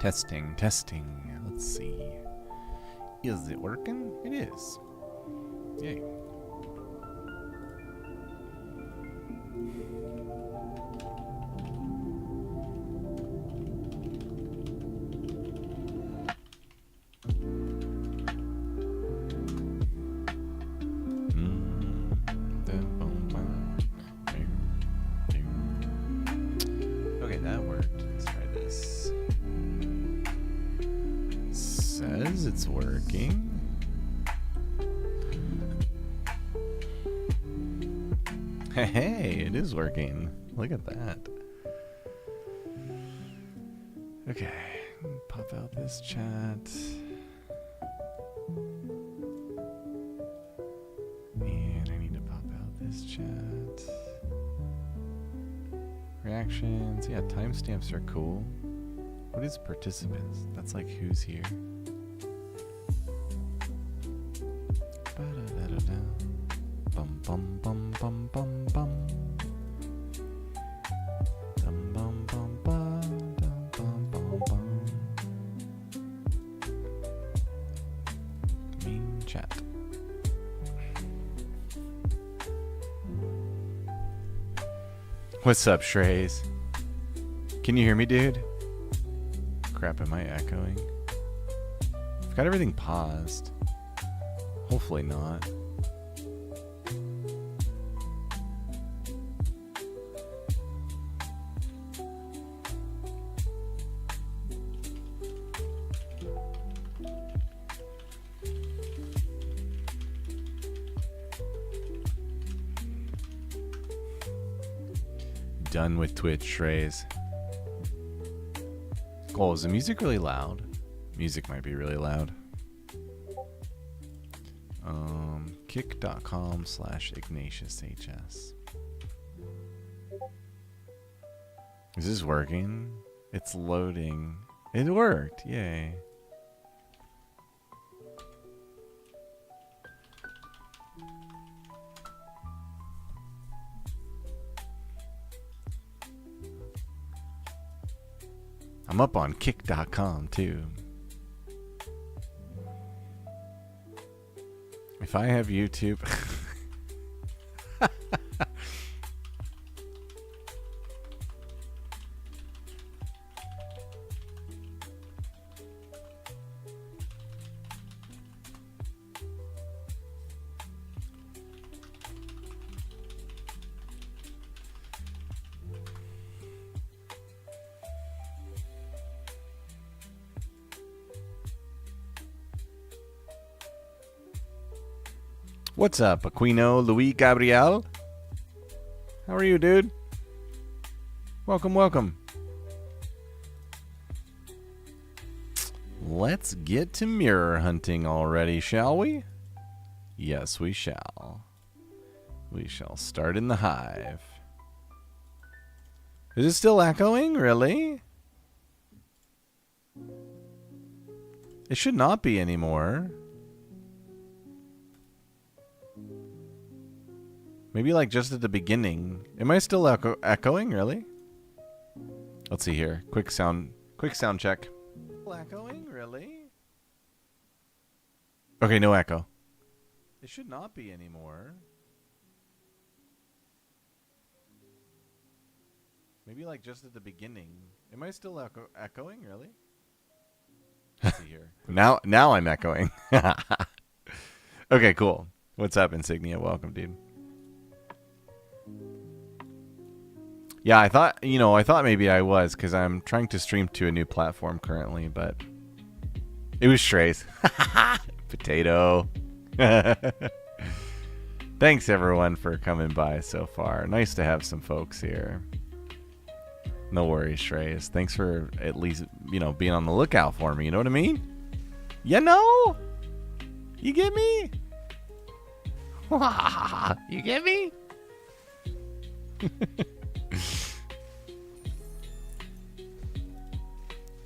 Testing, testing. Let's see. Is it working? It is. Yay. Okay, that worked. Let's try this. Says it's working. Hey, it is working. Look at that. Okay, pop out this chat. And I need to pop out this chat. Reactions. Yeah, timestamps are cool. What is participants? That's like who's here. Ba-da-da-da-da. Bum bum bum bum bum bum. Dum bum bum bum dum bum bum bum. Main chat. What's up, Shreys? Can you hear me, dude? Crap, am I echoing? I've got everything paused. Hopefully not. Done with Twitch, Shreys. Oh, is the music really loud? Music might be really loud. Kick.com/IgnatiusHS. Is this working? It's loading. It worked. Yay. I'm up on kick.com too. If I have YouTube. What's up, Aquino Luis Gabriel? How are you, dude? Welcome, welcome. Let's get to mirror hunting already, shall we? Yes, we shall. We shall start in the hive. Is it still echoing? Really? It should not be anymore. Maybe like just at the beginning. Am I still echoing? Really? Let's see here. Quick sound check. Echoing? Really? Okay, no echo. It should not be anymore. Maybe like just at the beginning. Am I still echoing? Really? Let's see here. Now I'm echoing. Okay, cool. What's up, Insignia? Welcome, dude. Yeah, I thought maybe I was, because I'm trying to stream to a new platform currently, but it was Shrey's. Potato. Thanks, everyone, for coming by so far. Nice to have some folks here. No worries, Shrey's. Thanks for at least, being on the lookout for me. You know what I mean? You know? You get me? You get me?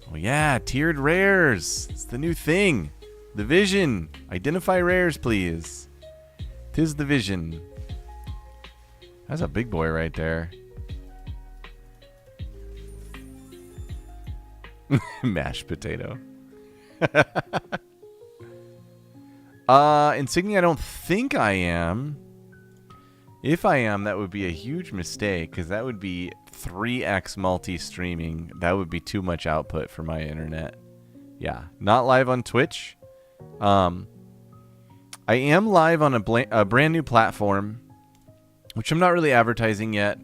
Oh yeah, tiered rares. It's the new thing. The vision. Identify rares, please. 'Tis the vision. That's a big boy right there. Mashed potato. Insignia, I don't think I am. If I am, that would be a huge mistake, because that would be 3x multi-streaming. That would be too much output for my internet. Yeah, not live on Twitch. I am live on a brand new platform, which I'm not really advertising yet.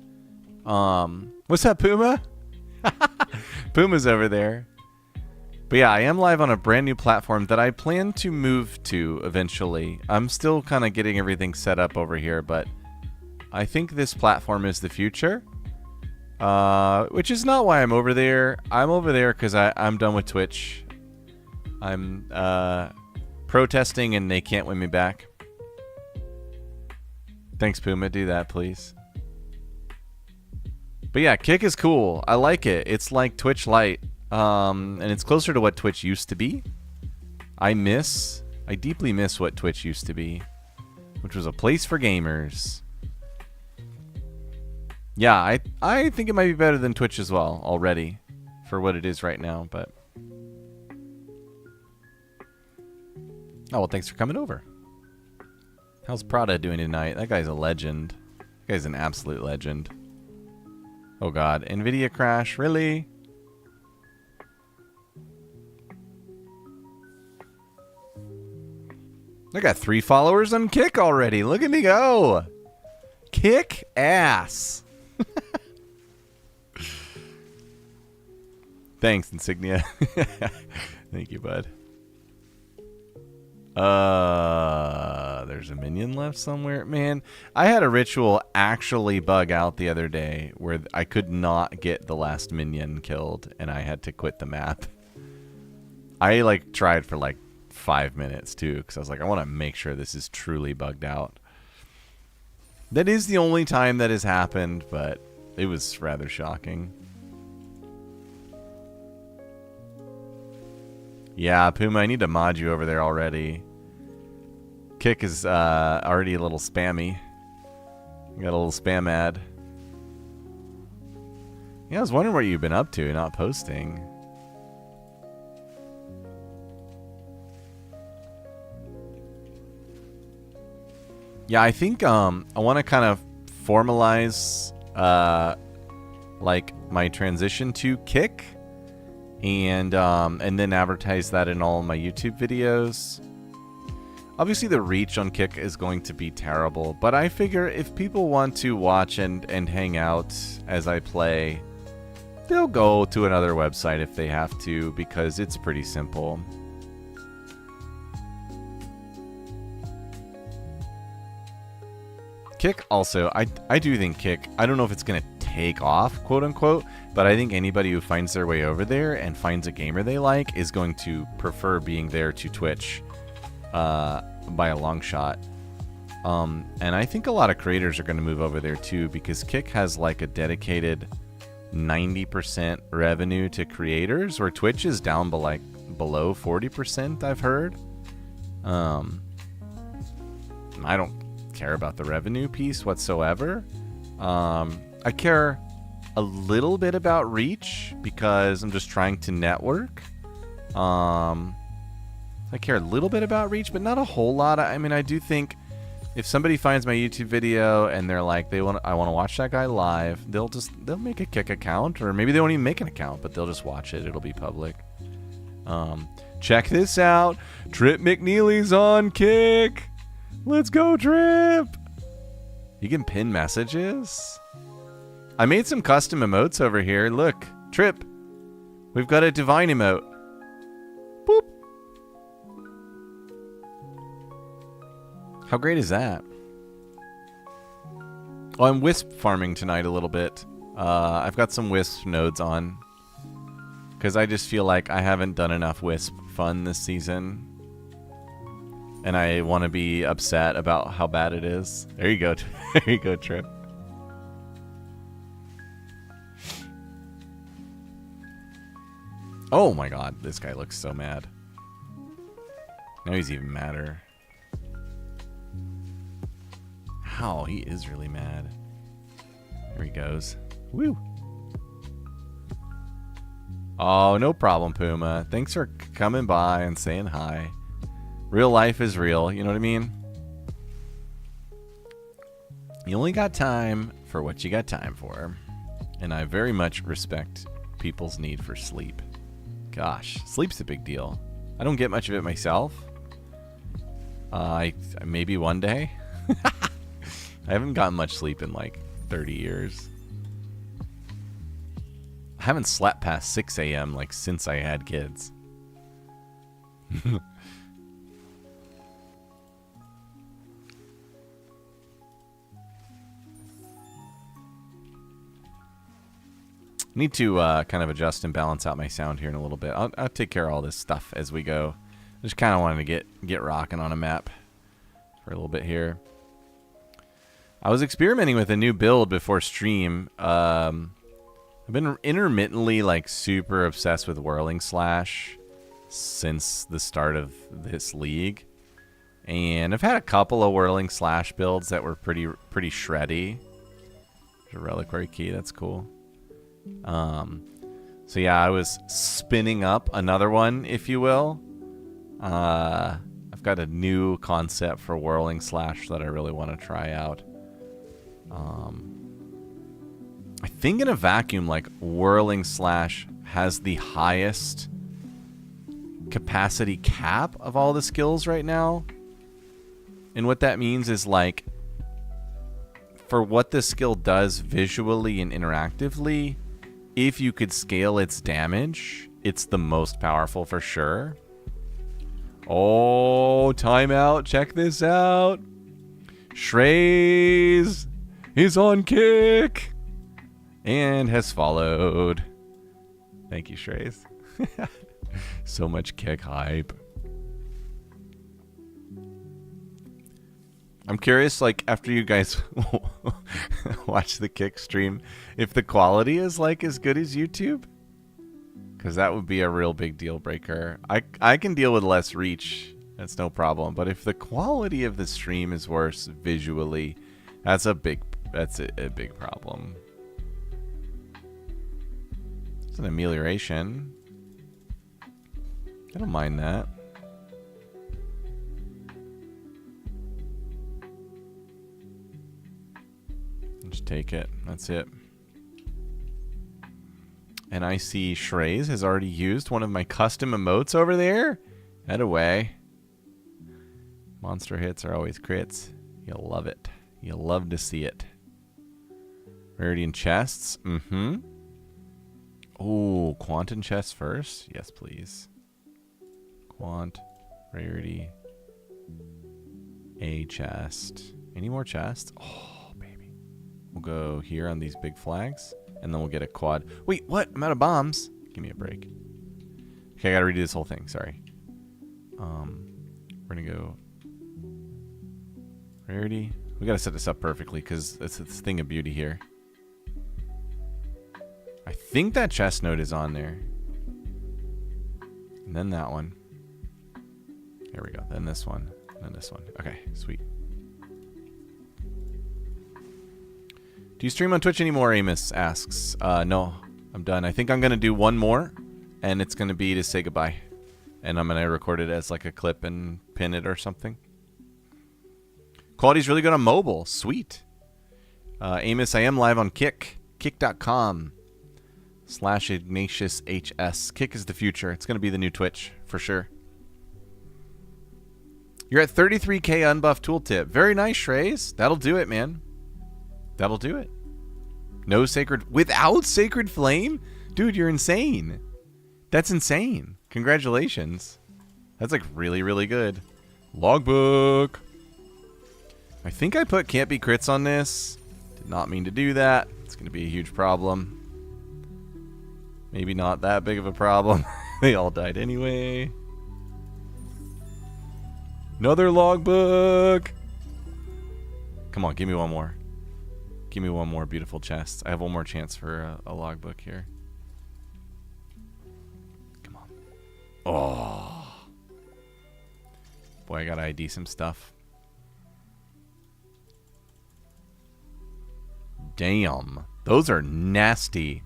What's up, Puma? Puma's over there. But yeah, I am live on a brand new platform that I plan to move to eventually. I'm still kind of getting everything set up over here, but I think this platform is the future. Which is not why I'm over there. I'm over there because I'm done with Twitch. I'm protesting and they can't win me back. Thanks, Puma. Do that, please. But yeah, Kick is cool. I like it. It's like Twitch Lite. And it's closer to what Twitch used to be. I deeply miss what Twitch used to be, which was a place for gamers. Yeah, I think it might be better than Twitch as well already for what it is right now, but oh, well, thanks for coming over. How's Prada doing tonight? That guy's a legend. That guy's an absolute legend. Oh god, Nvidia crash, really? I got 3 followers on Kick already. Look at me go. Kick ass. Thanks, Insignia. Thank you, bud. There's a minion left somewhere. Man, I had a ritual actually bug out the other day where I could not get the last minion killed and I had to quit the map. I like tried for like 5 minutes too because I was like, I want to make sure this is truly bugged out. That is the only time that has happened, but it was rather shocking. Yeah, Puma, I need to mod you over there already. Kick is already a little spammy. You got a little spam ad. Yeah, I was wondering what you've been up to, not posting. Yeah, I think I want to kind of formalize like my transition to Kick. And then advertise that in all of my YouTube videos. Obviously, the reach on Kick is going to be terrible, but I figure if people want to watch and hang out as I play, they'll go to another website if they have to, because it's pretty simple. Kick also, I do think Kick, I don't know if it's going to take off, quote unquote, but I think anybody who finds their way over there and finds a gamer they like is going to prefer being there to Twitch by a long shot. And I think a lot of creators are going to move over there too, because Kick has like a dedicated 90% revenue to creators, where Twitch is down below 40%, I've heard. I don't care about the revenue piece whatsoever. I care a little bit about reach because I'm just trying to network. I care a little bit about reach, but not a whole lot. I mean, I do think if somebody finds my YouTube video and they're like, I want to watch that guy live, they'll make a Kick account, or maybe they won't even make an account, but they'll just watch it. It'll be public. Check this out. Trip McNeely's on Kick. Let's go, Trip. You can pin messages. I made some custom emotes over here. Look, Trip. We've got a divine emote. Boop. How great is that? Oh, I'm wisp farming tonight a little bit. I've got some wisp nodes on, because I just feel like I haven't done enough wisp fun this season. And I want to be upset about how bad it is. There you go. There you go, Trip. Oh my god, this guy looks so mad. Now he's even madder. How? He is really mad. There he goes. Woo! Oh, no problem, Puma. Thanks for coming by and saying hi. Real life is real, you know what I mean? You only got time for what you got time for. And I very much respect people's need for sleep. Gosh, sleep's a big deal. I don't get much of it myself. Maybe one day. I haven't gotten much sleep in like 30 years. I haven't slept past 6 a.m. like since I had kids. Need to kind of adjust and balance out my sound here in a little bit. I'll take care of all this stuff as we go. Just kind of wanted to get rocking on a map for a little bit here. I was experimenting with a new build before stream. I've been intermittently like super obsessed with Whirling Slash since the start of this league. And I've had a couple of Whirling Slash builds that were pretty shreddy. There's a reliquary key, that's cool. So yeah, I was spinning up another one, if you will. I've got a new concept for Whirling Slash that I really want to try out. I think in a vacuum, like Whirling Slash has the highest capacity cap of all the skills right now. And what that means is like, for what this skill does visually and interactively, if you could scale its damage, it's the most powerful for sure. Oh, timeout. Check this out. Shrey's is on kick and has followed. Thank you, Shrey's. So much kick hype. I'm curious, like, after you guys watch the kick stream, if the quality is, like, as good as YouTube. Because that would be a real big deal breaker. I can deal with less reach. That's no problem. But if the quality of the stream is worse visually, that's a big problem. It's an amelioration. I don't mind that. Just take it. That's it. And I see Shrey's has already used one of my custom emotes over there. Head away. Monster hits are always crits. You'll love it. You'll love to see it. Rarity and chests. Mm-hmm. Oh, quant and chests first? Yes, please. Quant, rarity, a chest. Any more chests? Oh, baby. We'll go here on these big flags, and then we'll get a quad. Wait, what? I'm out of bombs. Give me a break. Okay, I gotta redo this whole thing. Sorry. We're gonna go rarity. We gotta set this up perfectly because it's a thing of beauty here. I think that chest node is on there. And then that one. There we go. Then this one. And then this one. Okay, sweet. Do you stream on Twitch anymore, Amos asks. No, I'm done. I think I'm going to do one more, and it's going to be to say goodbye. And I'm going to record it as like a clip and pin it or something. Quality's really good on mobile. Sweet. Amos, I am live on Kick. Kick.com/IgnatiusHS. Kick is the future. It's going to be the new Twitch, for sure. You're at 33k unbuff tooltip. Very nice, Shrey's. That'll do it, man. That'll do it. No sacred... Without Sacred Flame? Dude, you're insane. That's insane. Congratulations. That's like really, really good. Logbook. I think I put can't be crits on this. Did not mean to do that. It's going to be a huge problem. Maybe not that big of a problem. They all died anyway. Another logbook. Come on, give me one more. Give me one more beautiful chest. I have one more chance for a logbook here. Come on. Oh. Boy, I gotta ID some stuff. Damn. Those are nasty.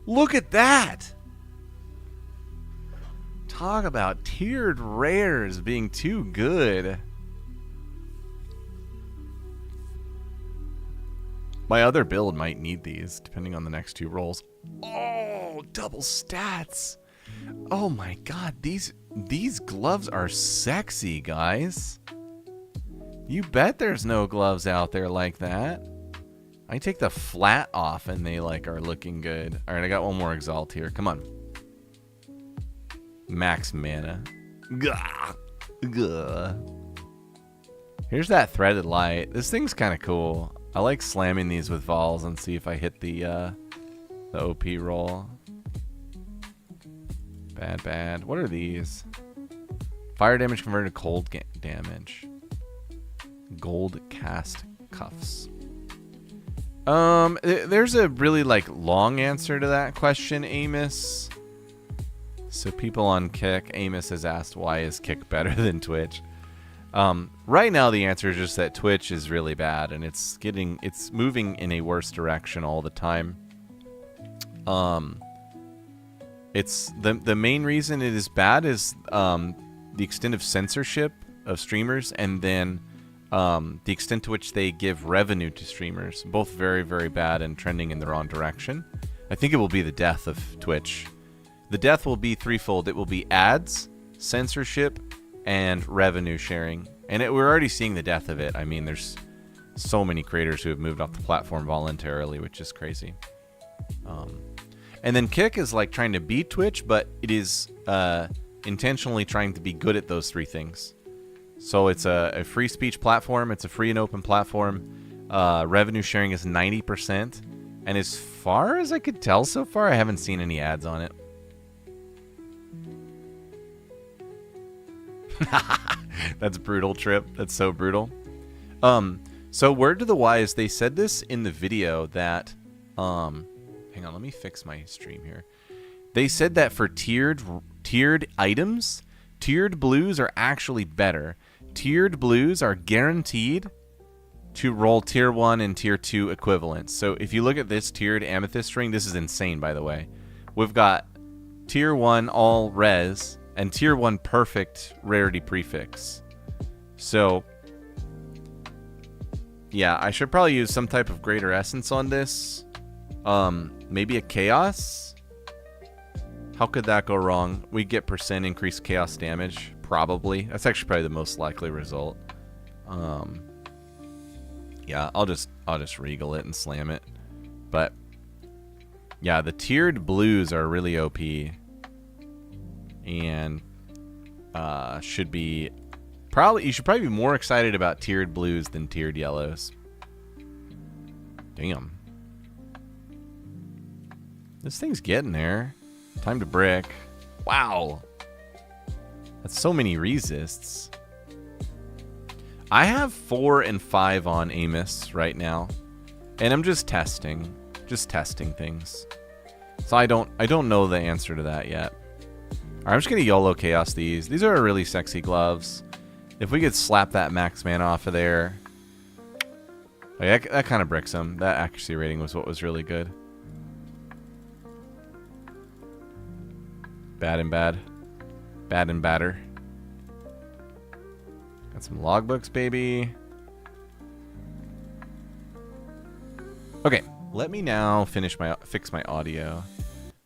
Look at that. Talk about tiered rares being too good. My other build might need these, depending on the next 2 rolls. Oh, double stats. Oh my god, these gloves are sexy, guys. You bet there's no gloves out there like that. I take the flat off and they like are looking good. All right, I got one more Exalt here. Come on. Max mana. Gah. Gah. Here's that threaded light. This thing's kind of cool. I like slamming these with vols and see if I hit the OP roll. Bad, bad. What are these? Fire damage converted to cold damage. Gold cast cuffs. There's a really like long answer to that question, Amos. So people on Kick, Amos has asked, why is Kick better than Twitch? Right now the answer is just that Twitch is really bad and it's moving in a worse direction all the time. It's the main reason it is bad is the extent of censorship of streamers, and then the extent to which they give revenue to streamers. Both very, very bad and trending in the wrong direction. I think it will be the death of Twitch. The death will be threefold. It will be ads, censorship, and revenue sharing. And we're already seeing the death of it. I mean, there's so many creators who have moved off the platform voluntarily, which is crazy. And then Kick is like trying to beat Twitch, but it is intentionally trying to be good at those 3 things. So it's a free speech platform. It's a free and open platform. Revenue sharing is 90%. And as far as I could tell so far, I haven't seen any ads on it. That's brutal, Trip. That's so brutal. So word to the wise, they said this in the video that hang on, let me fix my stream here. They said that for tiered items, tiered blues are actually better. Tiered blues are guaranteed to roll tier 1 and tier 2 equivalents. So if you look at this tiered amethyst ring, this is insane, by the way. We've got tier 1 all res and tier 1 perfect rarity prefix. So yeah, I should probably use some type of greater essence on this. Maybe a chaos. How could that go wrong? We get % increased chaos damage, probably. That's actually probably the most likely result. Yeah, I'll just regal it and slam it. But yeah, the tiered blues are really OP, and you should probably be more excited about tiered blues than tiered yellows. Damn. This thing's getting there. Time to brick. Wow. That's so many resists. I have 4 and 5 on Amos right now. And I'm just testing things. So I don't know the answer to that yet. Alright, I'm just gonna YOLO Chaos these. These are really sexy gloves. If we could slap that max mana off of there. Like, that kind of bricks them. That accuracy rating was what was really good. Bad and bad. Bad and badder. Got some logbooks, baby. Okay, let me now fix my audio.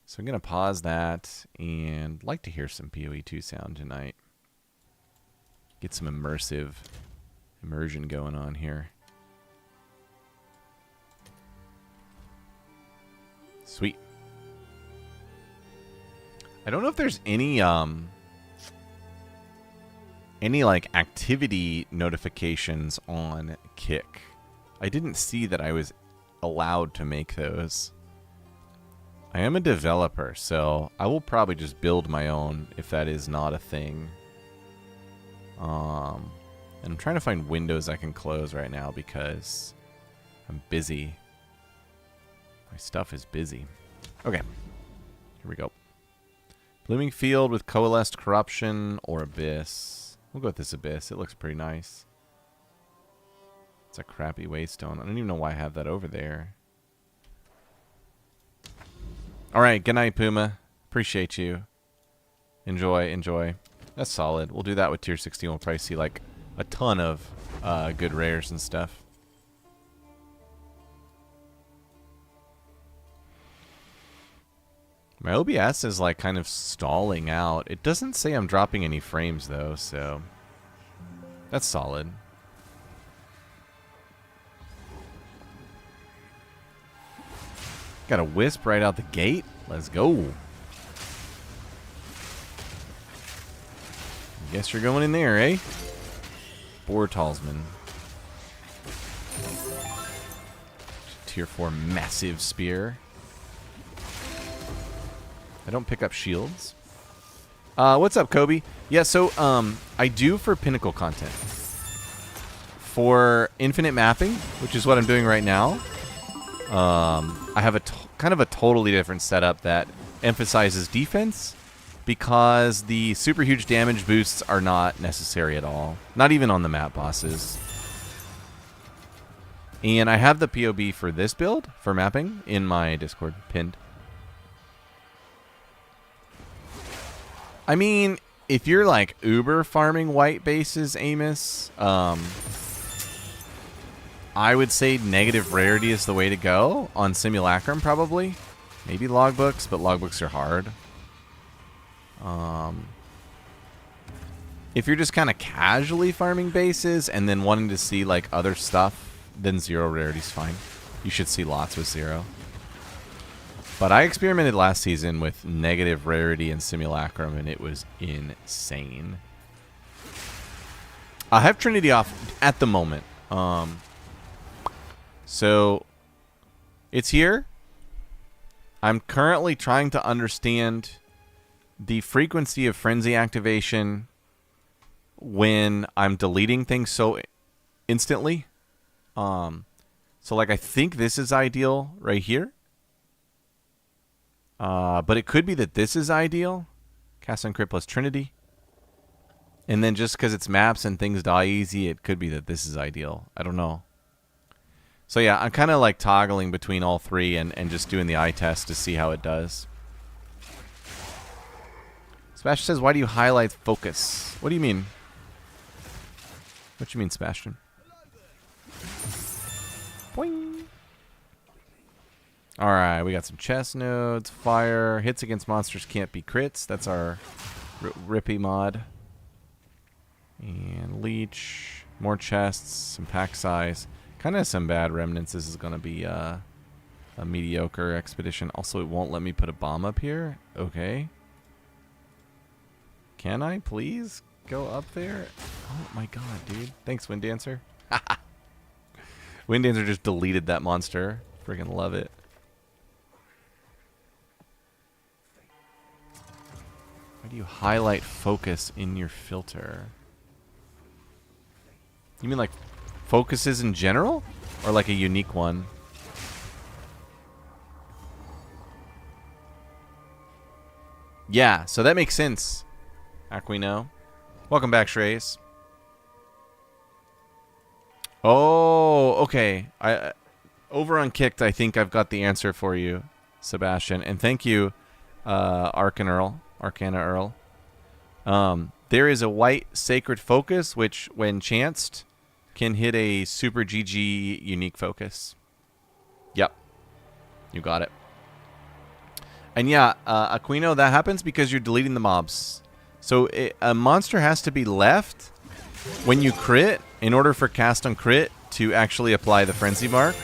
So I'm gonna pause that and like to hear some PoE2 sound tonight. Get some immersion going on here. Sweet. I don't know if there's any like activity notifications on Kick. I didn't see that I was allowed to make those. I am a developer, so I will probably just build my own if that is not a thing. And I'm trying to find windows I can close right now because I'm busy. My stuff is busy. Okay, here we go. Blooming Field with Coalesced Corruption or Abyss. We'll go with this Abyss. It looks pretty nice. It's a crappy Waystone. I don't even know why I have that over there. Alright, good night, Puma. Appreciate you. Enjoy, enjoy. That's solid. We'll do that with tier 16. We'll probably see like a ton of good rares and stuff. My OBS is like kind of stalling out. It doesn't say I'm dropping any frames though, so that's solid. Got a wisp right out the gate. Let's go. Guess you're going in there, eh? Boar Talisman. Tier 4 massive spear. I don't pick up shields. What's up, Kobe? Yeah, so I do for pinnacle content. For infinite mapping, which is what I'm doing right now, I have a kind of a totally different setup that emphasizes defense because the super huge damage boosts are not necessary at all. Not even on the map bosses. And I have the POB for this build, for mapping, in my Discord pinned. I mean, if you're like uber farming white bases, Amos, I would say negative rarity is the way to go on Simulacrum, probably. Maybe logbooks, but logbooks are hard. If you're just kind of casually farming bases and then wanting to see like other stuff, then 0 rarity is fine. You should see lots with 0. But I experimented last season with negative rarity and Simulacrum, and it was insane. I have Trinity off at the moment. So, it's here. I'm currently trying to understand the frequency of frenzy activation when I'm deleting things so instantly. So, like, I think this is ideal right here. But it could be that this is ideal. Cast on Crit plus Trinity. And then just because it's maps and things die easy, it could be that this is ideal. I don't know. So yeah, I'm kind of like toggling between all three and just doing the eye test to see how it does. Sebastian says, why do you highlight focus? What do you mean? What do you mean, Sebastian? Boing. Alright, we got some chest nodes, fire, hits against monsters can't be crits. That's our Rippy mod. And leech, more chests, some pack size. Kind of some bad remnants. This is going to be a mediocre expedition. Also, it won't let me put a bomb up here. Okay. Can I please go up there? Oh my god, dude. Thanks, Wind Dancer. Wind Dancer just deleted that monster. Freaking love it. Why do you highlight focus in your filter? You mean like focuses in general? Or like a unique one? Yeah, so that makes sense. Aquino. Welcome back, Shreyas. Oh, okay. Over on Kicked, I think I've got the answer for you, Sebastian. And thank you, Arcana Earl. There is a white Sacred Focus, which, when chanced, can hit a Super GG unique focus. Yep. You got it. And yeah, Aquino, that happens because you're deleting the mobs. So a monster has to be left when you crit in order for cast on crit to actually apply the frenzy mark.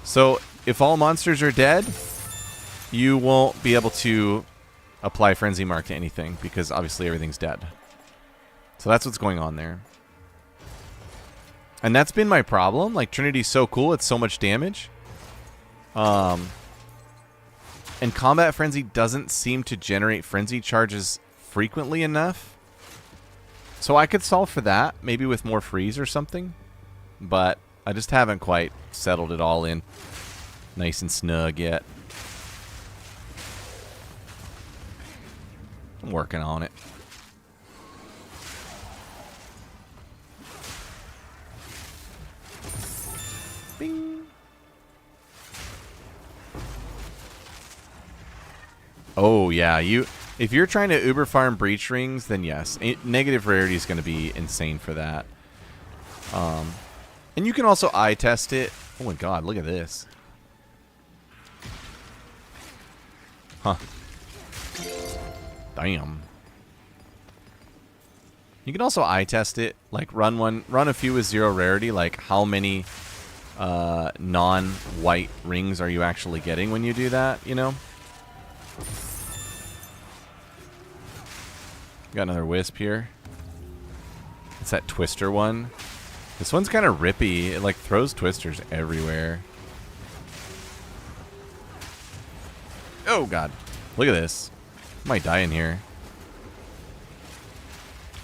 So if all monsters are dead, you won't be able to apply frenzy mark to anything because obviously everything's dead. So that's what's going on there. And that's been my problem. Like, Trinity's so cool, it's so much damage. And Combat Frenzy doesn't seem to generate frenzy charges frequently enough. So I could solve for that, maybe with more freeze or something. But I just haven't quite settled it all in nice and snug yet. I'm working on it. Bing. Oh yeah, If you're trying to uber farm breach rings, then yes, negative rarity is going to be insane for that. And you can also eye test it. Oh my god, look at this. Huh. Damn. You can also eye test it, like run a few with 0 rarity, like how many non-white rings are you actually getting when you do that, you know? Got another wisp here. It's that twister one. This one's kind of rippy. It like throws twisters everywhere. Oh god. Look at this. I might die in here.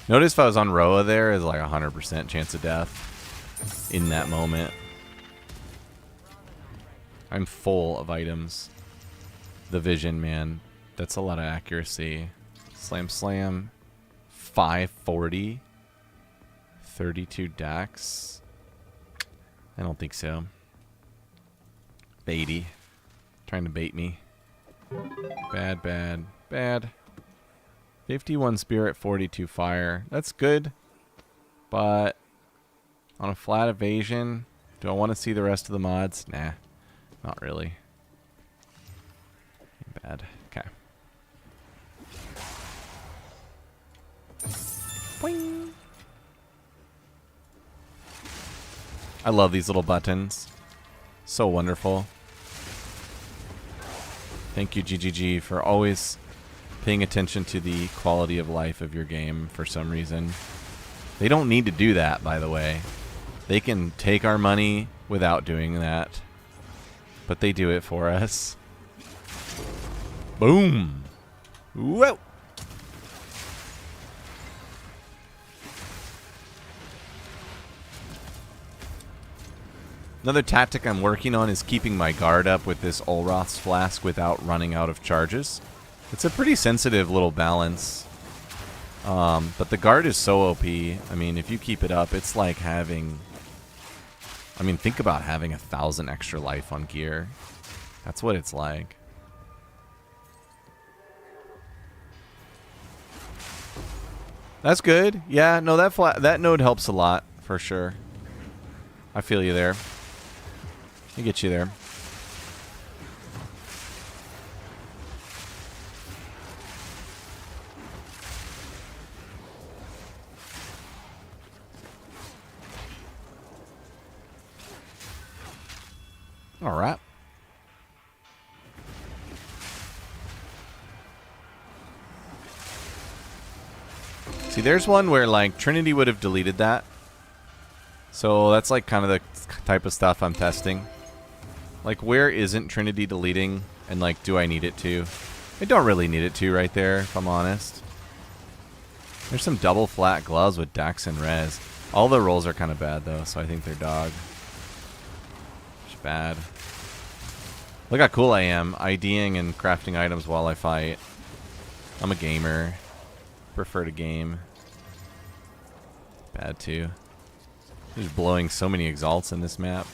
Notice if I was on Roa there, it's like 100% chance of death in that moment. I'm full of items. The vision, man. That's a lot of accuracy. Slam, slam. 540. 32 dex. I don't think so. Baity. Trying to bait me. Bad, bad, bad. 51 spirit, 42 fire. That's good. But on a flat evasion, do I want to see the rest of the mods? Nah, not really. Bad. Okay. Boing. I love these little buttons. So wonderful. Thank you, GGG, for always paying attention to the quality of life of your game for some reason. They don't need to do that, by the way. They can take our money without doing that. But they do it for us. Boom! Whoa! Another tactic I'm working on is keeping my guard up with this Olroth's Flask without running out of charges. It's a pretty sensitive little balance. But the guard is so OP. I mean, if you keep it up, it's like having... I mean, think about having 1,000 extra life on gear. That's what it's like. That's good. Yeah, no, that node helps a lot, for sure. I feel you there. I get you there. All right. See, there's one where, like, Trinity would have deleted that. So that's, like, kind of the type of stuff I'm testing. Like, where isn't Trinity deleting? And, like, do I need it to? I don't really need it to right there, if I'm honest. There's some double flat gloves with Dax and Rez. All the rolls are kind of bad, though, so I think they're dog. It's bad. Look how cool I am, IDing and crafting items while I fight. I'm a gamer. Prefer to game. Bad, too. Just blowing so many exalts in this map.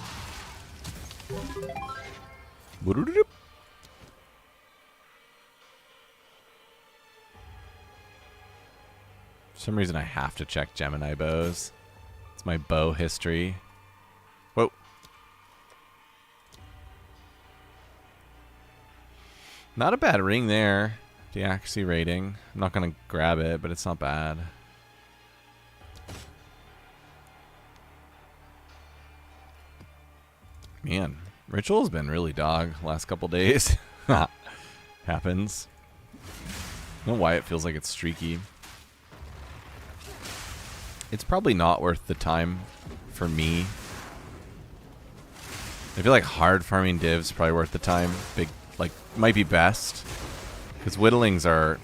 For some reason I have to check Gemini bows. It's my bow history. Whoa. Not a bad ring there. The accuracy rating. I'm not going to grab it, but it's not bad. Man, Ritual's been really dog last couple days. Happens. I don't know why it feels like it's streaky. It's probably not worth the time for me. I feel like hard farming divs probably worth the time. Big, like, might be best. Because whittlings are...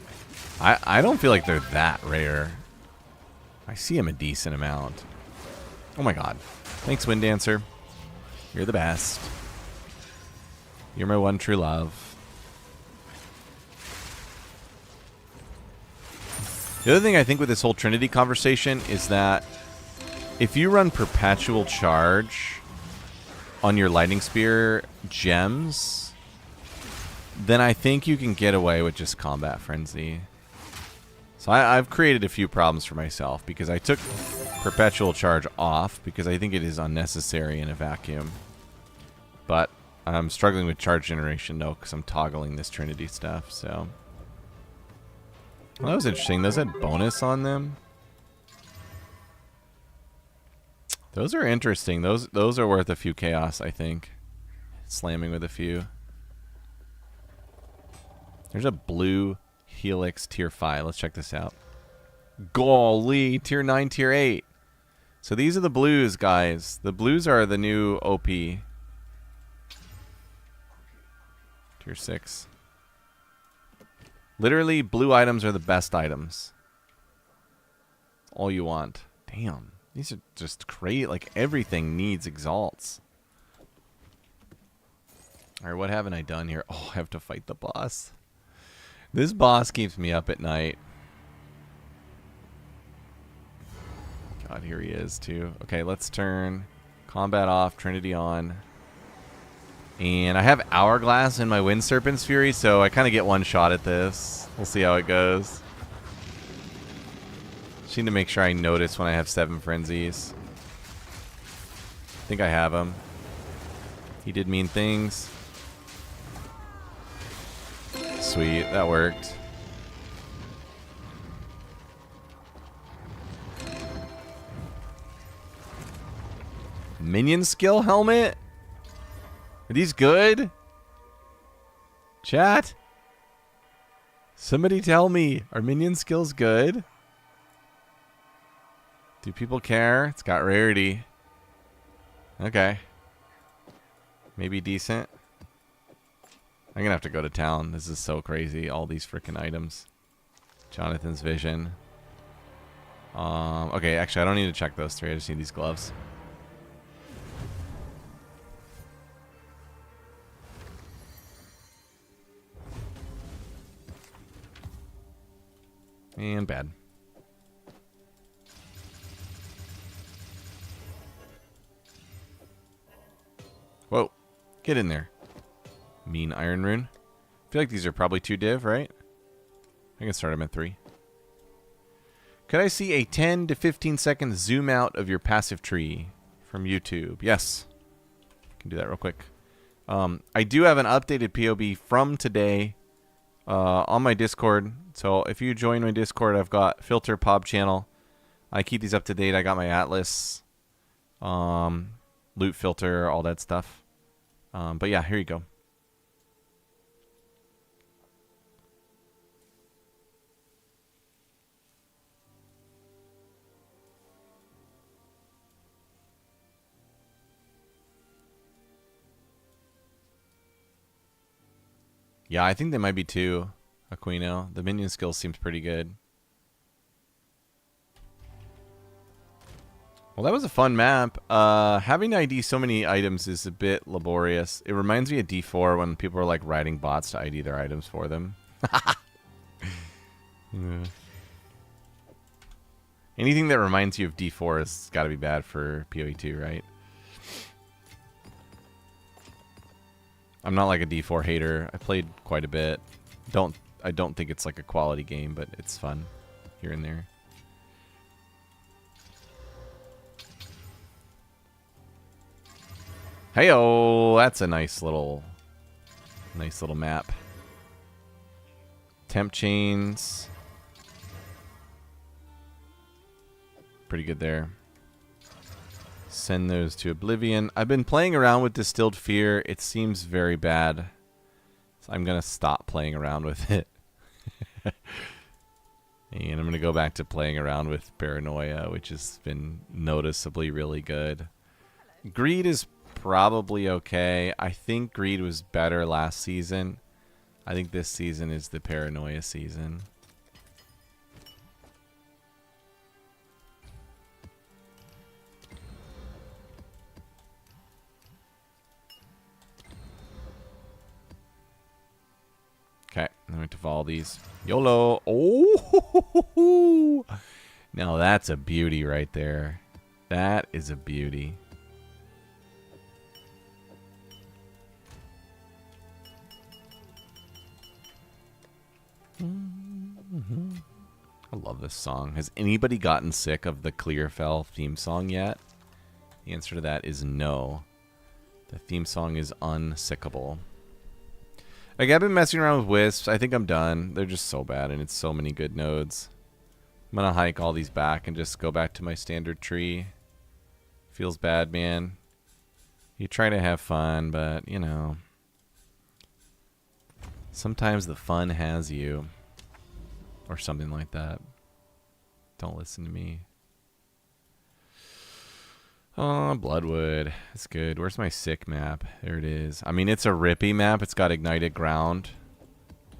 I don't feel like they're that rare. I see them a decent amount. Oh my god. Thanks, Wind Dancer. You're the best. You're my one true love. The other thing I think with this whole Trinity conversation is that if you run Perpetual Charge on your Lightning Spear gems, then I think you can get away with just Combat Frenzy. So I've created a few problems for myself because I took Perpetual Charge off because I think it is unnecessary in a vacuum. But I'm struggling with charge generation though because I'm toggling this Trinity stuff. So well, that was interesting. Those had bonus on them. Those are interesting. Those are worth a few chaos, I think. Slamming with a few. There's a blue Helix tier 5. Let's check this out. Golly, tier 9, tier 8. So these are the blues, guys. The blues are the new OP. Tier 6. Literally, blue items are the best items. All you want. Damn. These are just great. Like, everything needs exalts. Alright, what haven't I done here? Oh, I have to fight the boss. This boss keeps me up at night. God, here he is, too. Okay, let's turn combat off, Trinity on. And I have Hourglass in my Wind Serpent's Fury, so I kind of get one shot at this. We'll see how it goes. Just need to make sure I notice when I have 7 frenzies. I think I have him. He did mean things. Sweet, that worked. Minion skill helmet? Are these good? Chat? Somebody tell me, are minion skills good? Do people care? It's got rarity. Okay. Maybe decent. I'm gonna have to go to town. This is so crazy. All these freaking items. Jonathan's vision. Okay, actually I don't need to check those 3. I just need these gloves. And bad. Whoa. Get in there. Mean Iron Rune. I feel like these are probably 2 div, right? I can start them at 3. Could I see a 10 to 15 second zoom out of your passive tree from YouTube? Yes. I can do that real quick. I do have an updated POB from today on my Discord. So if you join my Discord, I've got Filter Pop channel. I keep these up to date. I got my Atlas, loot filter, all that stuff. But yeah, here you go. Yeah, I think they might be 2, Aquino. The minion skill seems pretty good. Well, that was a fun map. Having to ID so many items is a bit laborious. It reminds me of D4 when people are like writing bots to ID their items for them. Yeah. Anything that reminds you of D4 has got to be bad for PoE2, right? I'm not like a D4 hater. I played quite a bit. I don't think it's like a quality game, but it's fun here and there. Hey-oh, that's a nice little map. Temp chains. Pretty good there. Send those to Oblivion. I've been playing around with Distilled Fear. It seems very bad. So I'm going to stop playing around with it. And I'm going to go back to playing around with Paranoia, which has been noticeably really good. Greed is probably okay. I think Greed was better last season. I think this season is the Paranoia season. Okay, I'm going to follow these. YOLO. Oh, now that's a beauty right there. That is a beauty. I love this song. Has anybody gotten sick of the Clearfell theme song yet? The answer to that is no. The theme song is unsickable. Like, I've been messing around with wisps. I think I'm done. They're just so bad, and it's so many good nodes. I'm gonna hike all these back and just go back to my standard tree. Feels bad, man. You try to have fun, but, you know, sometimes the fun has you. Or something like that. Don't listen to me. Oh, Bloodwood. That's good. Where's my sick map? There it is. I mean, it's a rippy map. It's got ignited ground.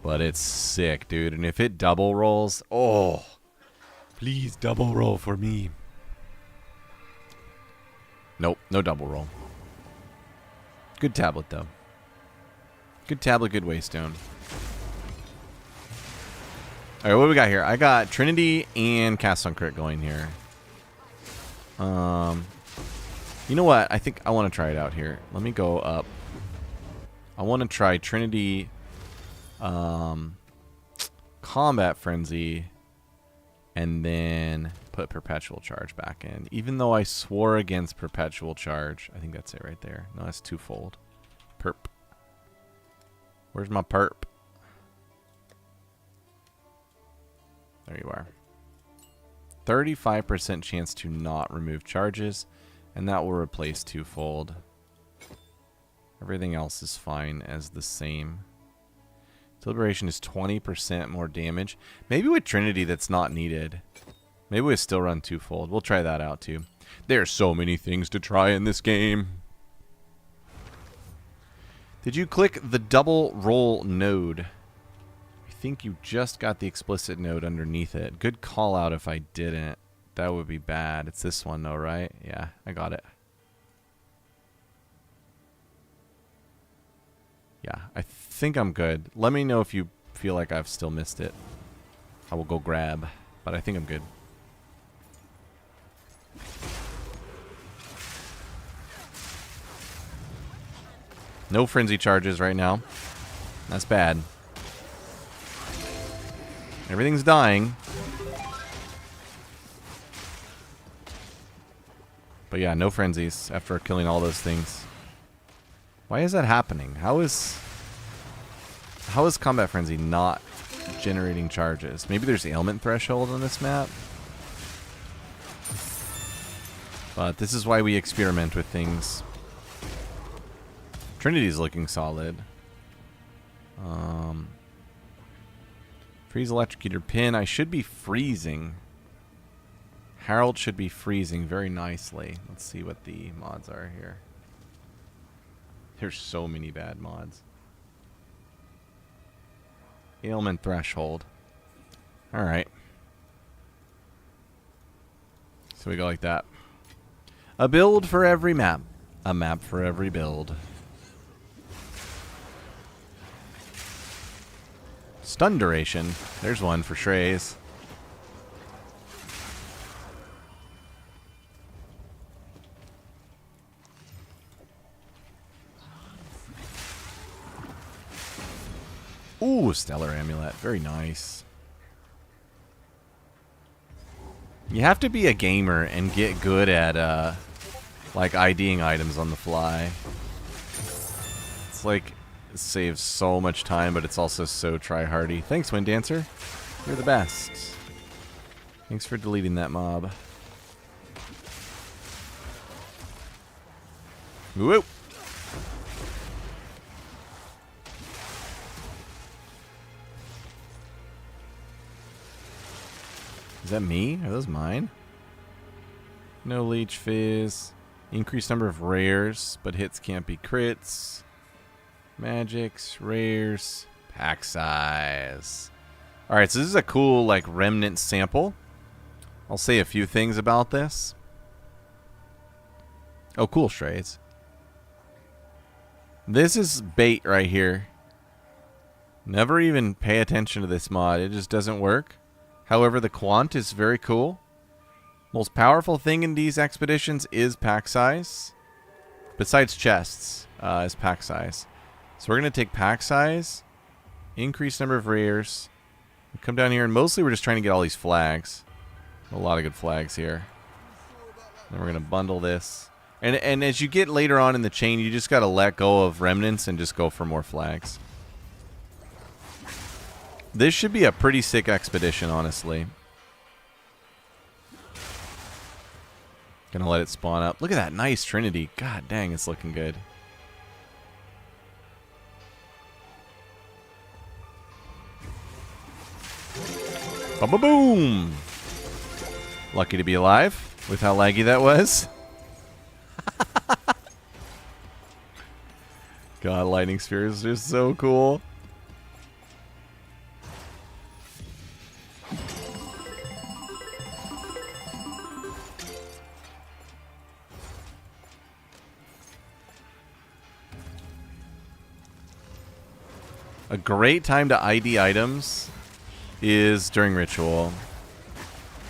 But it's sick, dude. And if it double rolls... Oh! Please double roll for me. Nope. No double roll. Good tablet, though. Good tablet, good waystone. Alright, what do we got here? I got Trinity and Cast on Crit going here. You know what? I think I want to try it out here. Let me go up. I want to try Trinity, Combat Frenzy, and then put Perpetual Charge back in. Even though I swore against Perpetual Charge. I think that's it right there. No, that's twofold. Perp. Where's my perp? There you are. 35% chance to not remove charges, and that will replace twofold. Everything else is fine as the same. Deliberation is 20% more damage. Maybe with Trinity that's not needed. Maybe we still run twofold. We'll try that out too. There's so many things to try in this game. Did you click the double roll node? I think you just got the explicit node underneath it. Good call out if I didn't. That would be bad. It's this one though, right? Yeah, I got it. Yeah, I think I'm good. Let me know if you feel like I've still missed it. I will go grab, but I think I'm good. No frenzy charges right now. That's bad. Everything's dying. But yeah, no frenzies after killing all those things. Why is that happening? How is Combat Frenzy not generating charges? Maybe there's ailment threshold on this map. But this is why we experiment with things. Trinity's looking solid. Freeze Electrocutor Pin. I should be freezing. Harold should be freezing very nicely. Let's see what the mods are here. There's so many bad mods. Ailment Threshold. Alright. So we go like that. A build for every map. A map for every build. Stun duration. There's one for Shrey's. Ooh, Stellar Amulet. Very nice. You have to be a gamer and get good at, like, IDing items on the fly. It's like, it saves so much time, but it's also so try-hardy. Thanks, Wind Dancer. You're the best. Thanks for deleting that mob. Whoop! Is that me? Are those mine? No Leech Fizz. Increased number of rares, but hits can't be crits. Magics, rares, pack size. Alright, so this is a cool, like, remnant sample. I'll say a few things about this. Oh, cool, Shrey's. This is bait right here. Never even pay attention to this mod. It just doesn't work. However, the quant is very cool. Most powerful thing in these expeditions is pack size. Besides chests, is pack size. So we're going to take pack size, increase number of rares, We come down here, and mostly we're just trying to get all these flags. A lot of good flags here. Then we're going to bundle this. And as you get later on in the chain, you just got to let go of remnants and just go for more flags. This should be a pretty sick expedition, honestly. Gonna let it spawn up. Look at that nice Trinity. God dang, it's looking good. Ba-ba-boom! Lucky to be alive with how laggy that was. God, lightning spheres are just so cool. A great time to ID items is during ritual,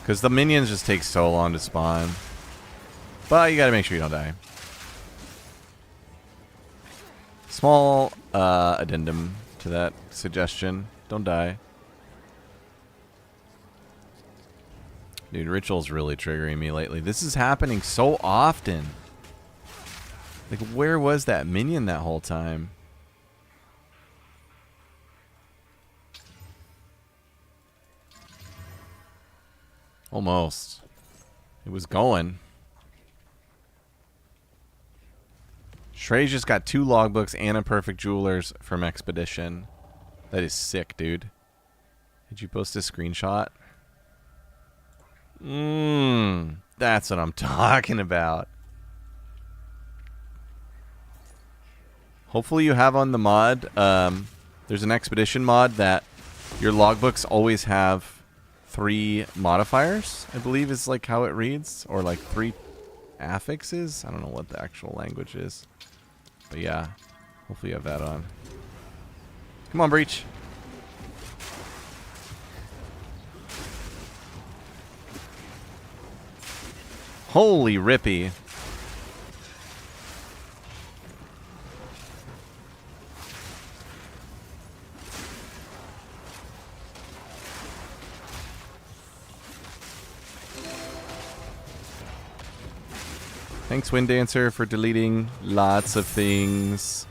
because the minions just take so long to spawn. But you gotta make sure you don't die. Small addendum to that suggestion. Don't die. Dude, ritual's really triggering me lately. This is happening so often. Like, where was that minion that whole time? Almost. It was going. Shrey's just got 2 logbooks and a perfect jewelers from Expedition. That is sick, dude. Did you post a screenshot? That's what I'm talking about. Hopefully you have on the mod, there's an Expedition mod that your logbooks always have 3 modifiers, I believe is like how it reads, or like 3 affixes. I don't know what the actual language is, but yeah, hopefully you have that on. Come on, Breach. Holy rippy. Thanks, Wind Dancer, for deleting lots of things.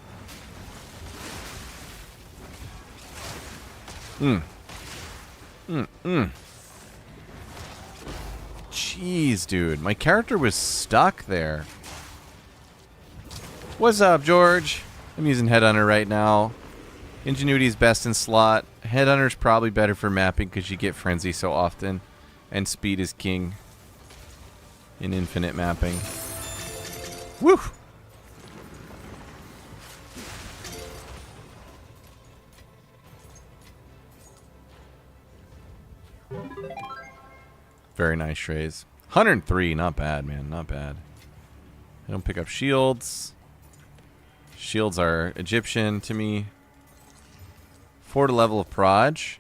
Jeez, dude. My character was stuck there. What's up, George? I'm using Headhunter right now. Ingenuity is best in slot. Headhunter's probably better for mapping because you get Frenzy so often. And speed is king in infinite mapping. Woo! Very nice Shrey's. 103, not bad, man, not bad. I don't pick up shields. Shields are Egyptian to me. 4 to level of Proj.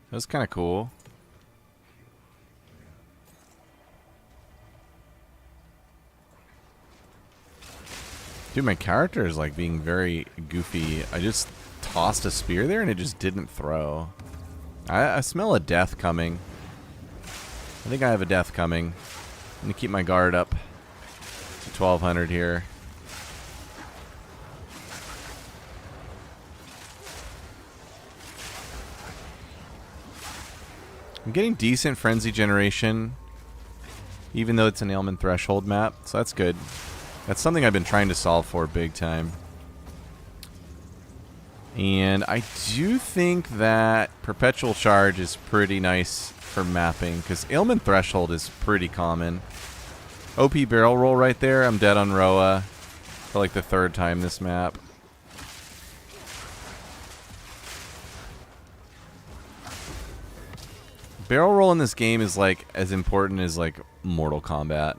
That was kind of cool. Dude, my character is like being very goofy. I just tossed a spear there and it just didn't throw. I smell a death coming. I think I have a death coming. I'm going to keep my guard up to 1200 here. I'm getting decent frenzy generation, even though it's an ailment threshold map, so that's good. That's something I've been trying to solve for big time. And I do think that Perpetual Charge is pretty nice for mapping, because ailment threshold is pretty common. OP barrel roll right there. I'm dead on Roa for like the 3rd time this map. Barrel roll in this game is like as important as like Mortal Kombat.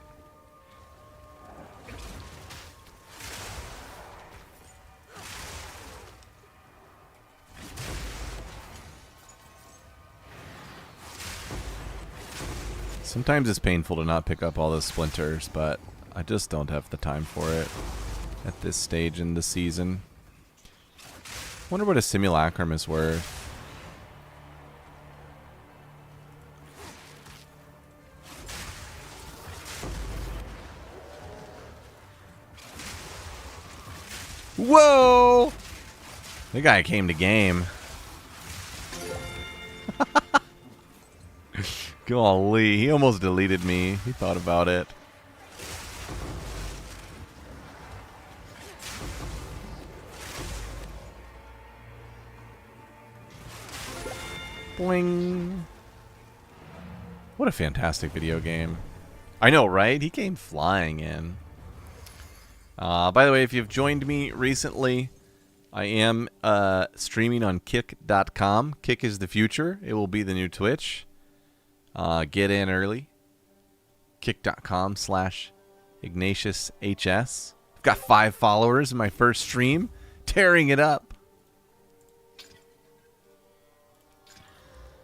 Sometimes it's painful to not pick up all those splinters, but I just don't have the time for it at this stage in the season. Wonder what a simulacrum is worth. Whoa! The guy came to game. Golly, he almost deleted me. He thought about it. Boing. What a fantastic video game. I know, right? He came flying in. By the way, if you've joined me recently, I am streaming on kick.com. Kick is the future. It will be the new Twitch. Get in early. Kick.com/IgnatiusHS. I've got 5 followers in my first stream. Tearing it up.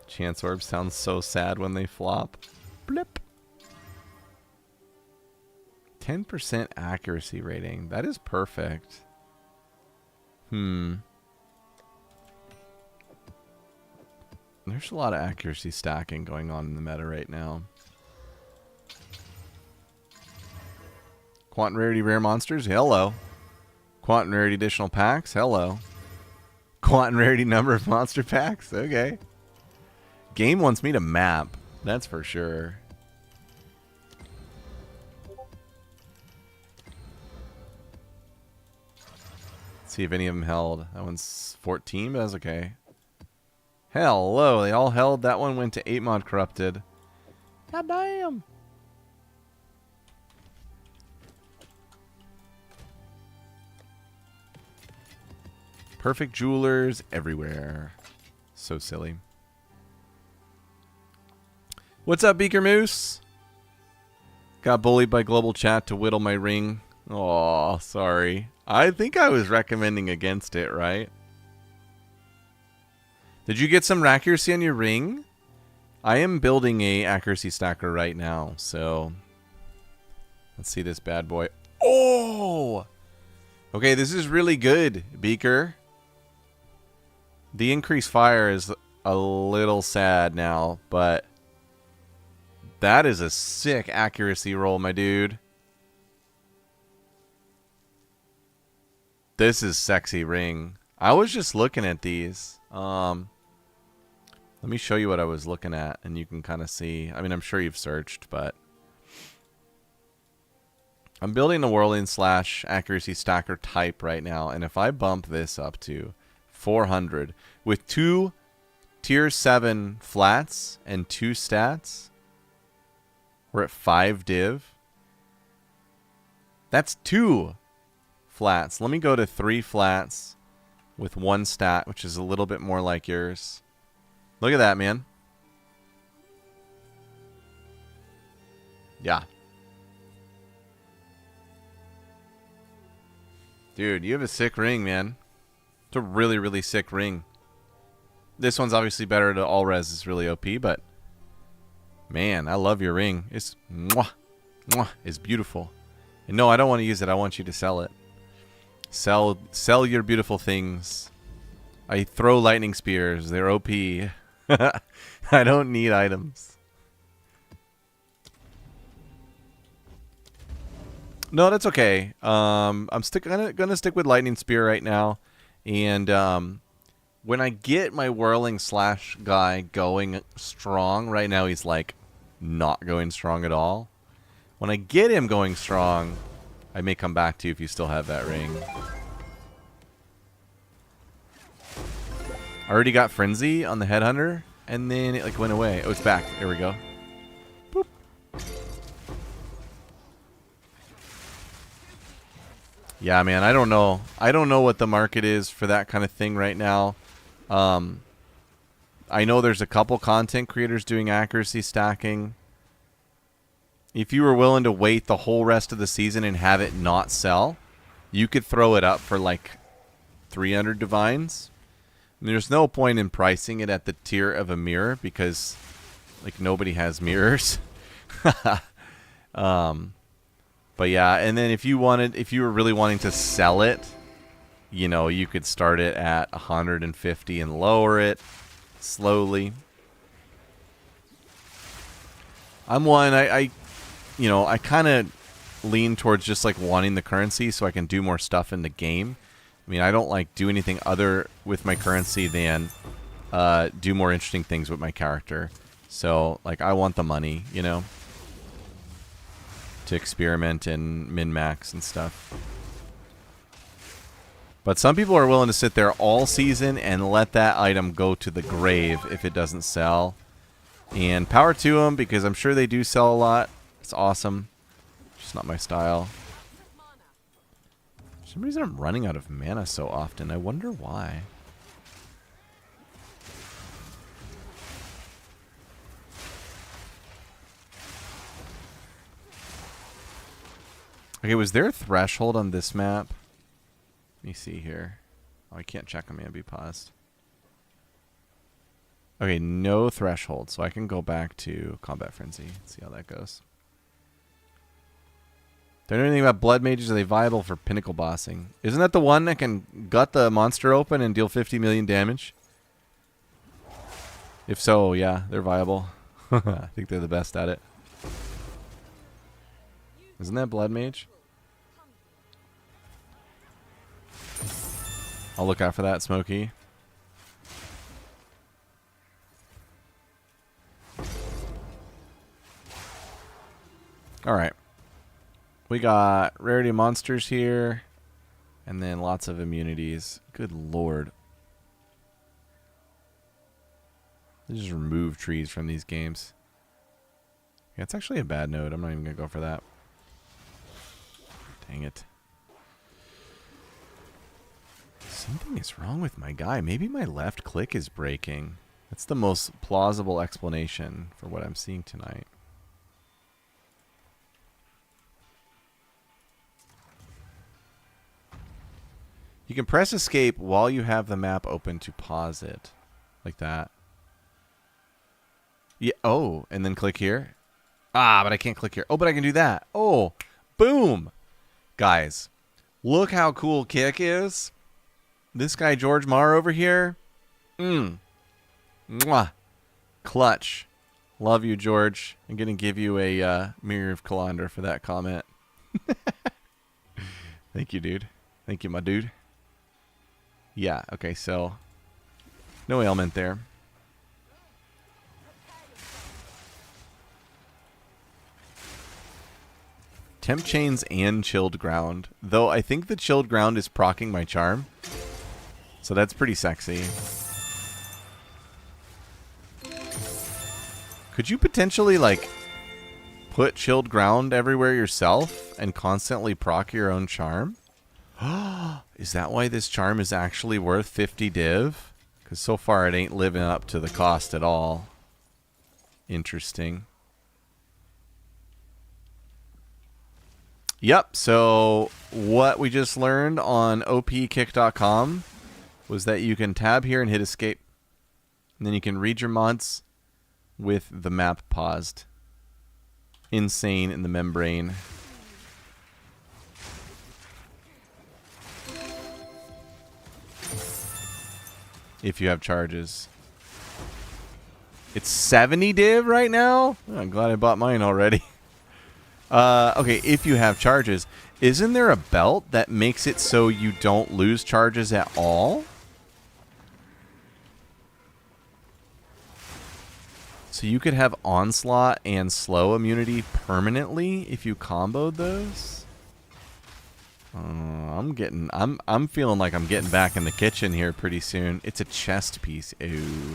Chance Orb sounds so sad when they flop. Blip. 10% accuracy rating. That is perfect. There's a lot of accuracy stacking going on in the meta right now. Quantum Rarity Rare Monsters? Hello. Quantum Rarity Additional Packs? Hello. Quantum Rarity Number of Monster Packs? Okay. Game wants me to map. That's for sure. See if any of them held. That one's 14, but that's okay. Hello, they all held. That one went to 8 mod corrupted. God damn. Perfect jewelers everywhere. So silly. What's up, Beaker Moose? Got bullied by global chat to whittle my ring. Aw, sorry. I think I was recommending against it, right? Did you get some accuracy on your ring? I am building a accuracy stacker right now, so let's see this bad boy. Oh! Okay, this is really good, Beaker. The increased fire is a little sad now, but that is a sick accuracy roll, my dude. This is sexy ring. I was just looking at these. Let me show you what I was looking at, and you can kind of see. I mean, I'm sure you've searched, but I'm building a whirling slash accuracy stacker type right now, and if I bump this up to 400 with 2 tier 7 flats and 2 stats, we're at 5 div. That's 2 flats. Let me go to 3 flats with 1 stat, which is a little bit more like yours. Look at that, man. Yeah. Dude, you have a sick ring, man. It's a really, really sick ring. This one's obviously better to all res. It's really OP, but man, I love your ring. It's mwah, mwah, it's beautiful. And no, I don't want to use it. I want you to sell it. Sell your beautiful things. I throw lightning spears. They're OP. I don't need items. No, that's okay. I'm gonna stick with lightning spear right now, and when I get my whirling slash guy going strong, right now he's like not going strong at all. When I get him going strong, I may come back to you if you still have that ring. I already got Frenzy on the Headhunter, and then it like went away. Oh, it's back. There we go. Boop. Yeah, man, I don't know. I don't know what the market is for that kind of thing right now. I know there's a couple content creators doing accuracy stacking. If you were willing to wait the whole rest of the season and have it not sell, you could throw it up for like 300 divines. And there's no point in pricing it at the tier of a mirror because like nobody has mirrors. But yeah, and then if you were really wanting to sell it, you know, you could start it at 150 and lower it slowly. I kind of lean towards just like wanting the currency so I can do more stuff in the game. I mean, I don't like do anything other with my currency than do more interesting things with my character. So, like, I want the money, you know, to experiment and min-max and stuff. But some people are willing to sit there all season and let that item go to the grave if it doesn't sell. And power to them, because I'm sure they do sell a lot. It's awesome. Just not my style. For some reason I'm running out of mana so often. I wonder why. Okay, was there a threshold on this map? Let me see here. Oh, I can't check them. Be paused. Okay, no threshold, so I can go back to Combat Frenzy and see how that goes. Don't know anything about blood mages. Are they viable for pinnacle bossing? Isn't that the one that can gut the monster open and deal 50 million damage? If so, yeah, they're viable. I think they're the best at it. Isn't that blood mage? I'll look out for that, Smokey. Alright. We got rarity monsters here. And then lots of immunities. Good lord. They just remove trees from these games. Yeah, it's actually a bad node. I'm not even going to go for that. Dang it. Something is wrong with my guy. Maybe my left click is breaking. That's the most plausible explanation for what I'm seeing tonight. You can press escape while you have the map open to pause it. Like that. Yeah. Oh, and then click here. Ah, but I can't click here. Oh, but I can do that. Oh, boom. Guys, look how cool kick is. This guy, George Marr over here. Mwah. Clutch. Love you, George. I'm going to give you a Mirror of Calandra for that comment. Thank you, dude. Thank you, my dude. Yeah, okay, so no ailment there. Temp chains and chilled ground. Though I think the chilled ground is proccing my charm. So that's pretty sexy. Could you potentially, like, put chilled ground everywhere yourself and constantly proc your own charm? Is that why this charm is actually worth 50 div? Because so far it ain't living up to the cost at all. Interesting. Yep, so what we just learned on opkick.com was that you can tab here and hit escape. And then you can read your mods with the map paused. Insane in the membrane. If you have charges. It's 70 div right now? Oh, I'm glad I bought mine already. Okay, if you have charges. Isn't there a belt that makes it so you don't lose charges at all? So you could have onslaught and slow immunity permanently if you comboed those? I'm feeling like I'm getting back in the kitchen here pretty soon. It's a chest piece. Ooh.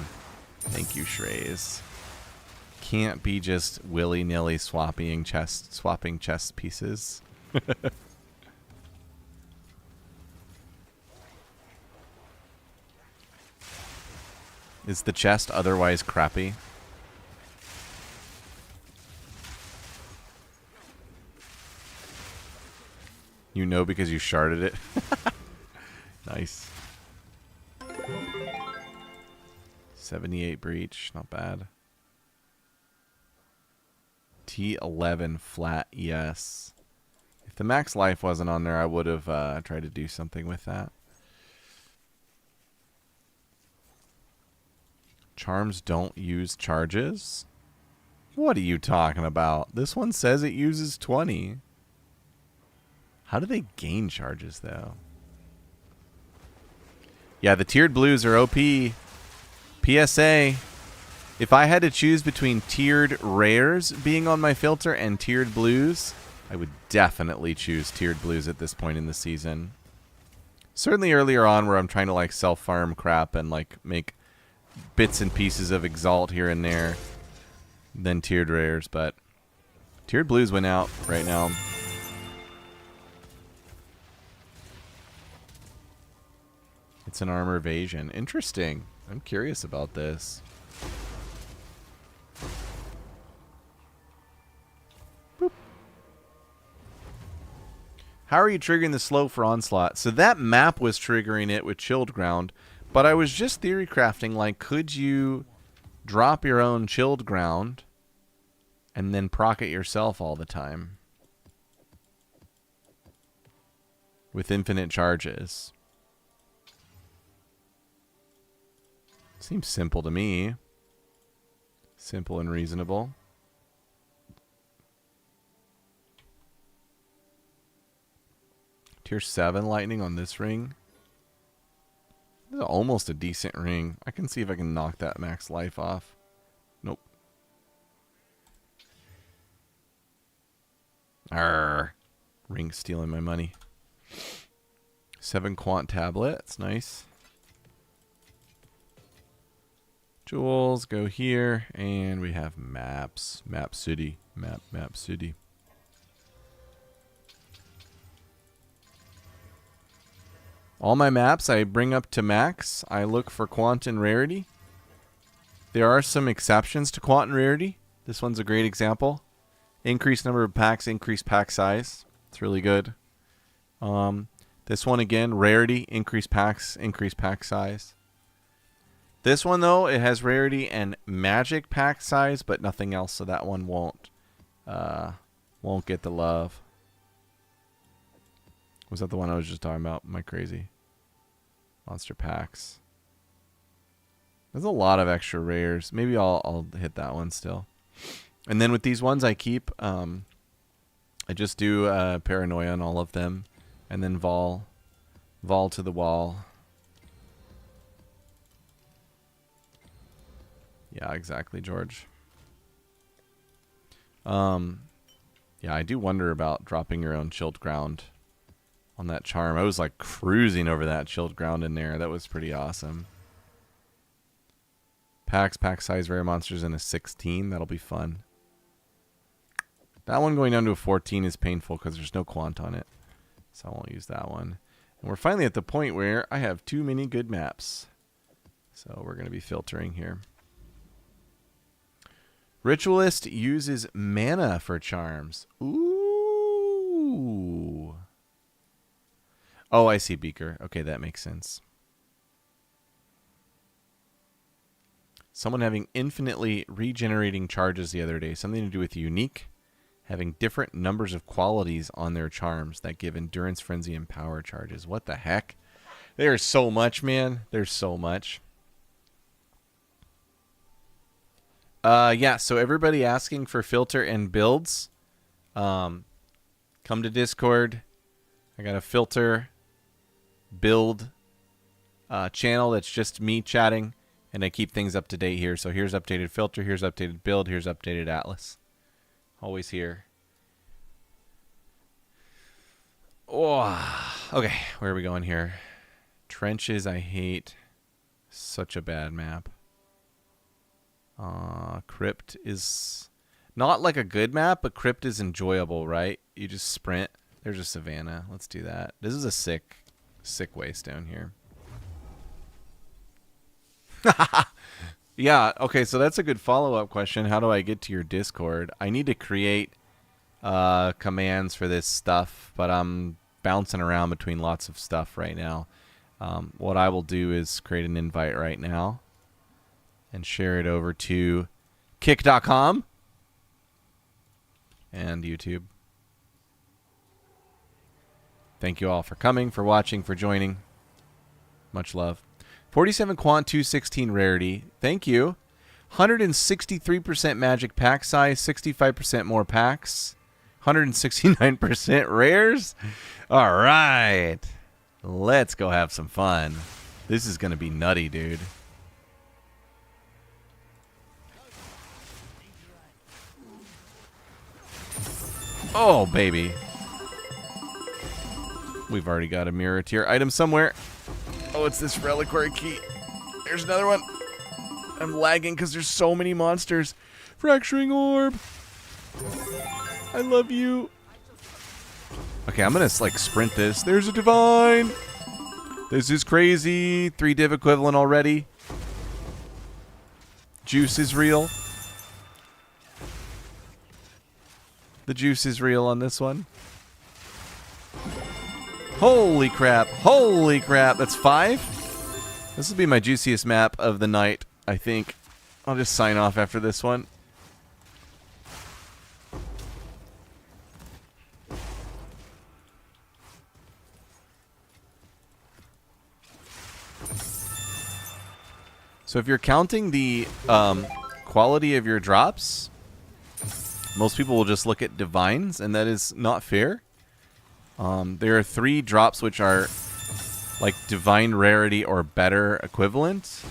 Thank you, Shrey's. Can't be just willy-nilly swapping chest pieces. Is the chest otherwise crappy? You know because you sharded it. Nice. 78 breach, not bad. T11 flat, yes. If the max life wasn't on there, I would have tried to do something with that. Charms don't use charges? What are you talking about? This one says it uses 20. How do they gain charges, though? Yeah, the tiered blues are OP. PSA. If I had to choose between tiered rares being on my filter and tiered blues, I would definitely choose tiered blues at this point in the season. Certainly earlier on where I'm trying to like self-farm crap and like make bits and pieces of Exalt here and there than tiered rares, but tiered blues went out right now. It's an armor evasion. Interesting. I'm curious about this. Boop. How are you triggering the slow for onslaught? So that map was triggering it with chilled ground, but I was just theory crafting, like, could you drop your own chilled ground and then proc it yourself all the time with infinite charges? Seems simple to me. Simple and reasonable. Tier 7 lightning on this ring. This is almost a decent ring. I can see if I can knock that max life off. Nope. Arrgh. Ring stealing my money. 7 quant tablet. That's nice. Jewels go here, and we have maps. Map city. Map city. All my maps I bring up to max. I look for quant and rarity. There are some exceptions to quant and rarity. This one's a great example. Increased number of packs, increased pack size. It's really good. This one again, rarity, increased packs, increased pack size. This one though, it has rarity and magic pack size, but nothing else, so that one won't get the love. Was that the one I was just talking about? Am I crazy? Monster packs. There's a lot of extra rares. Maybe I'll hit that one still. And then with these ones I keep, I just do paranoia on all of them, and then vol to the wall. Yeah, exactly, George. Yeah, I do wonder about dropping your own chilled ground on that charm. I was like cruising over that chilled ground in there. That was pretty awesome. Packs, pack size, rare monsters in a 16. That'll be fun. That one going down to a 14 is painful because there's no quant on it. So I won't use that one. And we're finally at the point where I have too many good maps. So we're going to be filtering here. Ritualist uses mana for charms. Ooh. Oh, I see, Beaker. Okay, that makes sense. Someone having infinitely regenerating charges the other day. Something to do with unique. Having different numbers of qualities on their charms that give endurance, frenzy, and power charges. What the heck? There's so much, man. There's so much. Yeah, so everybody asking for filter and builds, come to Discord. I got a filter build channel that's just me chatting, and I keep things up to date here. So here's updated filter, here's updated build, here's updated atlas. Always here. Oh, okay, where are we going here? Trenches, I hate. Such a bad map. Crypt is not like a good map, but Crypt is enjoyable, right? You just sprint. There's a savannah. Let's do that. This is a sick waste down here. Yeah, okay, so that's a good follow-up question. How do I get to your Discord? I need to create commands for this stuff, but I'm bouncing around between lots of stuff right now. What I will do is create an invite right now and share it over to kick.com and YouTube. Thank you all for coming, for watching, for joining. Much love. 47 quant, 216 rarity. Thank you. 163% magic pack size, 65% more packs, 169% rares. All right. Let's go have some fun. This is going to be nutty, dude. Oh, baby. We've already got a mirror tier item somewhere. Oh, it's this reliquary key. There's another one. I'm lagging because there's so many monsters. Fracturing orb. I love you. Okay, I'm going to like sprint this. There's a divine. This is crazy. 3 div equivalent already. Juice is real. The juice is real on this one. Holy crap. Holy crap. That's 5? This will be my juiciest map of the night, I think. I'll just sign off after this one. So if you're counting the quality of your drops, most people will just look at divines, and that is not fair. There are 3 drops which are like divine rarity or better equivalent,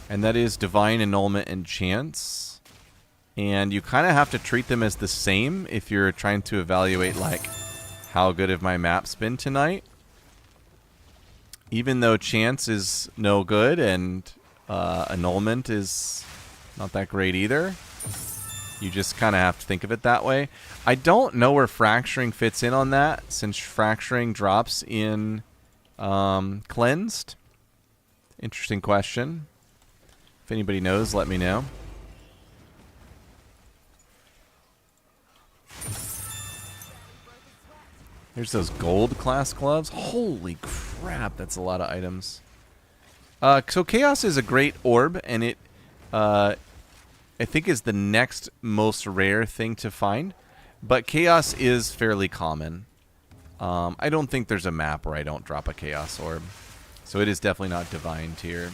and that is divine, annulment, and chance. And you kind of have to treat them as the same if you're trying to evaluate like how good have my maps been tonight. Even though chance is no good and annulment is not that great either. You just kind of have to think of it that way. I don't know where fracturing fits in on that, since fracturing drops in cleansed. Interesting question. If anybody knows, let me know. There's those gold class gloves. Holy crap, that's a lot of items. So Chaos is a great orb, and it, I think, is the next most rare thing to find. But Chaos is fairly common. I don't think there's a map where I don't drop a Chaos orb. So it is definitely not divine tier.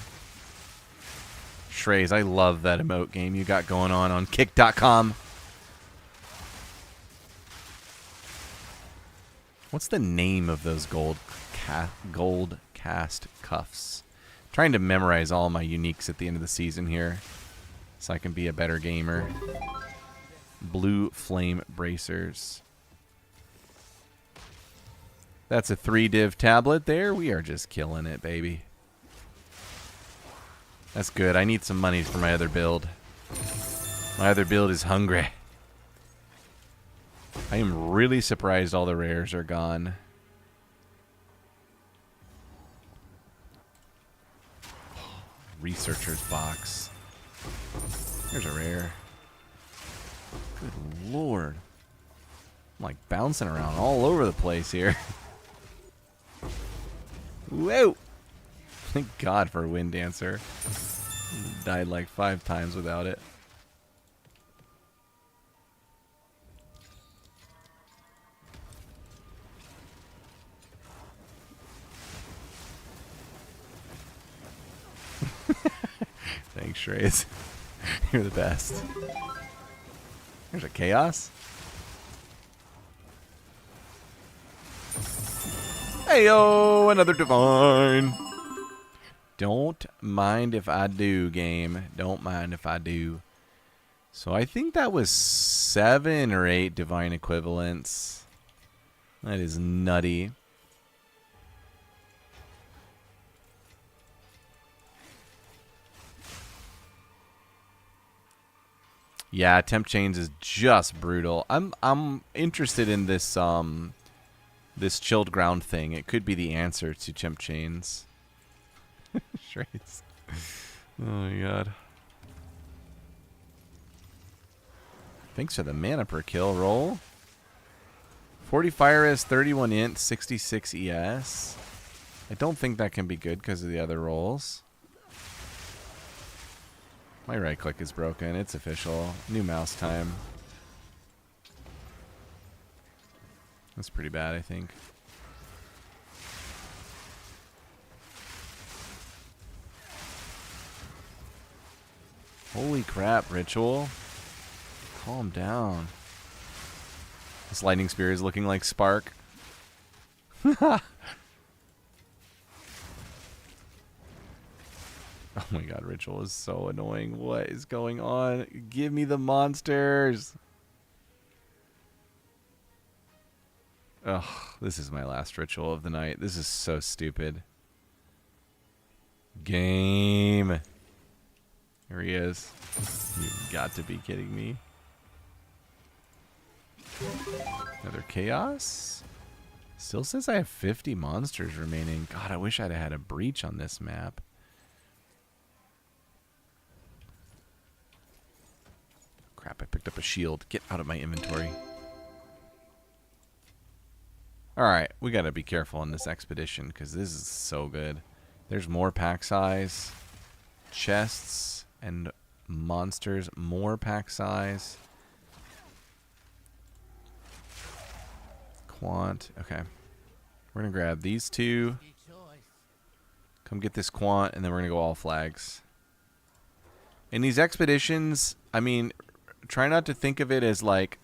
Shrey's, I love that emote game you got going on kick.com. What's the name of those gold cast cuffs? Trying to memorize all my uniques at the end of the season here, so I can be a better gamer. Blue flame bracers. That's a 3 div tablet there. We are just killing it, baby. That's good. I need some money for my other build. My other build is hungry. I am really surprised all the rares are gone. Researcher's box. There's a rare. Good lord. I'm like bouncing around all over the place here. Whoa! Thank God for a Wind Dancer. Died like 5 times without it. Thanks, Shrey's. You're the best. There's a Chaos. Heyo, another divine. Don't mind if I do, game. Don't mind if I do. So I think that was 7 or 8 divine equivalents. That is nutty. Yeah, temp chains is just brutal. I'm interested in this this chilled ground thing. It could be the answer to temp chains. Shreds. Oh my god. Thanks for the mana per kill roll. 40 fire res, 31 int, 66 ES. I don't think that can be good because of the other rolls. My right click is broken. It's official. New mouse time. That's pretty bad, I think. Holy crap, Ritual. Calm down. This lightning spear is looking like Spark. Oh my god, Ritual is so annoying. What is going on? Give me the monsters. Ugh, this is my last Ritual of the night. This is so stupid. Game. Here he is. You've got to be kidding me. Another Chaos? Still says I have 50 monsters remaining. God, I wish I'd had a breach on this map. Crap, I picked up a shield. Get out of my inventory. Alright, we gotta be careful on this expedition because this is so good. There's more pack size, chests, and monsters. More pack size. Quant. Okay. We're going to grab these two. Come get this quant, and then we're going to go all flags. In these expeditions, I mean, try not to think of it as like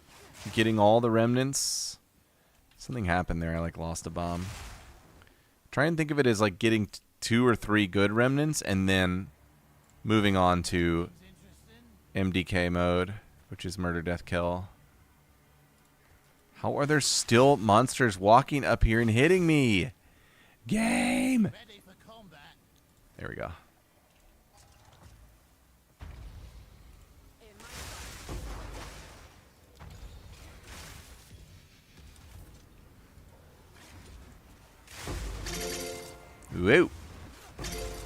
getting all the remnants. Something happened there. I like lost a bomb. Try and think of it as like getting 2 or 3 good remnants and then moving on to MDK mode, which is murder, death, kill. How are there still monsters walking up here and hitting me? Game! There we go. Whoa.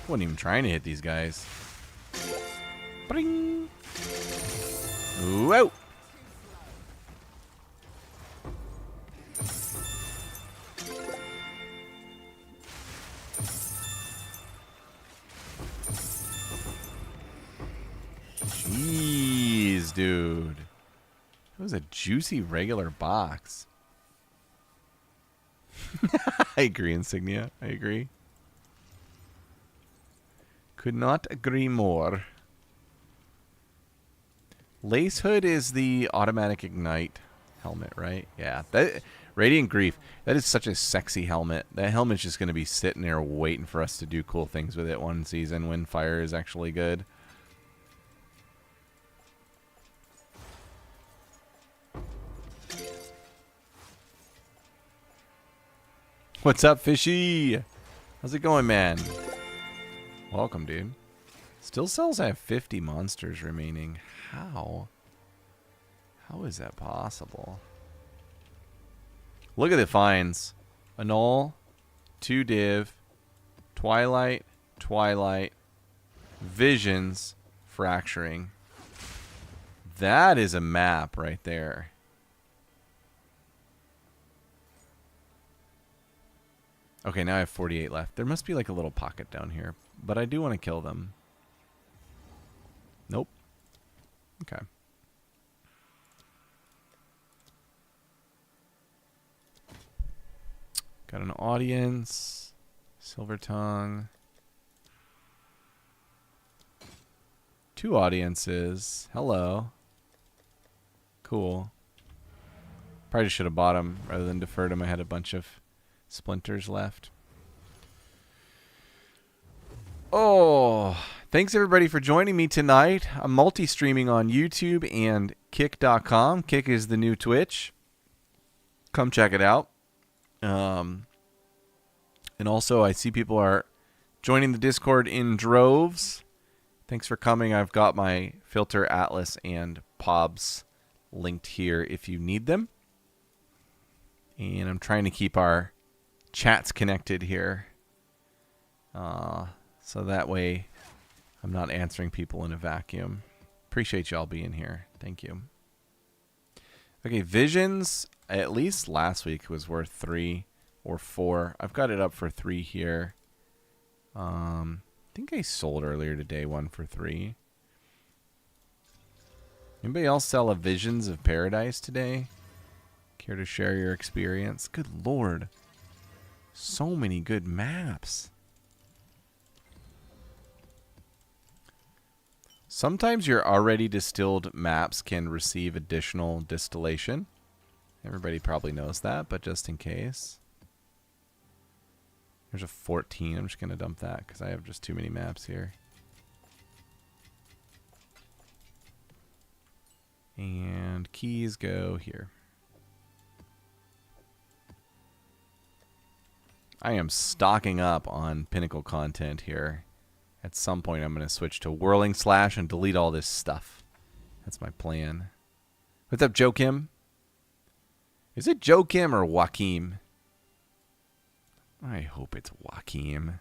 Wasn't even trying to hit these guys. Bring. Whoa. Jeez, dude. That was a juicy regular box. I agree, Insignia. I agree. Could not agree more. Lace Hood is the automatic ignite helmet, right? Yeah. That Radiant Grief. That is such a sexy helmet. That helmet's just going to be sitting there waiting for us to do cool things with it one season when fire is actually good. What's up, Fishy? How's it going, man? Welcome, dude. Still says I have 50 monsters remaining. How? How is that possible? Look at the finds. Annul, 2 div, Twilight, Twilight, Visions, Fracturing. That is a map right there. Okay, now I have 48 left. There must be like a little pocket down here, but I do want to kill them. Nope. Okay. Got an audience. Silver Tongue. 2 audiences. Hello. Cool. Probably should have bought them rather than deferred them. I had a bunch of splinters left. Oh, thanks everybody for joining me tonight. I'm multi-streaming on YouTube and Kick.com. Kick is the new Twitch. Come check it out. And also I see people are joining the Discord in droves. Thanks for coming. I've got my Filter, Atlas, and Pobs linked here if you need them. And I'm trying to keep our chats connected here. So that way I'm not answering people in a vacuum. Appreciate y'all being here. Thank you. Okay, Visions, at least last week was worth 3 or 4. I've got it up for 3 here. I think I sold earlier today 1 for 3. Anybody else sell a Visions of Paradise today? Care to share your experience? Good lord. So many good maps. Sometimes your already distilled maps can receive additional distillation. Everybody probably knows that, but just in case. There's a 14. I'm just going to dump that because I have just too many maps here. And keys go here. I am stocking up on Pinnacle content here. At some point, I'm going to switch to Whirling Slash and delete all this stuff. That's my plan. What's up, Joe Kim? Is it Joe Kim or Joaquim? I hope it's Joaquim.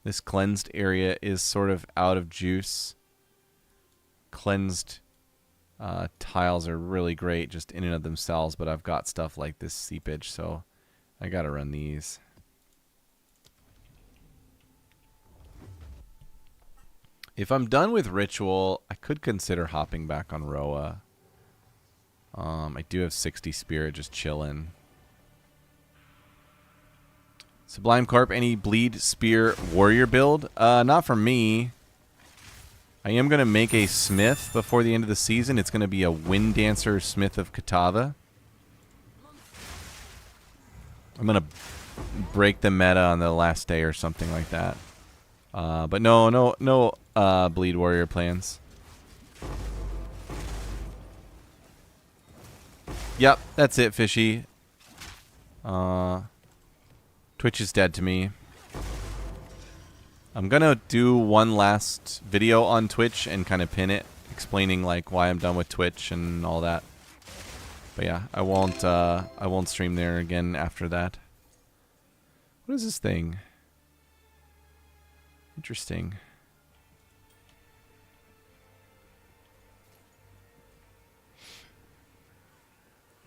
This cleansed area is sort of out of juice. Cleansed tiles are really great just in and of themselves, but I've got stuff like this seepage, so I gotta run these. If I'm done with Ritual, I could consider hopping back on Roa. I do have 60 Spirit just chilling. Sublime Carp, any Bleed Spear Warrior build? Not for me. I am going to make a Smith before the end of the season. It's going to be a Wind Dancer Smith of Katava. I'm going to break the meta on the last day or something like that. But no Bleed Warrior plans. Yep, that's it, Fishy. Twitch is dead to me. I'm gonna do one last video on Twitch and kind of pin it, explaining like why I'm done with Twitch and all that. But yeah, I won't stream there again after that. What is this thing? Interesting.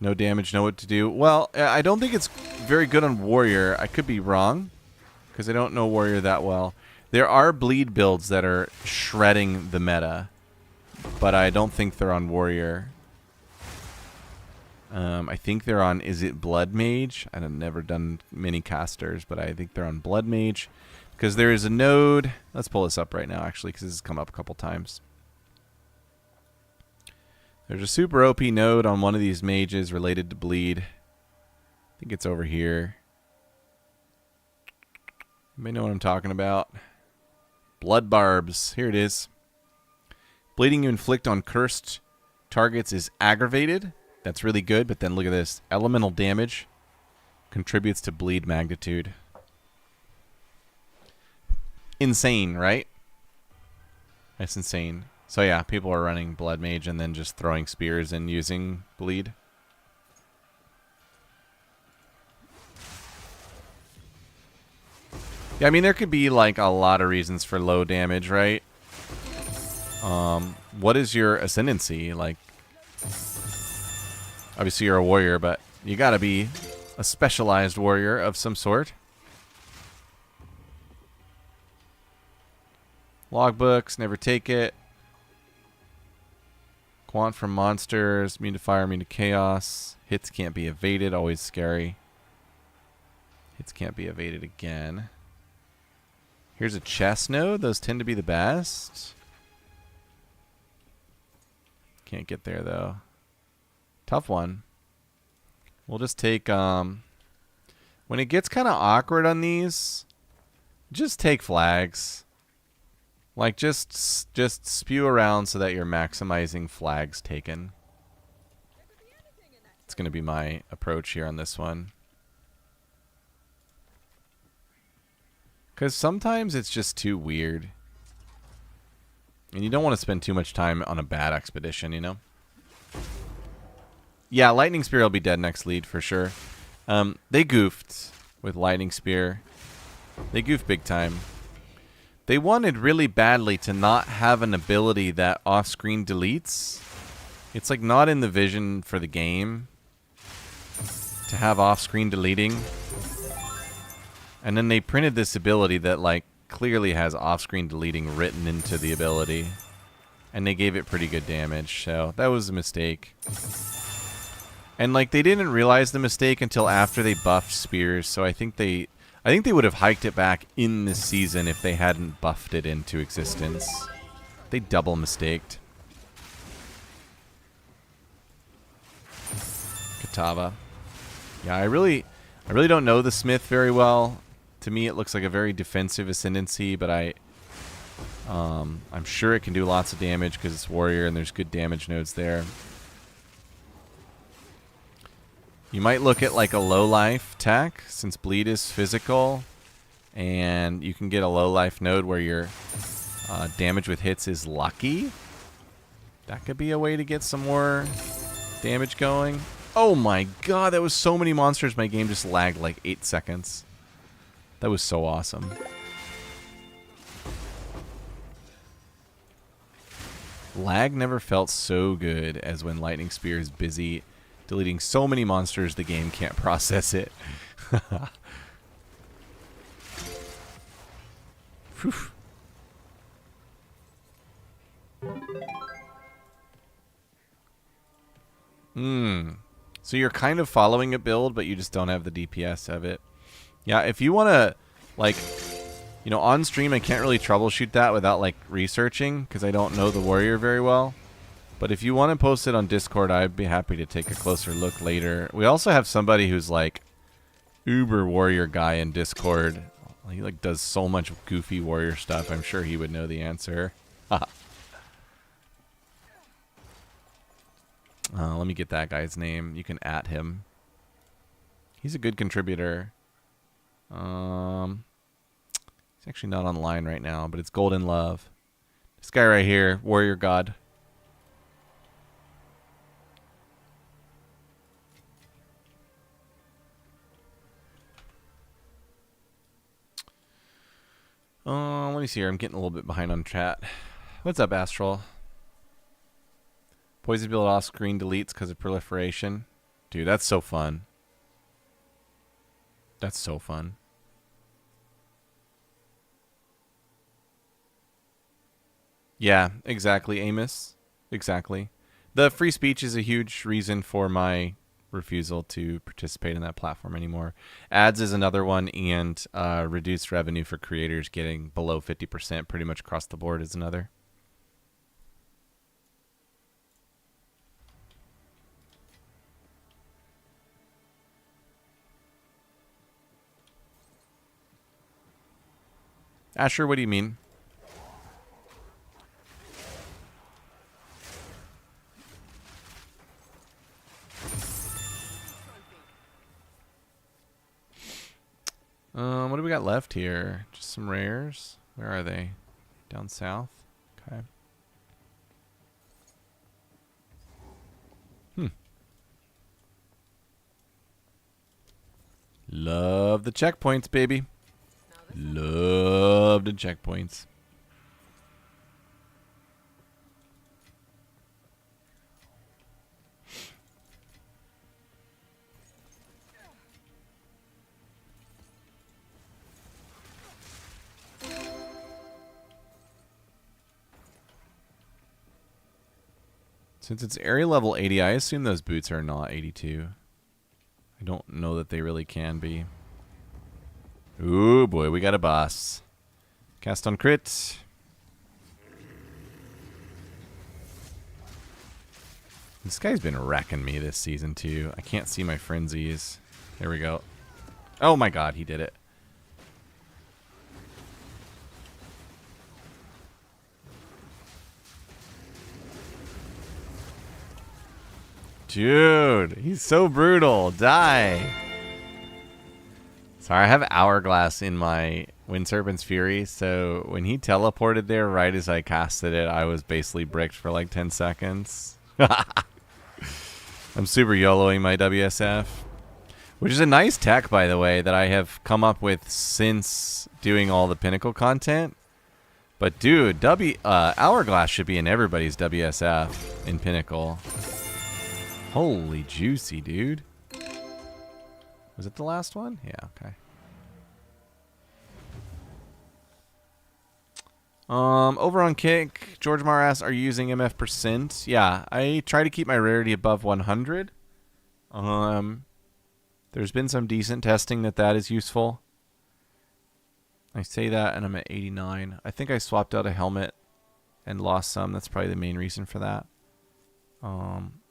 No damage, know what to do. Well, I don't think it's very good on Warrior. I could be wrong, because I don't know Warrior that well. There are bleed builds that are shredding the meta, but I don't think they're on Warrior. I think they're on, is it Blood Mage? I've never done many casters, but I think they're on Blood Mage. Because there is a node, let's pull this up right now actually, because this has come up a couple times. There's a super OP node on one of these mages related to bleed. I think it's over here. You may know what I'm talking about. Blood Barbs. Here it is. Bleeding you inflict on cursed targets is aggravated. That's really good, but then look at this. Elemental damage contributes to bleed magnitude. Insane, right? That's insane. So yeah, people are running Blood Mage and then just throwing spears and using bleed. Yeah, I mean, there could be like a lot of reasons for low damage, right? What is your ascendancy? Like, obviously you're a warrior, but you gotta be a specialized warrior of some sort. Logbooks, never take it. Quant from monsters, immune to fire, immune to chaos. Hits can't be evaded, always scary. Hits can't be evaded again. Here's a chest node, those tend to be the best. Can't get there though. Tough one. We'll just take, when it gets kind of awkward on these, just take flags. Like, just spew around so that you're maximizing flags taken. It's going to be my approach here on this one. Because sometimes it's just too weird. And you don't want to spend too much time on a bad expedition, you know? Yeah, Lightning Spear will be dead next lead for sure. They goofed with Lightning Spear. They goofed big time. They wanted really badly to not have an ability that off-screen deletes. It's like not in the vision for the game to have off-screen deleting. And then they printed this ability that like clearly has off-screen deleting written into the ability. And they gave it pretty good damage, so that was a mistake. And like they didn't realize the mistake until after they buffed spears, so I think they would have hiked it back in this season if they hadn't buffed it into existence. They double mistaked. Katava. Yeah, I really don't know the Smith very well. To me, it looks like a very defensive ascendancy, but I'm sure it can do lots of damage because it's warrior and there's good damage nodes there. You might look at like a low life tech since bleed is physical, and you can get a low life node where your damage with hits is lucky. That could be a way to get some more damage going. Oh my god, that was so many monsters. My game just lagged like 8 seconds. That was so awesome. Lag never felt so good as when Lightning Spear is busy deleting so many monsters the game can't process it. So you're kind of following a build, but you just don't have the DPS of it. Yeah, if you want to, like, you know, on stream I can't really troubleshoot that without, like, researching, because I don't know the warrior very well. But if you want to post it on Discord, I'd be happy to take a closer look later. We also have somebody who's, like, uber warrior guy in Discord. He, like, does so much goofy warrior stuff. I'm sure he would know the answer. Let me get that guy's name. You can @ him. He's a good contributor. He's actually not online right now, but it's Golden Love. This guy right here, Warrior God. Let me see here. I'm getting a little bit behind on chat. What's up, Astral? Poison build off screen deletes because of proliferation. Dude, that's so fun. That's so fun. Yeah, exactly, Amos. Exactly. The free speech is a huge reason for my refusal to participate in that platform anymore. Ads is another one, and reduced revenue for creators getting below 50% pretty much across the board is another. Asher, what do you mean? What do we got left here? Just some rares. Where are they? Down south? Okay. Love the checkpoints, baby. Love the checkpoints. Since it's area level 80, I assume those boots are not 82. I don't know that they really can be. Ooh, boy, we got a boss. Cast on crit. This guy's been wrecking me this season, too. I can't see my frenzies. There we go. Oh, my God, he did it. Dude, he's so brutal. Die. Sorry, I have Hourglass in my Wind Serpent's Fury, so when he teleported there right as I casted it, I was basically bricked for like 10 seconds. I'm super YOLOing my WSF. Which is a nice tech, by the way, that I have come up with since doing all the Pinnacle content. But dude, Hourglass should be in everybody's WSF in Pinnacle. Holy juicy, dude. Was it the last one? Yeah, okay. Over on Kick, George Mar asks, are you using MF%? Yeah, I try to keep my rarity above 100. There's been some decent testing that is useful. I say that and I'm at 89. I think I swapped out a helmet and lost some. That's probably the main reason for that.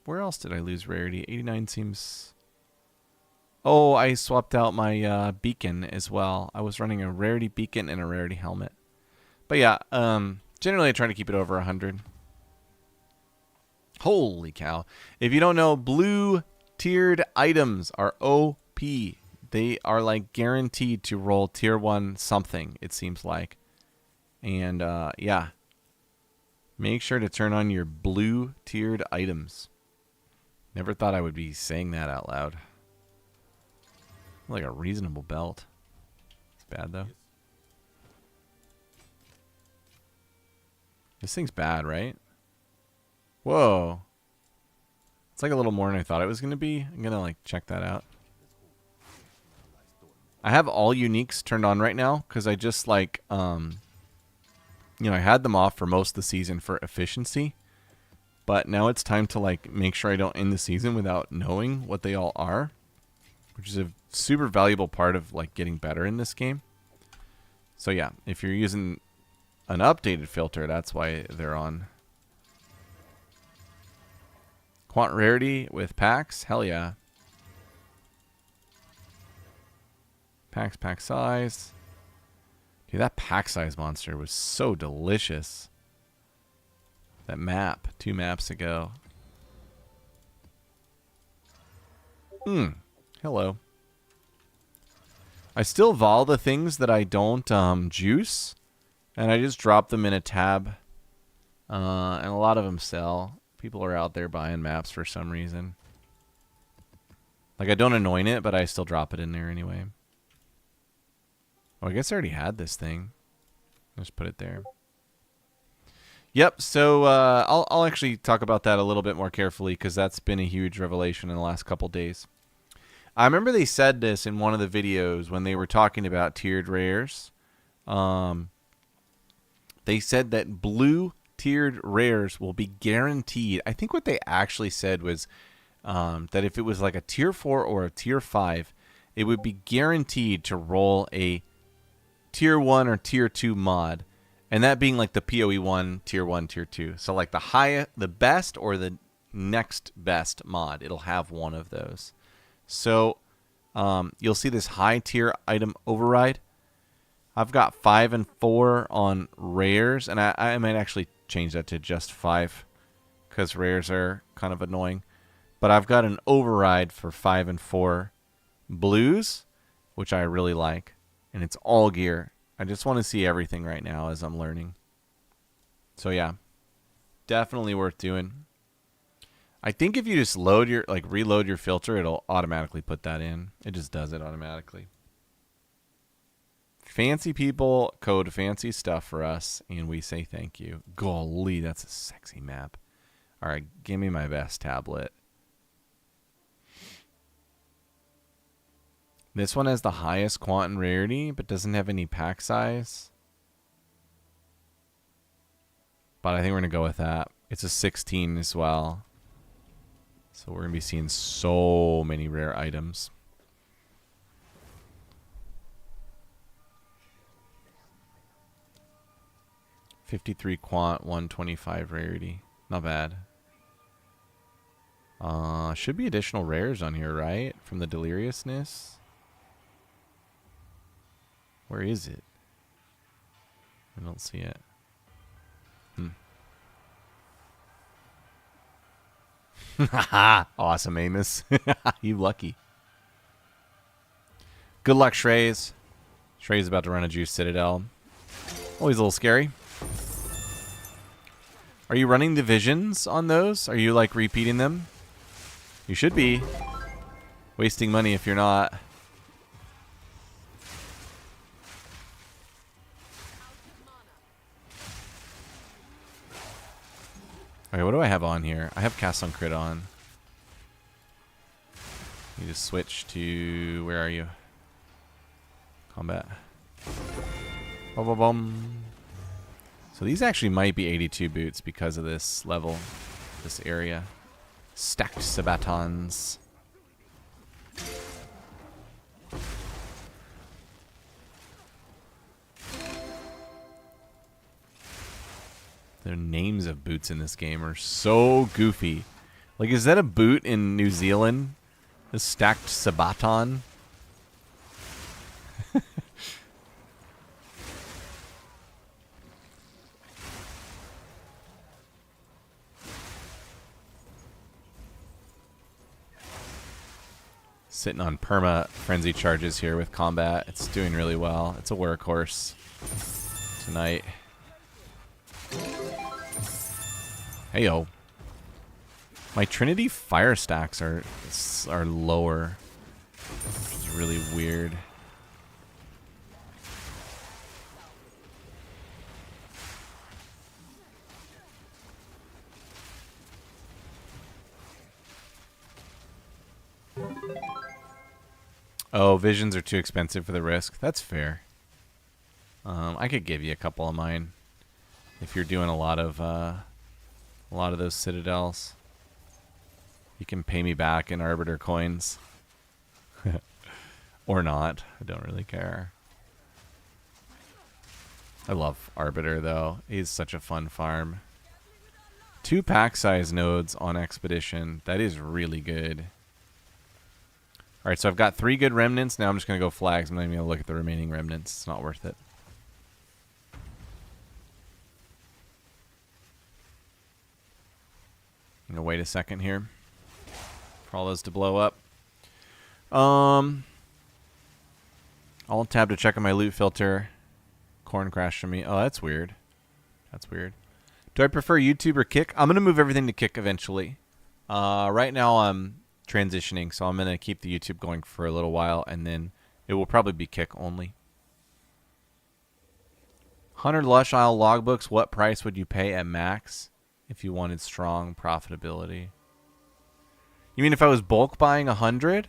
Where else did I lose rarity? 89 seems... Oh, I swapped out my beacon as well. I was running a rarity beacon and a rarity helmet. But yeah, Generally, I try to keep it over 100. Holy cow. If you don't know, blue tiered items are OP. They are like guaranteed to roll tier 1 something, it seems like. And yeah. Make sure to turn on your blue tiered items. Never thought I would be saying that out loud. Like a reasonable belt. It's bad though. This thing's bad, right? Whoa. It's like a little more than I thought it was going to be. I'm going to like check that out. I have all uniques turned on right now because I just like, you know, I had them off for most of the season for efficiency. But now it's time to like make sure I don't end the season without knowing what they all are. Which is a super valuable part of like getting better in this game. So yeah, if you're using an updated filter, that's why they're on. Quant rarity with packs, hell yeah. Packs, pack size. Dude, that pack size monster was so delicious. That map, 2 maps ago. Hello. I still vol the things that I don't juice. And I just drop them in a tab. And a lot of them sell. People are out there buying maps for some reason. Like, I don't anoint it, but I still drop it in there anyway. Oh, I guess I already had this thing. Just put it there. Yep, so I'll actually talk about that a little bit more carefully because that's been a huge revelation in the last couple days. I remember they said this in one of the videos when they were talking about tiered rares. They said that blue tiered rares will be guaranteed. I think what they actually said was that if it was like a tier 4 or a tier 5, it would be guaranteed to roll a tier 1 or tier 2 mod. And that being like the PoE 1, tier 2. So like the best or the next best mod, it'll have one of those. So you'll see this high tier item override. I've got 5 and 4 on rares, and I might actually change that to just 5 because rares are kind of annoying. But I've got an override for 5 and 4 blues, which I really like, and it's all gear. I just want to see everything right now as I'm learning. So yeah, definitely worth doing. I think if you just load your reload your filter, it'll automatically put that in. It just does it automatically. Fancy people code fancy stuff for us, and we say thank you. Golly, that's a sexy map. All right, give me my best tablet. This one has the highest quant rarity, but doesn't have any pack size. But I think we're going to go with that. It's a 16 as well. So we're going to be seeing so many rare items. $53 quant, 125 rarity. Not bad. Should be additional rares on here, right? From the Deliriousness. Where is it? I don't see it. Awesome, Amos. You lucky. Good luck, Shrey's. Shrey's about to run a Juice Citadel. Always a little scary. Are you running divisions on those? Are you like repeating them? You should be. Wasting money if you're not. Okay, what do I have on here? I have Cast on Crit on. You just switch to... Where are you? Combat. Boom, boom, boom. So these actually might be 82 boots because of this level, this area. Stacked Sabatons. The names of boots in this game are so goofy. Like, is that a boot in New Zealand? The Stacked Sabaton? Sitting on perma frenzy charges here with combat. It's doing really well. It's a workhorse tonight. Heyo. My Trinity fire stacks are lower, which is really weird. Oh, visions are too expensive for the risk. That's fair. I could give you a couple of mine if you're doing a lot of those citadels. You can pay me back in Arbiter coins. Or not. I don't really care. I love Arbiter, though. He's such a fun farm. 2 pack size nodes on Expedition. That is really good. Alright, so I've got 3 good remnants. Now I'm just going to go flags. I'm not even going to look at the remaining remnants. It's not worth it. I'm going to wait a second here for all those to blow up. Alt tab to check on my loot filter. Corn crashed for me. Oh, that's weird. That's weird. Do I prefer YouTube or Kick? I'm going to move everything to Kick eventually. Right now I'm transitioning, so I'm going to keep the YouTube going for a little while, and then it will probably be Kick only. 100 Lush Isle logbooks. What price would you pay at max if you wanted strong profitability? You mean if I was bulk buying 100?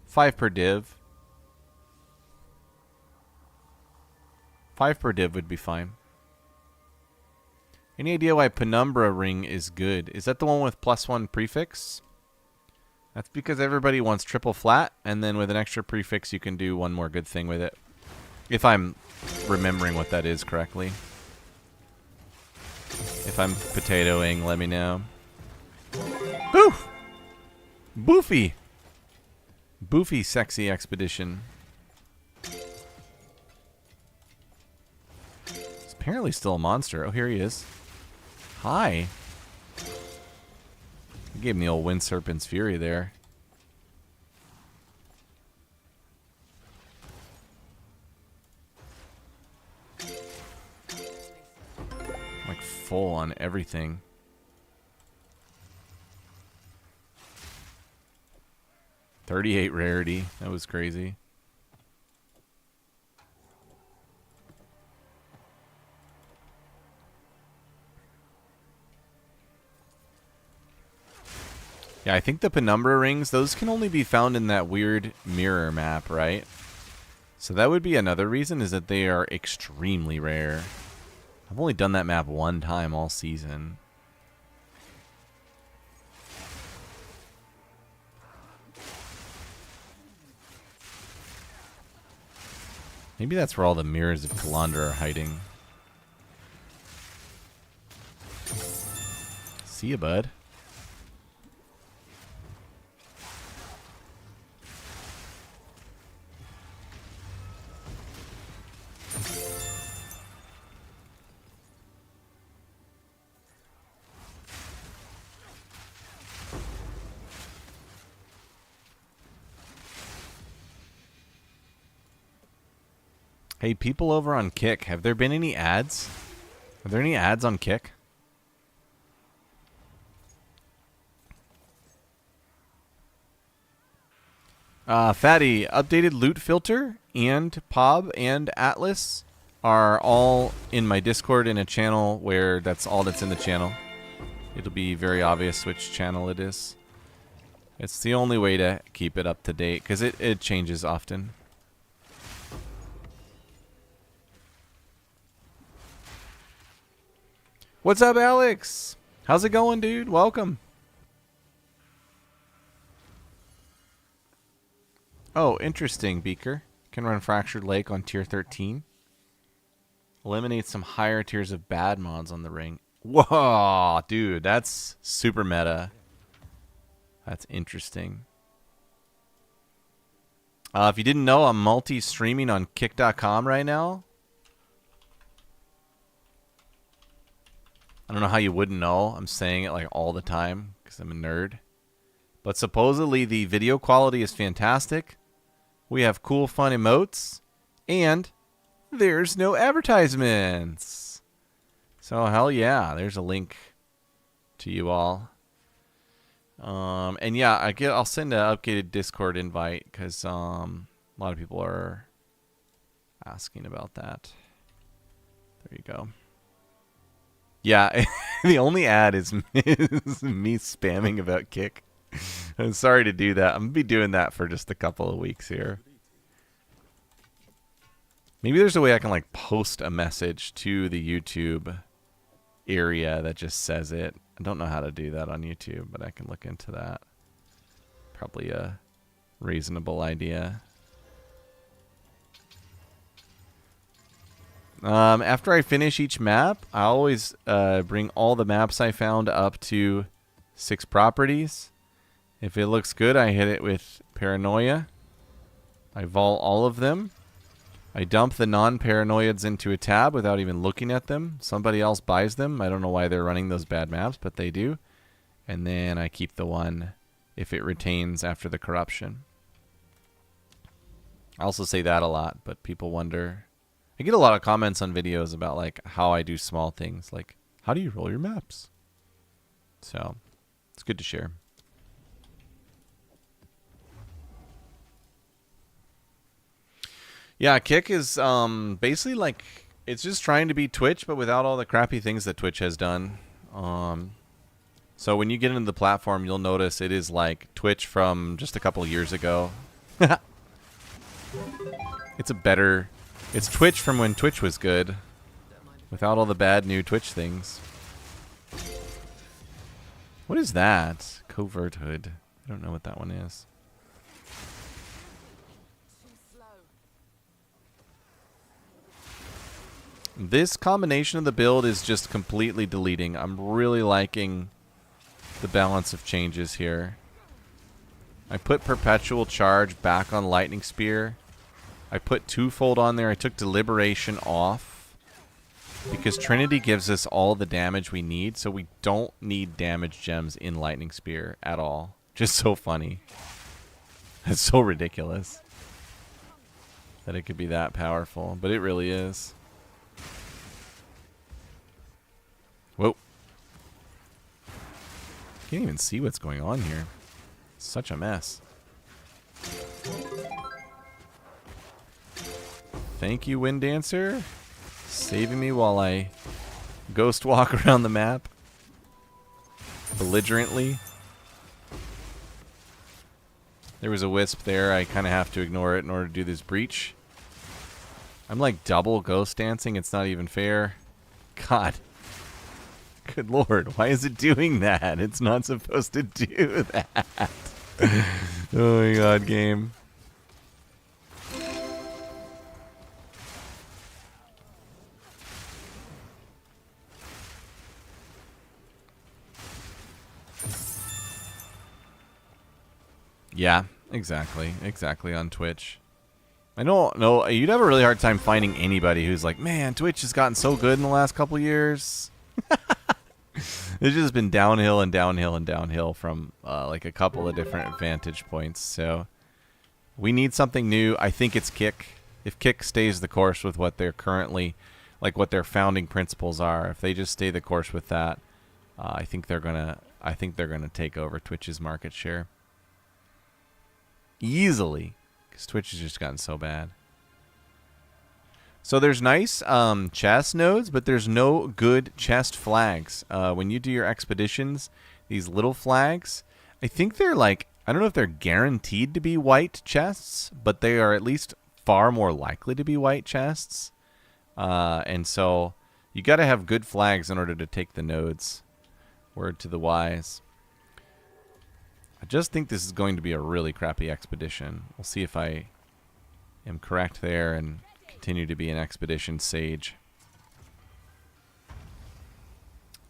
5 per div. 5 per div would be fine. Any idea why Penumbra Ring is good? Is that the one with +1 prefix? That's because everybody wants triple flat, and then with an extra prefix you can do one more good thing with it. If I'm remembering what that is correctly. If I'm potatoing, let me know. Boof! Boofy! Boofy sexy expedition. He's apparently still a monster. Oh, here he is. Hi. He gave me the old Wind Serpent's Fury there. Like full on everything. $38 rarity. That was crazy. Yeah, I think the Penumbra rings, those can only be found in that weird mirror map, right? So that would be another reason, is that they are extremely rare. I've only done that map one time all season. Maybe that's where all the mirrors of Kalandra are hiding. See ya, bud. Hey, people over on Kick, have there been any ads? Are there any ads on Kick? Fatty, updated loot filter and POB and Atlas are all in my Discord in a channel where that's all that's in the channel. It'll be very obvious which channel it is. It's the only way to keep it up to date because it changes often. What's up, Alex? How's it going, dude? Welcome. Oh, interesting, Beaker. Can run Fractured Lake on tier 13. Eliminate some higher tiers of bad mods on the ring. Whoa, dude, that's super meta. That's interesting. If you didn't know, I'm multi-streaming on Kick.com right now. I don't know how you wouldn't know. I'm saying it like all the time because I'm a nerd. But supposedly the video quality is fantastic. We have cool, fun emotes. And there's no advertisements. So hell yeah, there's a link to you all. And yeah, I'll send an updated Discord invite because a lot of people are asking about that. There you go. Yeah, the only ad is me spamming about Kick. I'm sorry to do that. I'm going to be doing that for just a couple of weeks here. Maybe there's a way I can like post a message to the YouTube area that just says it. I don't know how to do that on YouTube, but I can look into that. Probably a reasonable idea. After I finish each map, I always bring all the maps I found up to 6 properties. If it looks good, I hit it with Paranoia. I vol all of them. I dump the non-paranoids into a tab without even looking at them. Somebody else buys them. I don't know why they're running those bad maps, but they do. And then I keep the one if it retains after the corruption. I also say that a lot, but people wonder. I get a lot of comments on videos about like how I do small things. Like, how do you roll your maps? So, it's good to share. Yeah, Kick is basically like, it's just trying to be Twitch, but without all the crappy things that Twitch has done. So when you get into the platform, you'll notice it is like Twitch from just a couple years ago. It's Twitch from when Twitch was good, without all the bad new Twitch things. What is that? Covert Hood. I don't know what that one is. This combination of the build is just completely deleting. I'm really liking the balance of changes here. I put Perpetual Charge back on Lightning Spear. I put Twofold on there. I took Deliberation off because Trinity gives us all the damage we need, so we don't need damage gems in Lightning Spear at all. Just so funny. It's so ridiculous that it could be that powerful, but it really is. Whoa. Can't even see what's going on here. It's such a mess. Thank you, Wind Dancer. Saving me while I ghost walk around the map. Belligerently. There was a wisp there. I kind of have to ignore it in order to do this breach. I'm like double ghost dancing. It's not even fair. God. Good lord, why is it doing that? It's not supposed to do that. Oh my god, game. Yeah, exactly. Exactly on Twitch. I don't know. You'd have a really hard time finding anybody who's like, man, Twitch has gotten so good in the last couple years. It's just been downhill and downhill and downhill from like a couple of different vantage points. So we need something new. I think it's Kick. If Kick stays the course with what they're currently, like what their founding principles are, if they just stay the course with that, I think they're gonna take over Twitch's market share easily, because Twitch has just gotten so bad. So there's nice chest nodes, but there's no good chest flags. When you do your expeditions, these little flags, I think they're like, I don't know if they're guaranteed to be white chests, but they are at least far more likely to be white chests. And so you got to have good flags in order to take the nodes. Word to the wise. I just think this is going to be a really crappy expedition. We'll see if I am correct there and continue to be an expedition sage.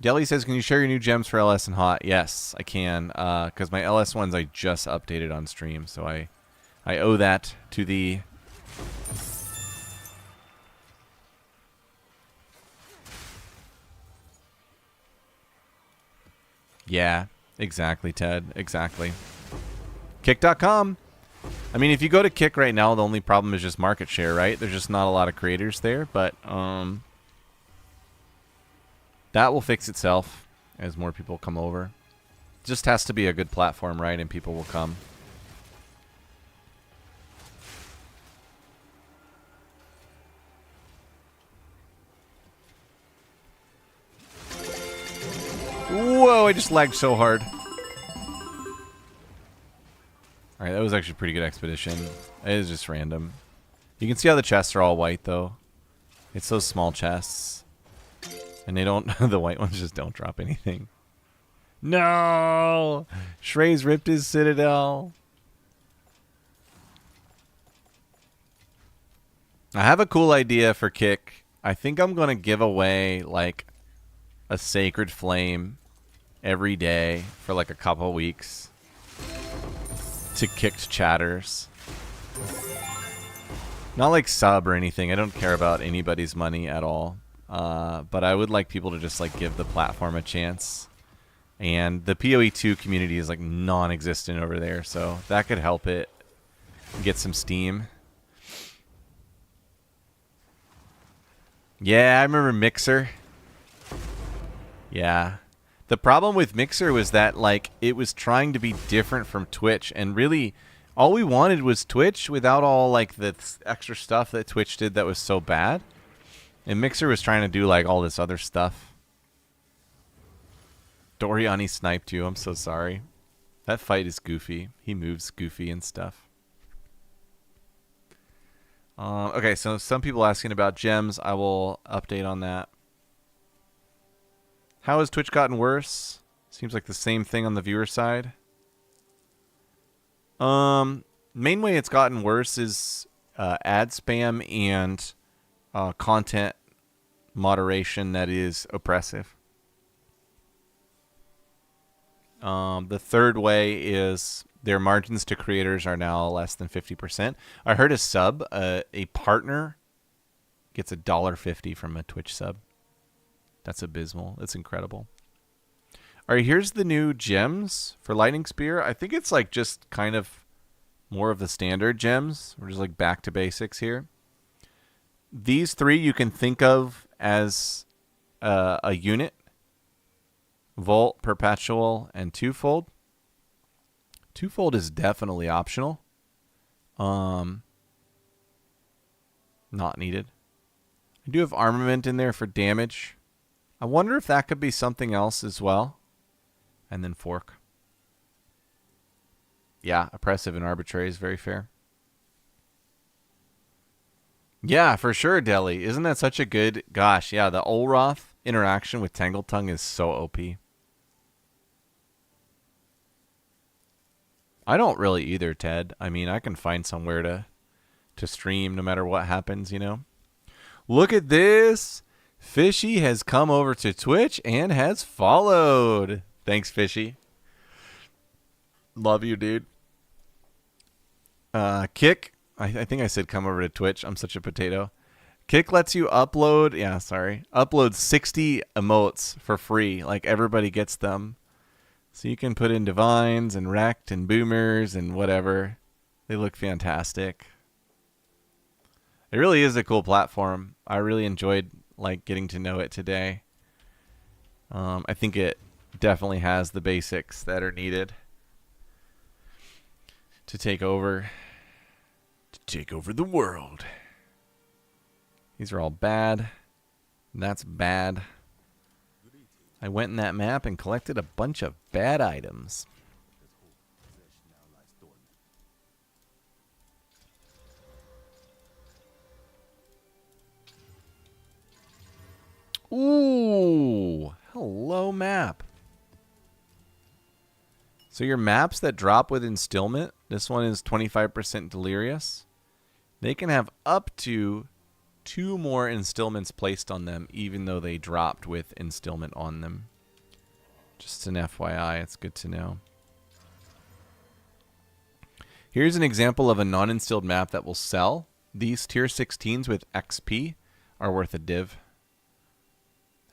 Deli says, can you share your new gems for LS and Hot? Yes, I can, because my LS ones I just updated on stream, so I owe that to the... Yeah, exactly, Ted, exactly. Kick.com. I mean, if you go to Kick right now, the only problem is just market share, right? There's just not a lot of creators there, but that will fix itself as more people come over. Just has to be a good platform, right? And people will come. Whoa, I just lagged so hard. Alright, that was actually a pretty good expedition. It is just random. You can see how the chests are all white, though. It's those small chests. And they don't... the white ones just don't drop anything. No! Shrey's ripped his citadel. I have a cool idea for Kick. I think I'm going to give away, like, a sacred flame every day for, like, a couple weeks to Kicked chatters. Not like sub or anything. I don't care about anybody's money at all. But I would like people to just, like, give the platform a chance. And the PoE2 community is, like, non-existent over there, so that could help it get some steam. Yeah, I remember Mixer. Yeah. The problem with Mixer was that, like, it was trying to be different from Twitch, and really, all we wanted was Twitch without all, like, the extra stuff that Twitch did that was so bad. And Mixer was trying to do, like, all this other stuff. Doriani sniped you. I'm so sorry. That fight is goofy. He moves goofy and stuff. Okay, so some people asking about gems. I will update on that. How has Twitch gotten worse? Seems like the same thing on the viewer side. Main way it's gotten worse is ad spam and content moderation that is oppressive. The third way is their margins to creators are now less than 50%. I heard a sub, a partner gets $1.50 from a Twitch sub. That's abysmal. That's incredible. All right, here's the new gems for Lightning Spear. I think it's like just kind of more of the standard gems. We're just like back to basics here. These three you can think of as a unit. Volt, Perpetual, and Twofold. Twofold is definitely optional. Not needed. I do have Armament in there for damage. I wonder if that could be something else as well. And then Fork. Yeah, Oppressive and Arbitrary is very fair. Yeah, for sure, Deli. Isn't that such a good... Gosh, yeah, the Olroth interaction with Tangle Tongue is so OP. I don't really either, Ted. I mean, I can find somewhere to stream no matter what happens, you know? Look at this! Fishy has come over to Twitch and has followed. Thanks, Fishy. Love you, dude. Kick. I think I said come over to Twitch. I'm such a potato. Kick lets you upload. Yeah, sorry. Upload 60 emotes for free. Like, everybody gets them. So you can put in Divines and Wrecked and Boomers and whatever. They look fantastic. It really is a cool platform. I really enjoyed, like, getting to know it today. I think it definitely has the basics that are needed to take over the world. These are all bad. That's bad. I went in that map and collected a bunch of bad items. Ooh, hello map. So your maps that drop with Instillment, this one is 25% Delirious. They can have up to 2 more Instillments placed on them, even though they dropped with Instillment on them. Just an FYI, it's good to know. Here's an example of a non-instilled map that will sell. These tier 16s with XP are worth a div.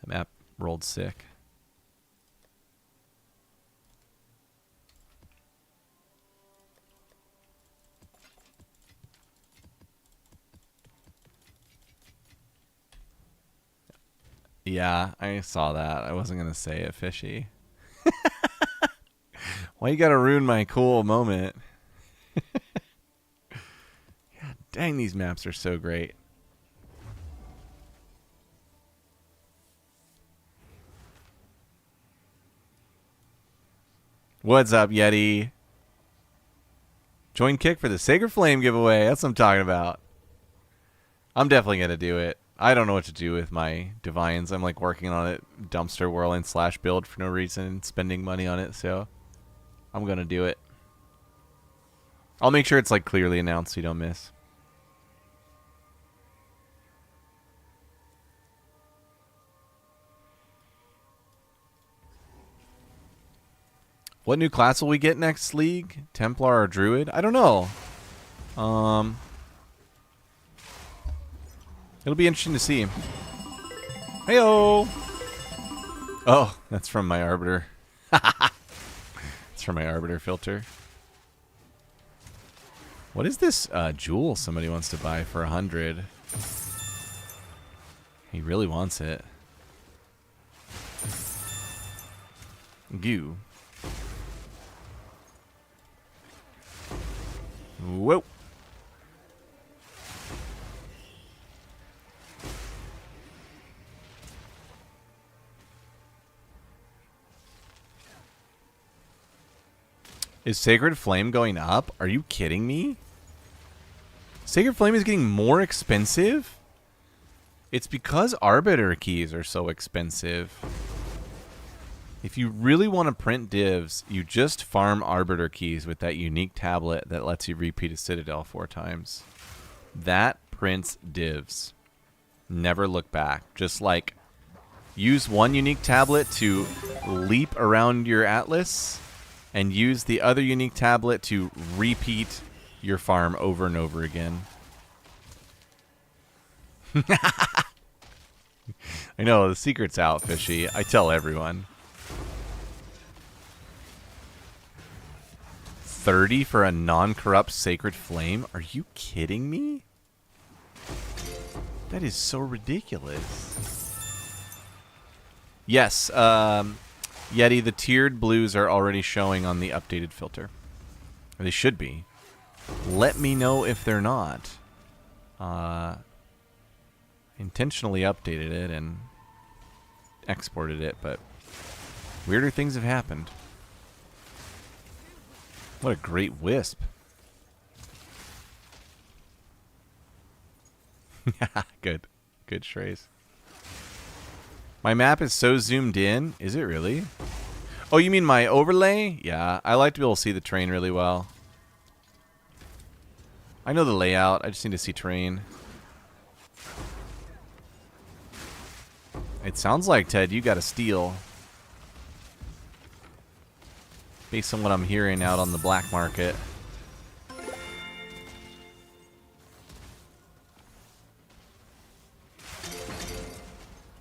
That map rolled sick. Yeah, I saw that. I wasn't going to say it, Fishy. Why you got to ruin my cool moment? God dang, these maps are so great. What's up, Yeti? Join Kick for the Sacred Flame giveaway. That's what I'm talking about. I'm definitely going to do it. I don't know what to do with my divines. I'm like working on it, dumpster whirling / build for no reason, spending money on it, so I'm going to do it. I'll make sure it's like clearly announced so you don't miss. What new class will we get next league? Templar or Druid? I don't know. It'll be interesting to see. Heyo! Oh, that's from my Arbiter. It's from my Arbiter filter. What is this jewel somebody wants to buy for 100? He really wants it. Goo. Whoa. Is Sacred Flame going up? Are you kidding me? Sacred Flame is getting more expensive? It's because Arbiter keys are so expensive. If you really want to print divs, you just farm Arbiter keys with that unique tablet that lets you repeat a Citadel 4 times. That prints divs. Never look back. Just like use one unique tablet to leap around your Atlas and use the other unique tablet to repeat your farm over and over again. I know, the secret's out, Fishy. I tell everyone. 30 for a non-corrupt Sacred Flame? Are you kidding me? That is so ridiculous. Yes, Yeti, the tiered blues are already showing on the updated filter. Or they should be. Let me know if they're not. Intentionally updated it and exported it, but weirder things have happened. What a great wisp. Good. Good, Shrey's. My map is so zoomed in. Is it really? Oh, you mean my overlay? Yeah, I like to be able to see the terrain really well. I know the layout. I just need to see terrain. It sounds like, Ted, you got a steal. Based on what I'm hearing out on the black market.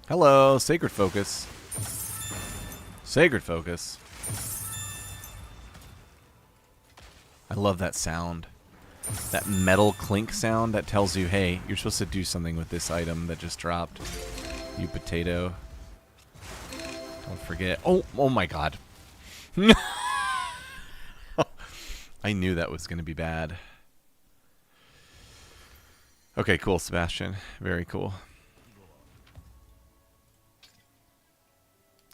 Hello, Sacred Focus. Sacred Focus. I love that sound. That metal clink sound that tells you, hey, you're supposed to do something with this item that just dropped. You potato. Don't forget. Oh my god. I knew that was going to be bad. Okay, cool, Sebastian. Very cool.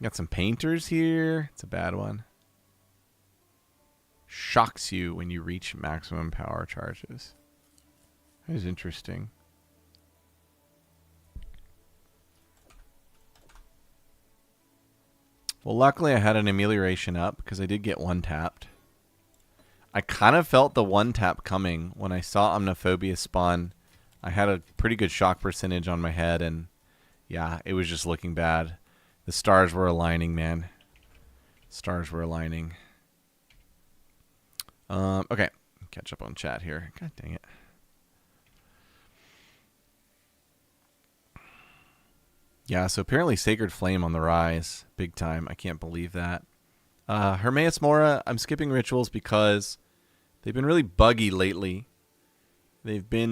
Got some painters here. It's a bad one. Shocks you when you reach maximum power charges. That is interesting. Well, luckily I had an amelioration up because I did get one tapped. I kind of felt the one tap coming when I saw Omniphobia spawn. I had a pretty good shock percentage on my head, and yeah, it was just looking bad. The stars were aligning, man. Stars were aligning. Okay, catch up on chat here. God dang it. Yeah, so apparently Sacred Flame on the rise. Big time. I can't believe that. Hermaeus Mora, I'm skipping rituals because they've been really buggy lately. They've been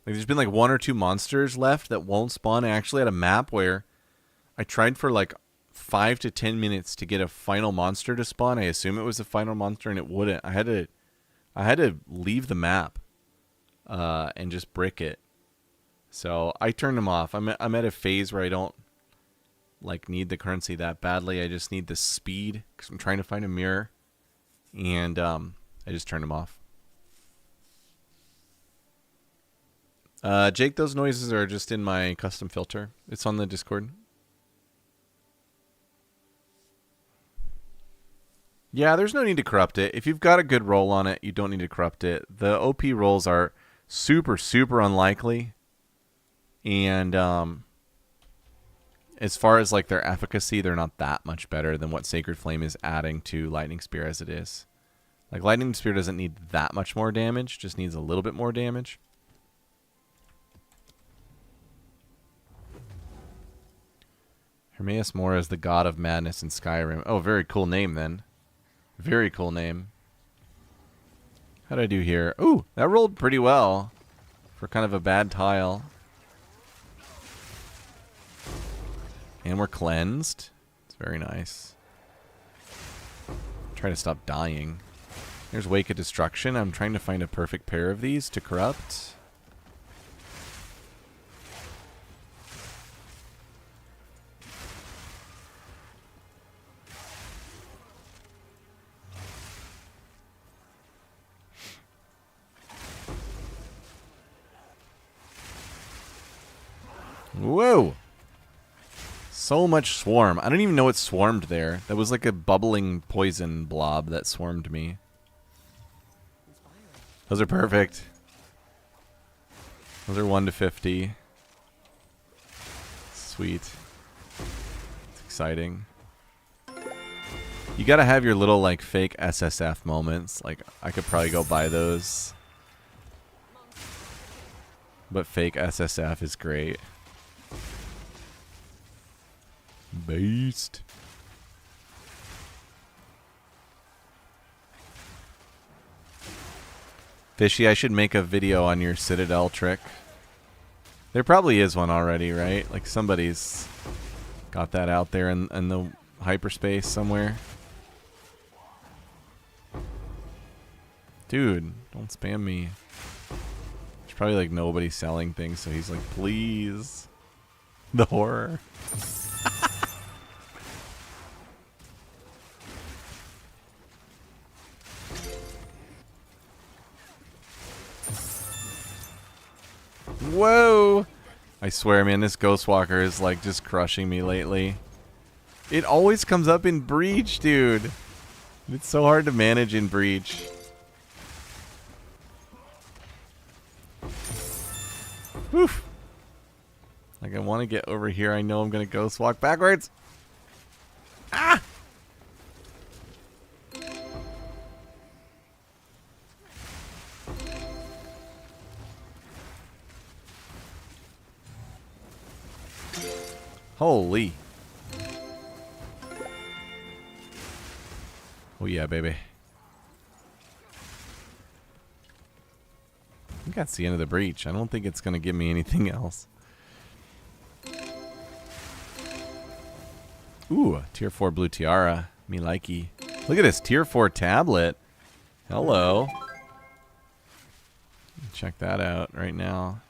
Like, there's been like 1 or 2 monsters left that won't spawn. I actually had a map where I tried for like 5 to 10 minutes to get a final monster to spawn. I assume it was a final monster, and it wouldn't. I had to leave the map and just brick it. So I turned them off. I'm at a phase where I don't like need the currency that badly. I just need the speed because I'm trying to find a mirror, and I just turned them off. Jake, those noises are just in my custom filter. It's on the Discord. Yeah, there's no need to corrupt it. If you've got a good roll on it, you don't need to corrupt it. The OP rolls are super, super unlikely. And as far as like their efficacy, they're not that much better than what Sacred Flame is adding to Lightning Spear as it is. Like, Lightning Spear doesn't need that much more damage, just needs a little bit more damage. Hermaeus Mora is the god of madness in Skyrim. Oh, very cool name then. Very cool name. How'd I do here? Ooh, that rolled pretty well for kind of a bad tile. And we're cleansed. It's very nice. Try to stop dying. Here's Wake of Destruction. I'm trying to find a perfect pair of these to corrupt. Whoa! So much swarm. I don't even know what swarmed there. That was like a bubbling poison blob that swarmed me. Those are perfect. Those are 1 to 50. Sweet. It's exciting. You gotta have your little like fake SSF moments. Like, I could probably go buy those. But fake SSF is great. Beast. Fishy, I should make a video on your Citadel trick. There probably is one already, right? Like, somebody's got that out there in the hyperspace somewhere. Dude, don't spam me. There's probably like nobody selling things, so he's like, please. The horror. Whoa! I swear, man, this Ghostwalker is like just crushing me lately. It always comes up in Breach, dude. It's so hard to manage in Breach. Woof. Like, I want to get over here. I know I'm going to Ghost Walk backwards. Ah! Holy. Oh yeah, baby. I think that's the end of the breach. I don't think it's going to give me anything else. Ooh, tier 4 blue tiara. Me likey. Look at this tier 4 tablet. Hello. Check that out right now.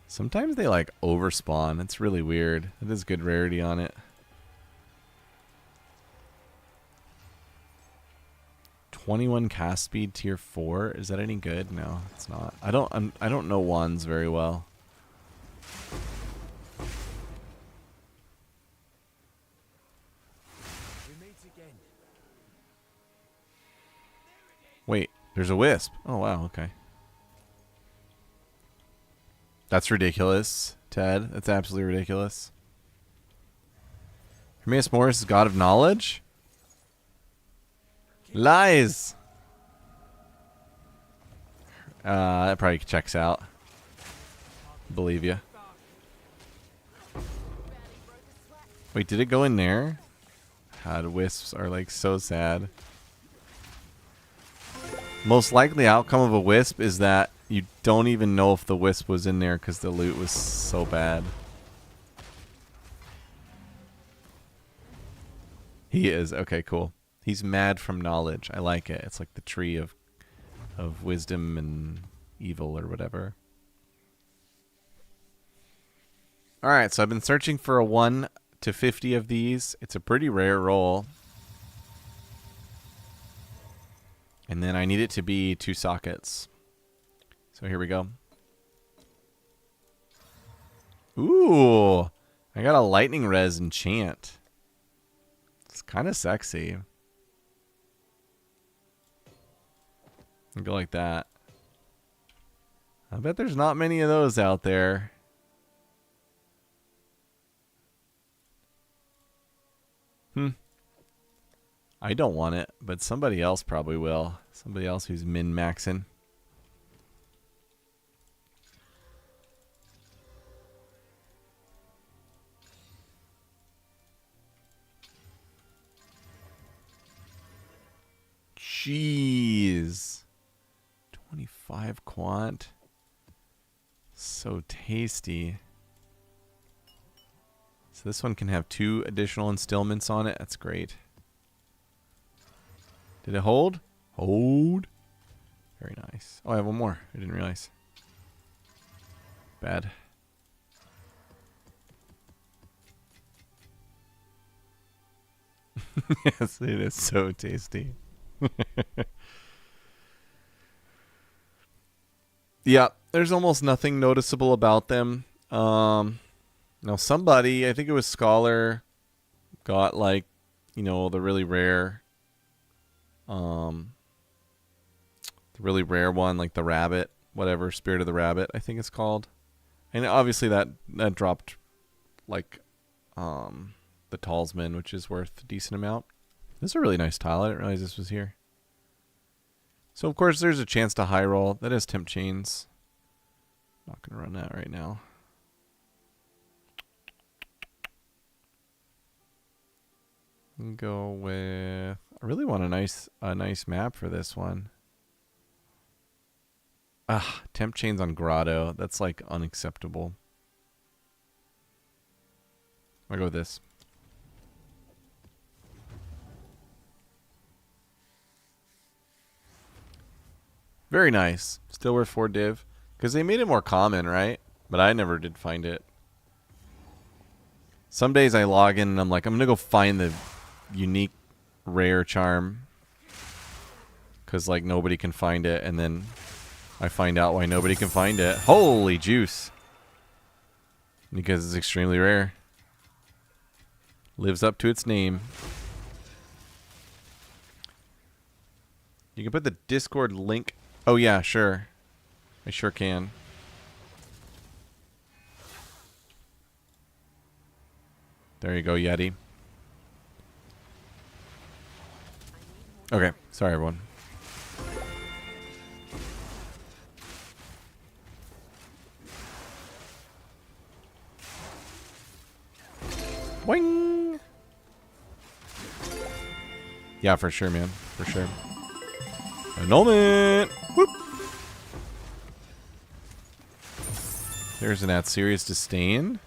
Sometimes they like overspawn. It's really weird. It is good rarity on it. 21 cast speed tier 4. Is that any good? No, it's not. I don't know wands very well. Wait, there's a wisp. Oh wow, okay. That's ridiculous, Ted. That's absolutely ridiculous. Hermaeus Morris is god of knowledge? Lies! That probably checks out. Believe you. Wait, did it go in there? God, wisps are like so sad. Most likely outcome of a wisp is that You don't even know if the wisp was in there because the loot was so bad. He is. Okay, cool. He's mad from knowledge. I like it. It's like the tree of wisdom and evil or whatever. Alright, so I've been searching for a 1 to 50 of these. It's a pretty rare roll. And then I need it to be 2 sockets. So here we go. Ooh! I got a lightning res enchant. It's kind of sexy. I'll go like that. I bet there's not many of those out there. I don't want it, but somebody else probably will. Somebody else who's min-maxing. Jeez. 25 quant. So tasty. So this one can have 2 additional instillments on it. That's great. Did it hold? Hold. Very nice. Oh, I have one more. I didn't realize. Bad. Yes, it is so tasty. Yeah, there's almost nothing noticeable about them. Now somebody, I think it was Scholar, got like, you know, the really rare one, like the rabbit, whatever, Spirit of the Rabbit, I think it's called. And obviously that dropped like the talisman, which is worth a decent amount. This is a really nice tile. I didn't realize this was here. So of course there's a chance to high roll. That is temp chains. Not gonna run that right now. Go with. I really want a nice map for this one. Ah, temp chains on Grotto. That's like unacceptable. I'll go with this. Very nice. Still worth 4 div. Because they made it more common, right? But I never did find it. Some days I log in and I'm like, I'm going to go find the unique rare charm. Because like nobody can find it. And then I find out why nobody can find it. Holy juice. Because it's extremely rare. Lives up to its name. You can put the Discord link. Oh yeah, sure. I sure can. There you go, Yeti. Okay, sorry everyone. Boing! Yeah, for sure, man. For sure. Annulment! Whoop! There's an At Serious Disdain.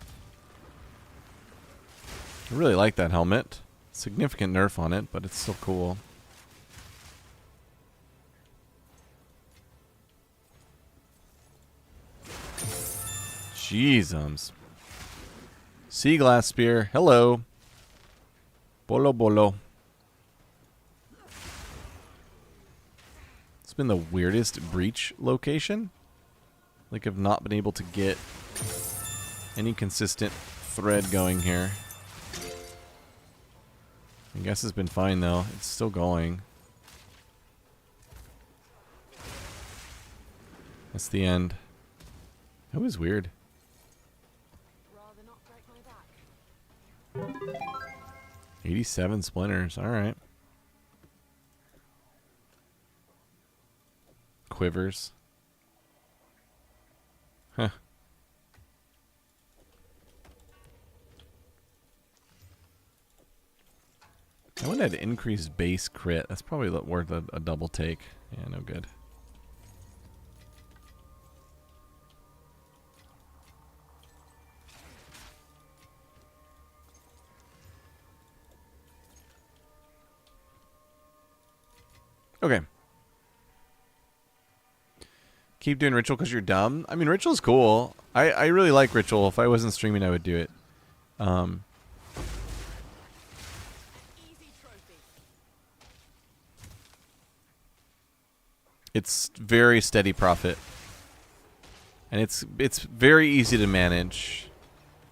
I really like that helmet. Significant nerf on it, but it's still cool. Jeezums. Sea Glass Spear. Hello. Bolo bolo. It's been the weirdest breach location. Like I've not been able to get any consistent thread going here. I guess it's been fine though. It's still going. That's the end. That was weird. 87 splinters. Alright. Quivers. Huh. I would have increased base crit. That's probably worth a double take. Yeah, no good. Okay. Keep doing ritual because you're dumb. I mean, ritual's cool. I really like ritual. If I wasn't streaming, I would do it. It's very steady profit. And it's very easy to manage.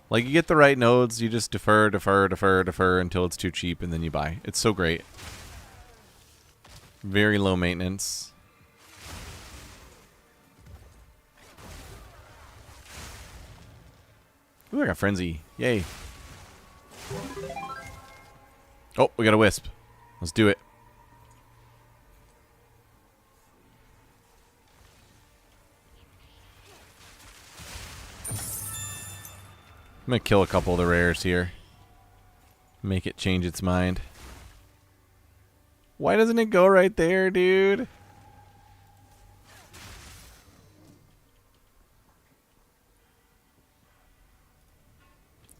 Like, you get the right nodes, you just defer until it's too cheap, and then you buy. It's so great. Very low maintenance. Ooh, I got Frenzy. Yay. Oh, we got a Wisp. Let's do it. I'm going to kill a couple of the rares here. Make it change its mind. Why doesn't it go right there, dude?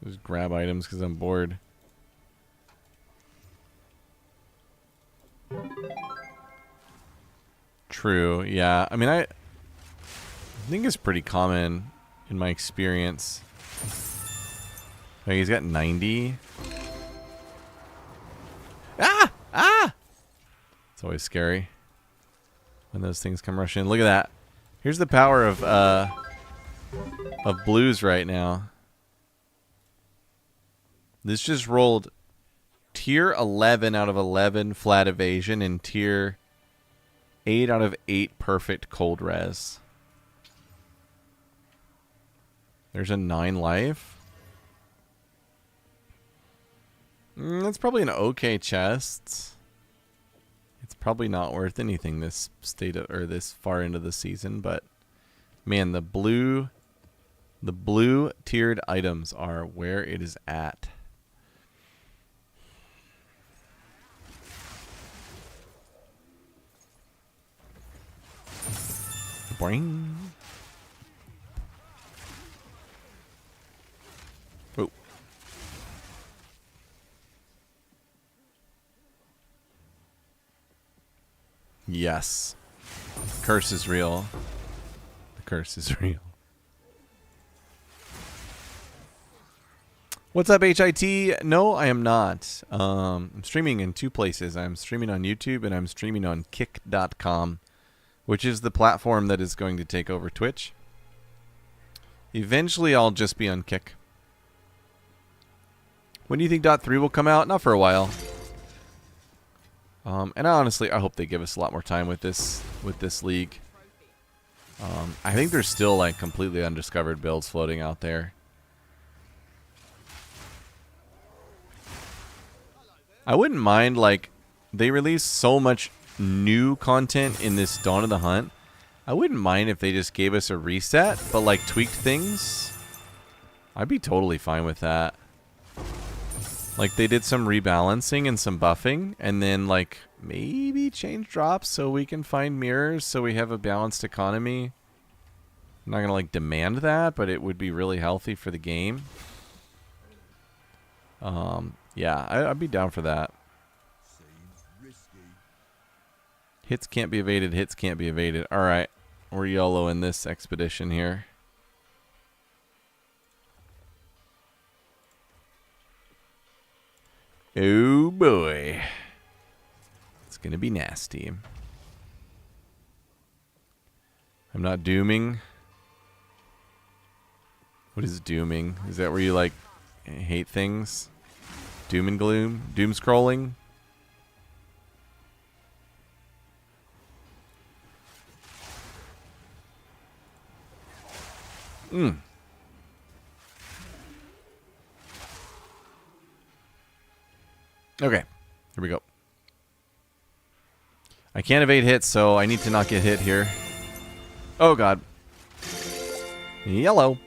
Just grab items because I'm bored. True, yeah. I mean, I think it's pretty common in my experience. Like, he's got 90. Ah! Ah! It's always scary when those things come rushing in. Look at that. Here's the power of blues right now. This just rolled tier 11 out of 11 flat evasion and tier 8 out of 8 perfect cold res. There's a 9 life. That's probably an okay chest. It's probably not worth anything this state of, or this far into the season, but man, the blue tiered items are where it is at. Boing. Oh. Yes. Curse is real. The curse is real. What's up, HIT? No, I am not. I'm streaming in 2 places. I'm streaming on YouTube and I'm streaming on kick.com, which is the platform that is going to take over Twitch. Eventually, I'll just be on Kick. When do you think .3 will come out? Not for a while. And honestly, I hope they give us a lot more time with this league. I think there's still like completely undiscovered builds floating out there. I wouldn't mind, like, they release so much new content in this Dawn of the Hunt. I wouldn't mind if they just gave us a reset, but like tweaked things. I'd be totally fine with that. Like, they did some rebalancing and some buffing, and then like maybe change drops so we can find mirrors so we have a balanced economy. I'm not gonna like demand that, but it would be really healthy for the game. Yeah, I'd be down for that. Hits can't be evaded. Hits can't be evaded. All right, we're YOLO in this expedition here. Oh boy, it's gonna be nasty. I'm not dooming. What is dooming? Is that where you like hate things? Doom and gloom? Doom scrolling? Okay, here we go. I can't evade hits, so I need to not get hit here. Oh god. Yellow.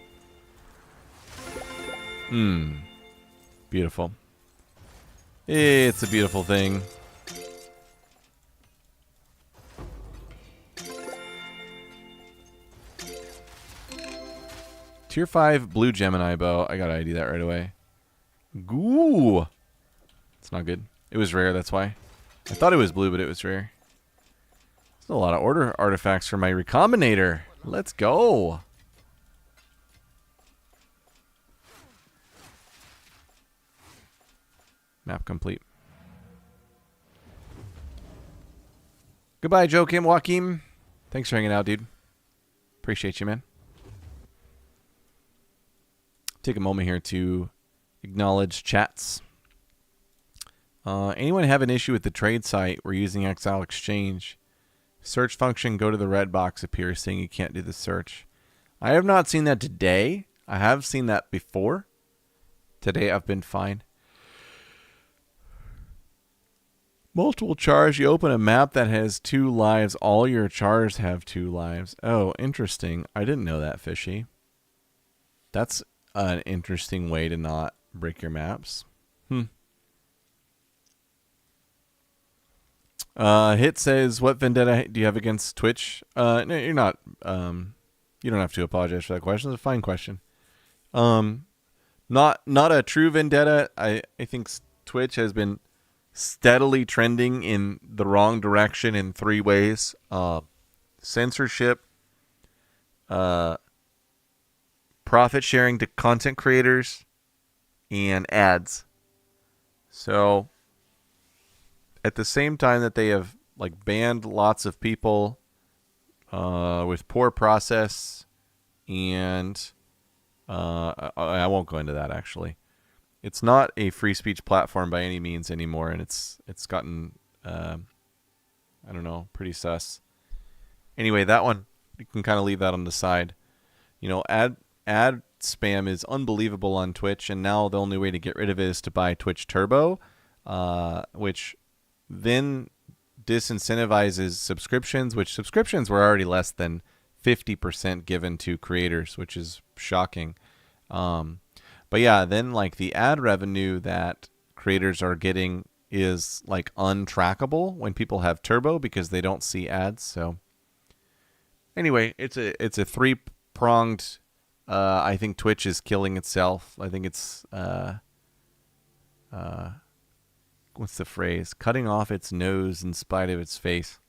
Beautiful. It's a beautiful thing. Tier 5 blue Gemini bow. I gotta ID that right away. Goo. It's not good. It was rare, that's why. I thought it was blue, but it was rare. There's a lot of order artifacts for my recombinator. Let's go. Map complete. Goodbye, Joakim, Joaquim. Thanks for hanging out, dude. Appreciate you, man. Take a moment here to acknowledge chats. Anyone have an issue with the trade site? We're using Exile Exchange. Search function, go to the red box appears saying you can't do the search. I have not seen that today. I have seen that before. Today I've been fine. Multiple chars. You open a map that has 2 lives. All your chars have 2 lives. Oh, interesting. I didn't know that, Fishy. That's an interesting way to not break your maps. Hit says, what vendetta do you have against Twitch? No, you're not. You don't have to apologize for that question. It's a fine question. Not a true vendetta. I think Twitch has been steadily trending in the wrong direction in 3 ways. Censorship, profit sharing to content creators, and ads. So at the same time that they have like banned lots of people with poor process, and I won't go into that actually. It's not a free speech platform by any means anymore, and it's gotten I don't know, pretty sus. Anyway, that one you can kind of leave that on the side. You know, ad spam is unbelievable on Twitch, and now the only way to get rid of it is to buy Twitch Turbo, which then disincentivizes subscriptions, which subscriptions were already less than 50% given to creators, which is shocking. But yeah, then like the ad revenue that creators are getting is like untrackable when people have Turbo because they don't see ads. So anyway, it's a 3-pronged. I think Twitch is killing itself. I think it's what's the phrase? Cutting off its nose in spite of its face.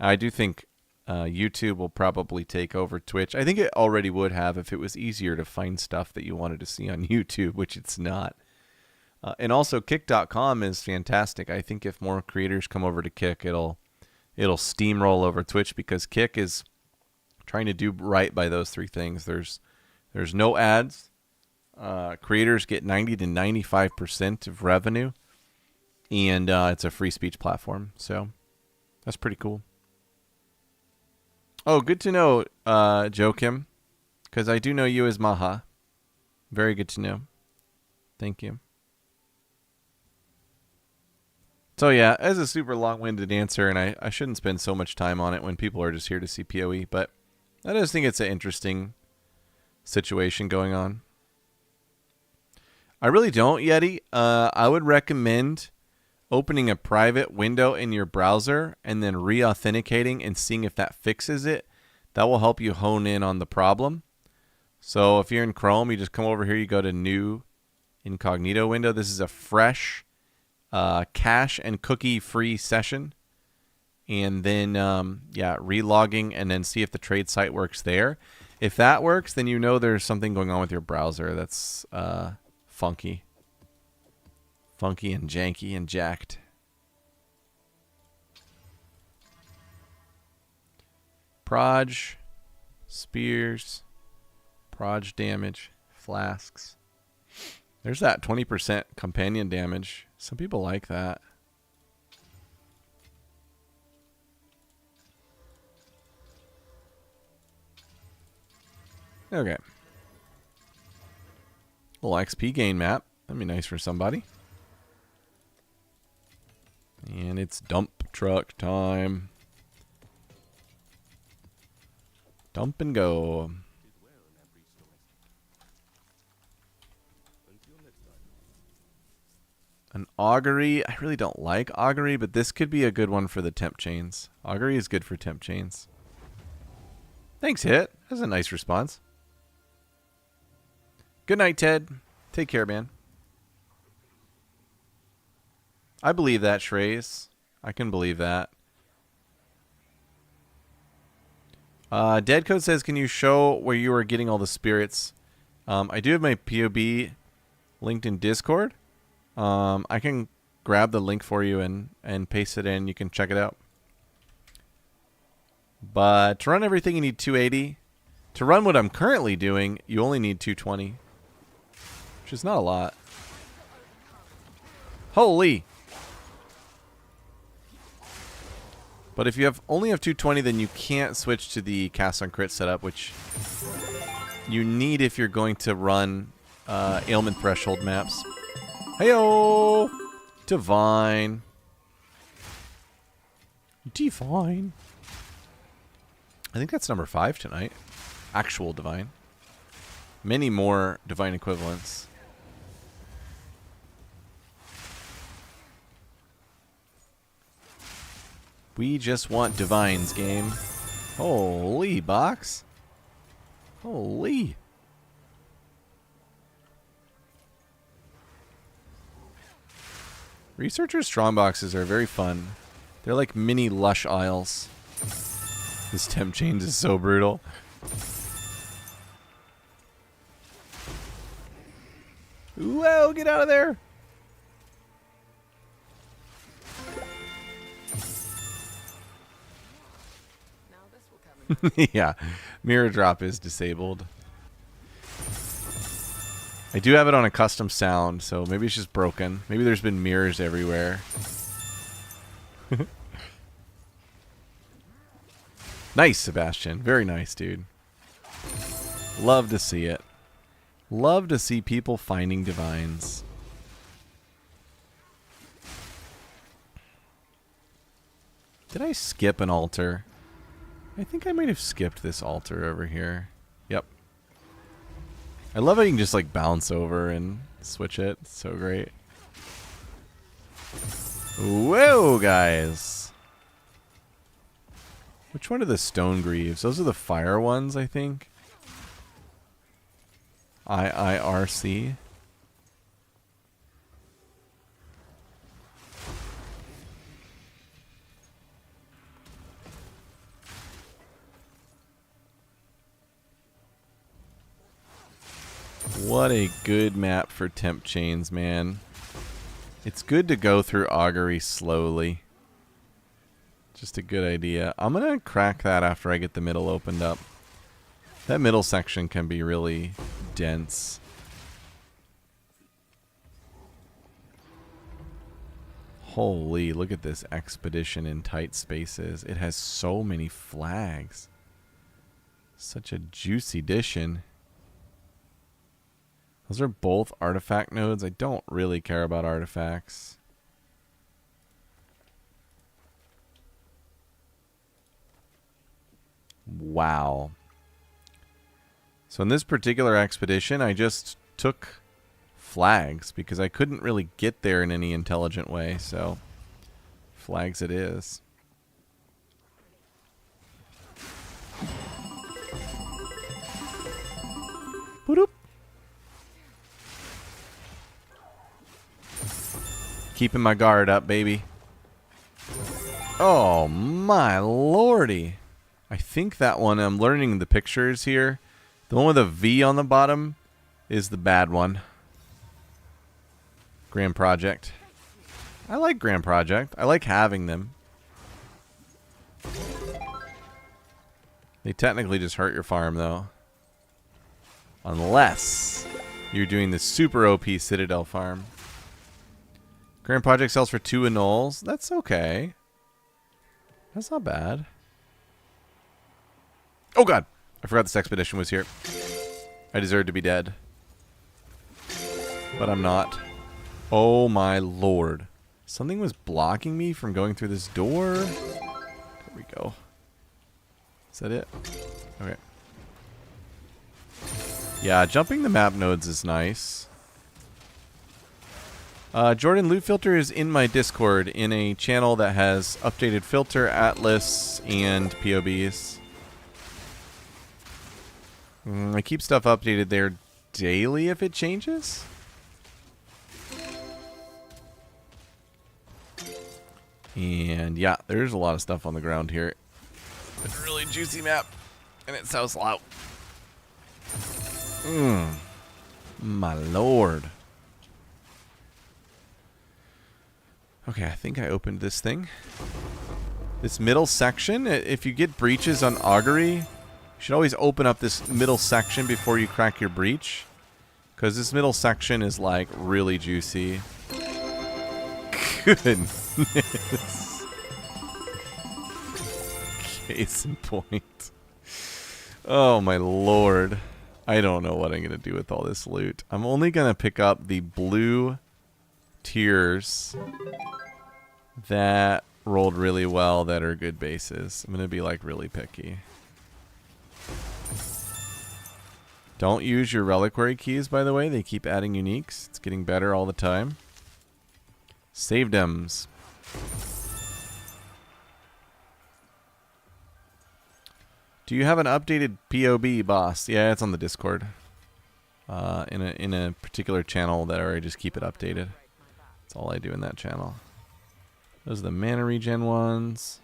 I do think YouTube will probably take over Twitch. I think it already would have if it was easier to find stuff that you wanted to see on YouTube, which it's not. And also Kick.com is fantastic. I think if more creators come over to Kick, it'll steamroll over Twitch because Kick is trying to do right by those 3 things. There's no ads. Creators get 90 to 95% of revenue, and it's a free speech platform. So that's pretty cool. Oh, good to know, Joakim, because I do know you as Maha. Very good to know. Thank you. So yeah, as a super long-winded answer, and I shouldn't spend so much time on it when people are just here to see PoE, but I just think it's an interesting situation going on. I really don't, Yeti. I would recommend opening a private window in your browser and then re-authenticating and seeing if that fixes it. That will help you hone in on the problem. So if you're in Chrome, you just come over here, you go to New Incognito window. This is a fresh cache and cookie free session. And then, relogging and then see if the trade site works there. If that works, then you know there's something going on with your browser that's funky. Funky and janky and jacked. Proj, spears, proj damage, flasks. There's that 20% companion damage. Some people like that. Okay. Little XP gain map. That'd be nice for somebody. And it's dump truck time. Dump and go. An augury. I really don't like augury, but this could be a good one for the temp chains. Augury is good for temp chains. Thanks, Hit. That's a nice response. Good night, Ted. Take care, man. I believe that, Shreyas. I can believe that. Dead Code says, can you show where you are getting all the spirits? I do have my POB linked in Discord. I can grab the link for you and paste it in. You can check it out. But to run everything, you need 280. To run what I'm currently doing, you only need 220. Which is not a lot. Holy! But if you only have 220, then you can't switch to the cast on crit setup, which you need if you're going to run ailment threshold maps. Heyo! Divine. Divine. I think that's number 5 tonight. Actual divine. Many more divine equivalents. We just want divines, game. Holy box. Holy. Researcher strongboxes are very fun. They're like mini lush aisles. This temp change is so brutal. Whoa, get out of there. Yeah, mirror drop is disabled. I do have it on a custom sound, so maybe it's just broken. Maybe there's been mirrors everywhere. Nice, Sebastian. Very nice, dude. Love to see it. Love to see people finding divines. Did I skip an altar? I think I might have skipped this altar over here. Yep. I love how you can just like bounce over and switch it. It's so great. Whoa, guys. Which one are the stone greaves? Those are the fire ones, I think. IIRC. What a good map for temp chains, man. It's good to go through augury slowly. Just a good idea. I'm going to crack that after I get the middle opened up. That middle section can be really dense. Holy, look at this expedition in tight spaces. It has so many flags. Such a juicy addition. Those are both artifact nodes. I don't really care about artifacts. Wow. So in this particular expedition, I just took flags because I couldn't really get there in any intelligent way. So flags it is. Boop. Keeping my guard up, baby. Oh, my lordy. I think that one, I'm learning the pictures here. The one with a V on the bottom is the bad one. Grand Project. I like Grand Project. I like having them. They technically just hurt your farm, though. Unless you're doing the super OP Citadel farm. Grand Project sells for 2 annuls. That's okay. That's not bad. Oh god! I forgot this expedition was here. I deserve to be dead. But I'm not. Oh my lord. Something was blocking me from going through this door. There we go. Is that it? Okay. Yeah, jumping the map nodes is nice. Jordan, Loot Filter is in my Discord in a channel that has updated filter, atlas, and POBs. I keep stuff updated there daily if it changes. And yeah, there's a lot of stuff on the ground here. It's a really juicy map. And it's so slow. My lord. Okay, I think I opened this thing. This middle section, if you get breaches on augury, you should always open up this middle section before you crack your breach. Because this middle section is like really juicy. Goodness. Case in point. Oh my lord. I don't know what I'm going to do with all this loot. I'm only going to pick up the blue tiers that rolled really well that are good bases. I'm going to be like really picky. Don't use your reliquary keys, by the way. They keep adding uniques. It's getting better all the time. Save dems. Do you have an updated POB, boss? Yeah, it's on the Discord. In a particular channel there, I just keep it updated. That's all I do in that channel. Those are the mana regen ones.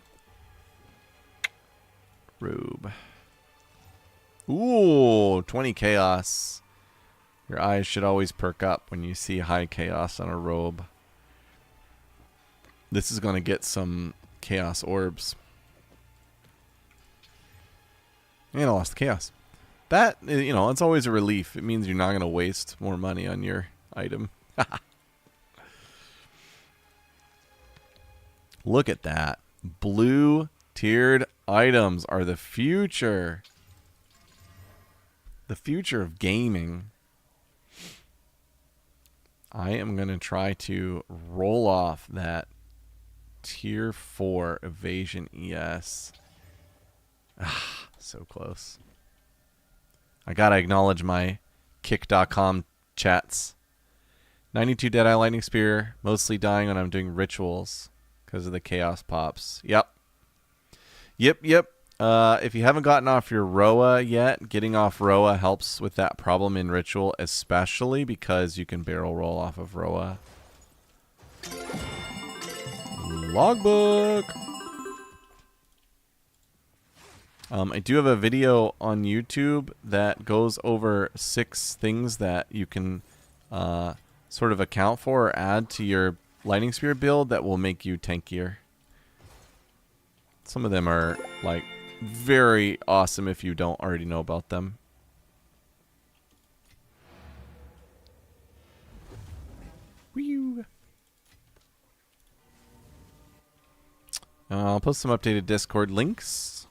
Robe. Ooh, 20 chaos. Your eyes should always perk up when you see high chaos on a robe. This is going to get some chaos orbs. And I lost the chaos. That, you know, it's always a relief. It means you're not going to waste more money on your item. Look at that. Blue tiered items are the future. The future of gaming. I am going to try to roll off that tier 4 evasion ES. Ah, so close. I gotta acknowledge my kick.com chats. 92 Deadeye Lightning Spear, mostly dying when I'm doing rituals because of the chaos pops. Yep. If you haven't gotten off your Roa yet, getting off Roa helps with that problem in ritual, especially because you can barrel roll off of Roa. Logbook. I do have a video on YouTube that goes over 6 things that you can sort of account for or add to your Lightning Spear build that will make you tankier. Some of them are like very awesome if you don't already know about them. Whew. I'll post some updated Discord links.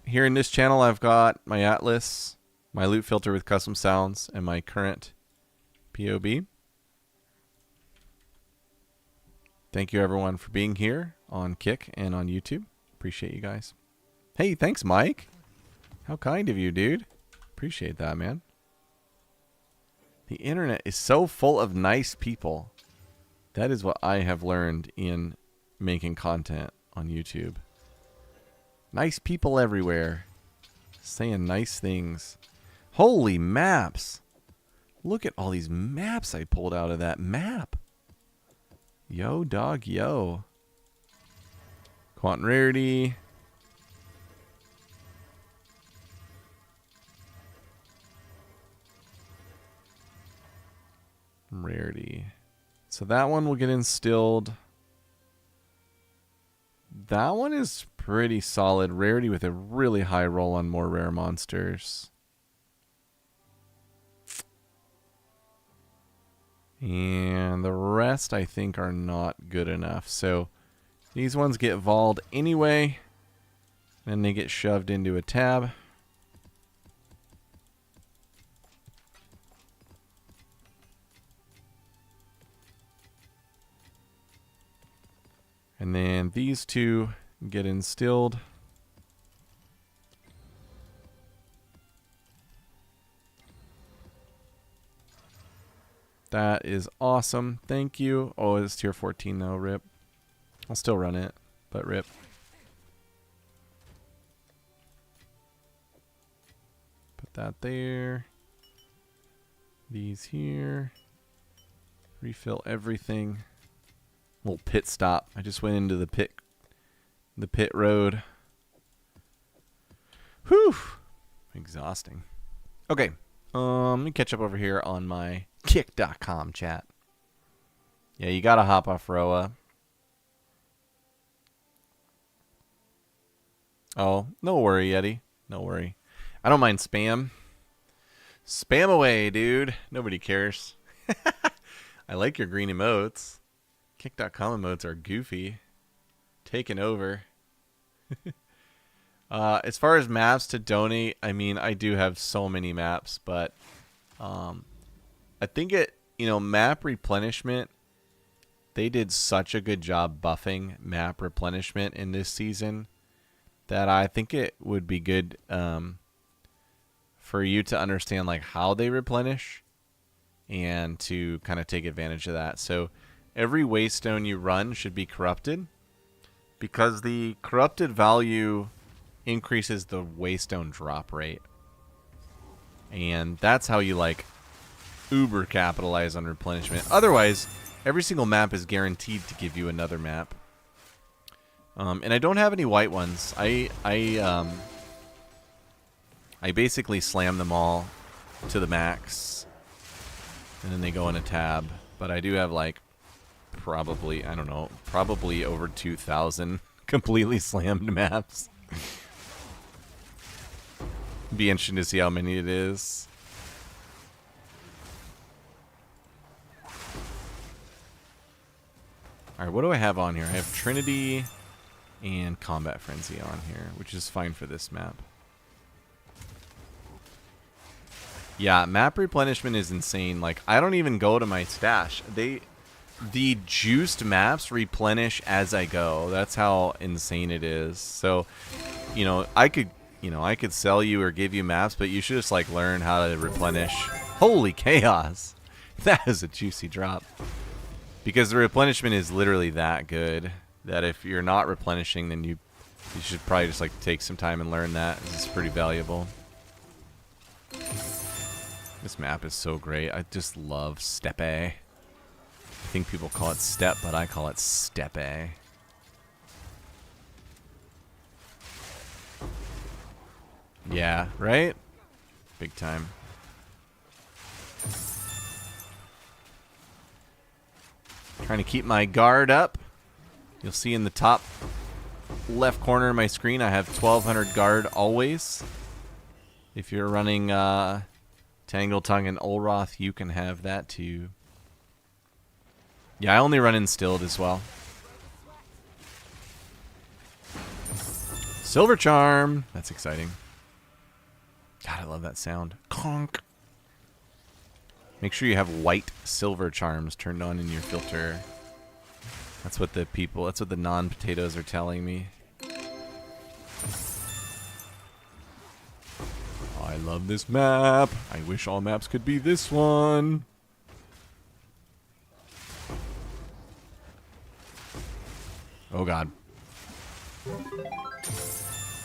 Here in this channel, I've got my Atlas, my loot filter with custom sounds, and my current POB. Thank you, everyone, for being here on Kick and on YouTube. Appreciate you guys. Hey, thanks, Mike. How kind of you, dude. Appreciate that, man. The internet is so full of nice people. That is what I have learned in making content on YouTube. Nice people everywhere. Saying nice things. Holy maps. Look at all these maps I pulled out of that map. Yo, dog, yo. Quant rarity. Rarity. So that one will get instilled. That one is pretty solid. Rarity with a really high roll on more rare monsters. And the rest, I think, are not good enough. So these ones get volled anyway. Then they get shoved into a tab. And then these two get instilled. That is awesome. Thank you. Oh, it's tier 14 though. Rip. I'll still run it, but rip. Put that there. These here. Refill everything. Little pit stop. I just went into the pit road. Whew. Exhausting. Okay. Let me catch up over here on my kick.com chat. Yeah, you gotta hop off Roa. Oh, no worry, Eddie. No worry. I don't mind spam. Spam away, dude. Nobody cares. I like your green emotes. Kick.com emotes are goofy. Taking over. As far as maps to donate, I mean, I do have so many maps, but I think map replenishment, they did such a good job buffing map replenishment in this season that I think it would be good for you to understand like how they replenish and to kind of take advantage of that. So every waystone you run should be corrupted, because the corrupted value increases the waystone drop rate. And that's how you like uber capitalize on replenishment. Otherwise, every single map is guaranteed to give you another map. And I don't have any white ones. I basically slam them all to the max, and then they go in a tab. But I do have like probably, I don't know, probably over 2,000 completely slammed maps. Be interesting to see how many it is. Alright, what do I have on here? I have Trinity and Combat Frenzy on here, which is fine for this map. Yeah, map replenishment is insane. Like, I don't even go to my stash. The juiced maps replenish as I go. That's how insane it is. So, I could sell you or give you maps, but you should just like learn how to replenish. Holy chaos. That is a juicy drop. Because the replenishment is literally that good that if you're not replenishing, then you should probably just like take some time and learn that. It's pretty valuable. This map is so great. I just love Steppe. I think people call it Step, but I call it Steppe. Yeah, right? Big time. Trying to keep my guard up. You'll see in the top left corner of my screen I have 1200 guard always. If you're running Tangle Tongue and Olroth, you can have that too. Yeah, I only run Instilled as well. Silver Charm. That's exciting. God, I love that sound. Conk. Make sure you have white silver charms turned on in your filter. That's what the non-potatoes are telling me. I love this map. I wish all maps could be this one. Oh god.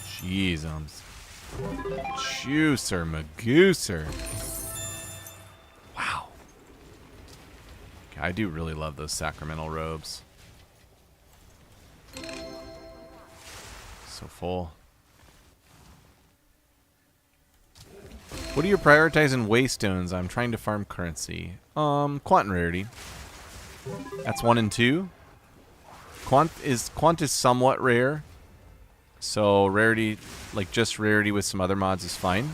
Jeez, Juicer Magooser. Wow. Okay, I do really love those sacramental robes. So full. What are you prioritizing waystones? I'm trying to farm currency. Quant and rarity. That's 1 and 2. Quant is somewhat rare. So rarity, like just rarity with some other mods is fine.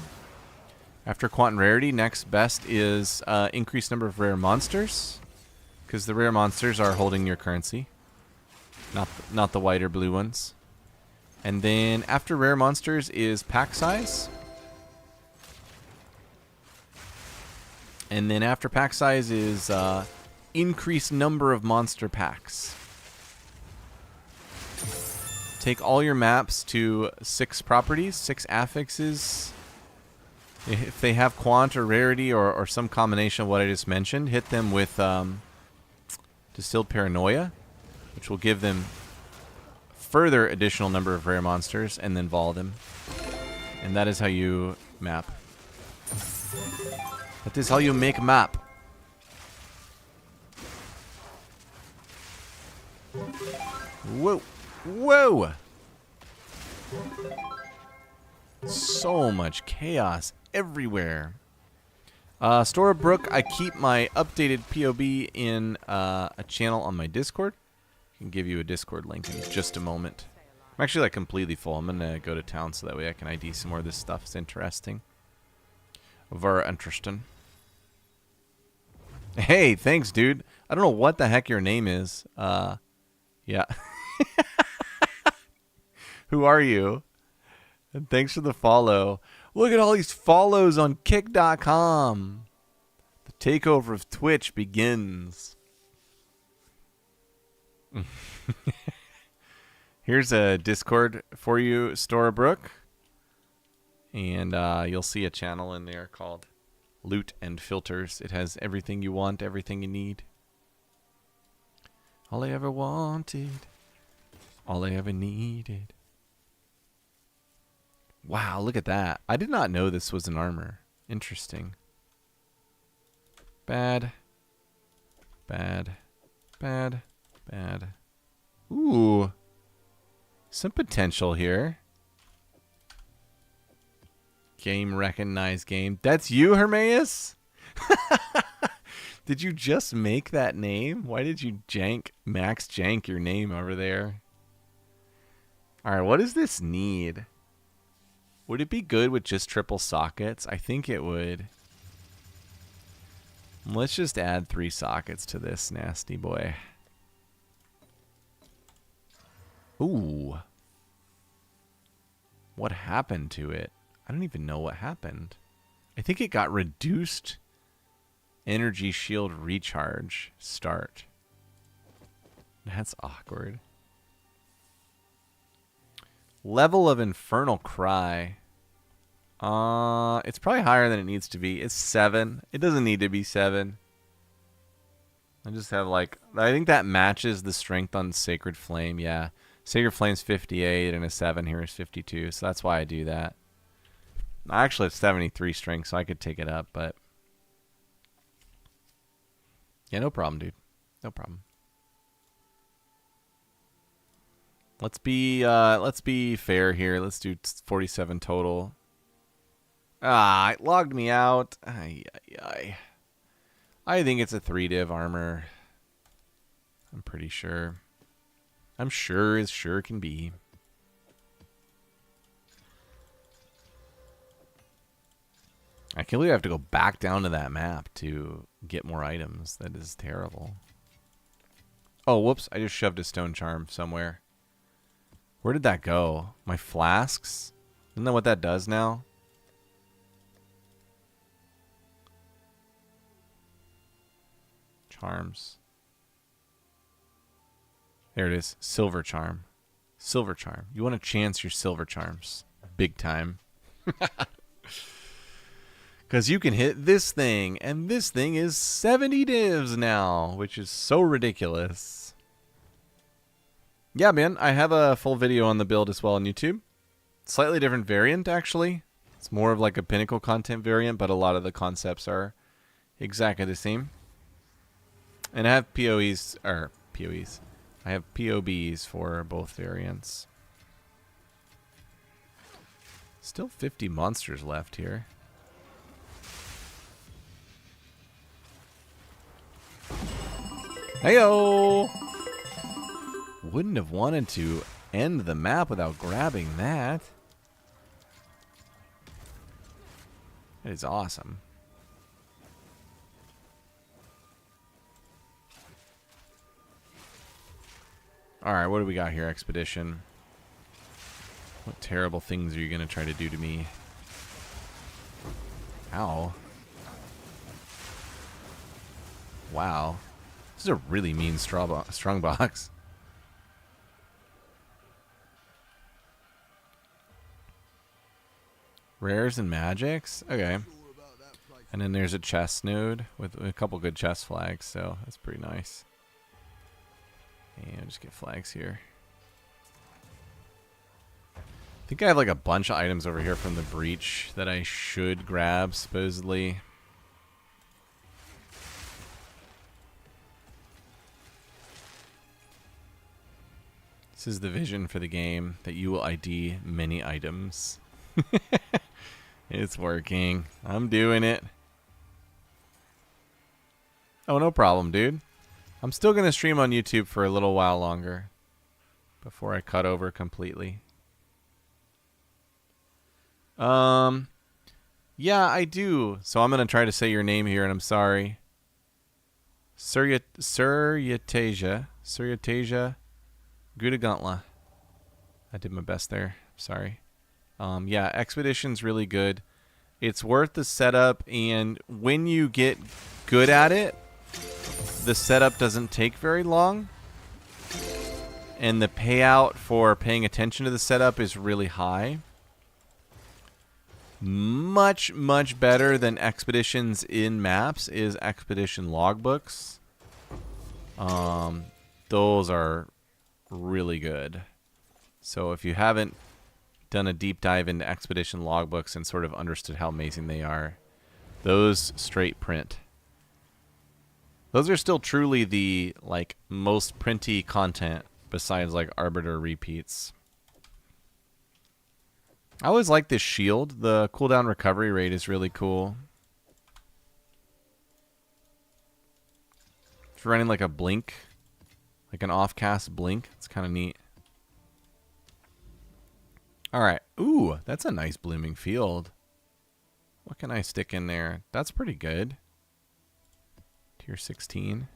After Quant and rarity, next best is increased number of rare monsters, because the rare monsters are holding your currency, not the white or blue ones. And then after rare monsters is pack size. And then after pack size is increased number of monster packs. Take all your maps to 6 properties, 6 affixes. If they have quant or rarity or some combination of what I just mentioned, hit them with Distilled Paranoia, which will give them further additional number of rare monsters, and then vol them. And that is how you map. That is how you make map. Whoa. Whoa! So much chaos everywhere. Storabrook, I keep my updated POB in a channel on my Discord. I can give you a Discord link in just a moment. I'm actually like completely full. I'm gonna go to town so that way I can ID some more of this stuff. It's interesting. Very interesting. Hey, thanks, dude. I don't know what the heck your name is. Yeah. Who are you? And thanks for the follow. Look at all these follows on kick.com. The takeover of Twitch begins. Here's a Discord for you, Storabrook. And you'll see a channel in there called Loot and Filters. It has everything you want, everything you need. All I ever wanted. All I ever needed. Wow, look at that. I did not know this was an armor. Interesting. Bad. Bad. Bad. Bad. Ooh. Some potential here. Game recognized game. That's you, Hermaeus? Did you just make that name? Why did you max jank your name over there? Alright, what does this need? Would it be good with just triple sockets? I think it would. Let's just add 3 sockets to this nasty boy. Ooh. What happened to it? I don't even know what happened. I think it got reduced energy shield recharge start. That's awkward. Level of Infernal Cry. It's probably higher than it needs to be. It's 7. It doesn't need to be 7. I just have like, I think that matches the strength on Sacred Flame. Yeah. Sacred Flame's 58 and a 7 here is 52. So that's why I do that. I actually have 73 strength, so I could take it up, but yeah, no problem, dude. No problem. Let's be fair here. Let's do 47 total. Ah, it logged me out. I think it's a 3-div armor. I'm pretty sure. I'm sure as sure can be. I can't believe I have to go back down to that map to get more items. That is terrible. Oh, whoops. I just shoved a stone charm somewhere. Where did that go? My flasks? Isn't that what that does now? Charms. There it is. Silver charm. Silver charm. You want to chance your silver charms. Big time. Because you can hit this thing, and this thing is 70 divs now, which is so ridiculous. Yeah, man, I have a full video on the build as well on YouTube. Slightly different variant, actually. It's more of like a Pinnacle content variant, but a lot of the concepts are exactly the same. And I have POEs. I have POBs for both variants. Still 50 monsters left here. Heyo! Wouldn't have wanted to end the map without grabbing that. That is awesome. Alright, what do we got here, Expedition? What terrible things are you going to try to do to me? Ow. Wow. This is a really mean strong box. Rares and magics? Okay. And then there's a chest node with a couple good chest flags, so that's pretty nice. And I'll just get flags here. I think I have like a bunch of items over here from the breach that I should grab, supposedly. This is the vision for the game, that you will ID many items. It's working. I'm doing it. Oh, no problem, dude. I'm still going to stream on YouTube for a little while longer before I cut over completely. Yeah, I do. So I'm going to try to say your name here, and I'm sorry. Suryateja Gudagantla. I did my best there. Sorry. Yeah, Expedition's really good. It's worth the setup, and when you get good at it, the setup doesn't take very long. And the payout for paying attention to the setup is really high. Much, much better than Expeditions in maps is Expedition logbooks. Those are really good. So if you haven't done a deep dive into Expedition logbooks and sort of understood how amazing they are, those straight print. Those are still truly the like most printy content besides like Arbiter repeats. I always like this shield. The cooldown recovery rate is really cool. It's running like a blink, like an off-cast blink. It's kind of neat. All right. Ooh, that's a nice blooming field. What can I stick in there? That's pretty good. Tier 16.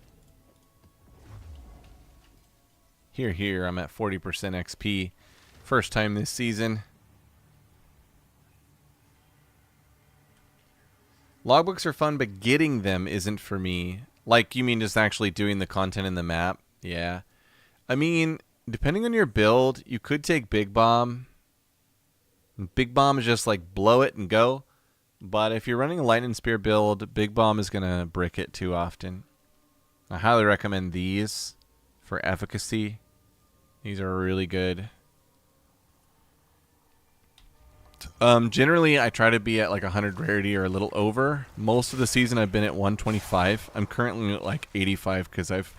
Here, I'm at 40% XP. First time this season. Logbooks are fun, but getting them isn't for me. Like, you mean just actually doing the content in the map? Yeah. I mean, depending on your build, you could take Big Bomb. Big Bomb is just like blow it and go. But if you're running a Lightning Spear build, Big Bomb is going to brick it too often. I highly recommend these for efficacy. These are really good. Generally, I try to be at like 100 rarity or a little over. Most of the season, I've been at 125. I'm currently at like 85 because I've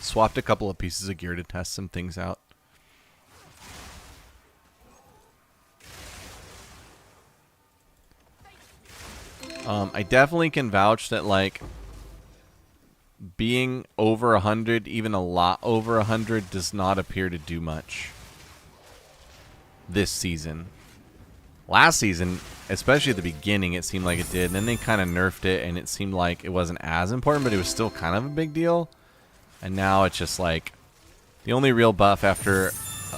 swapped a couple of pieces of gear to test some things out. I definitely can vouch that like being over 100, even a lot over 100, does not appear to do much this season. Last season, especially at the beginning, it seemed like it did. And then they kind of nerfed it, and it seemed like it wasn't as important, but it was still kind of a big deal. And now it's just like the only real buff after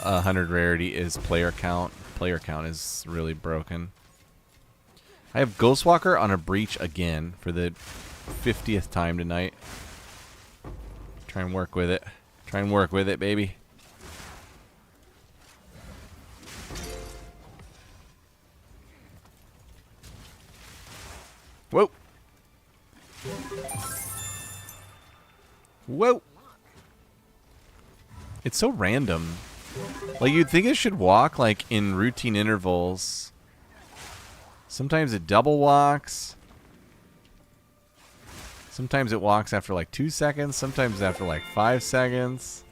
100 rarity is player count. Player count is really broken. I have Ghostwalker on a breach again for the 50th time tonight. Try and work with it. Try and work with it, baby. Whoa. Whoa. It's so random. Like, you'd think it should walk, like, in routine intervals. Sometimes it double walks. Sometimes it walks after, like, 2 seconds. Sometimes after, like, 5 seconds.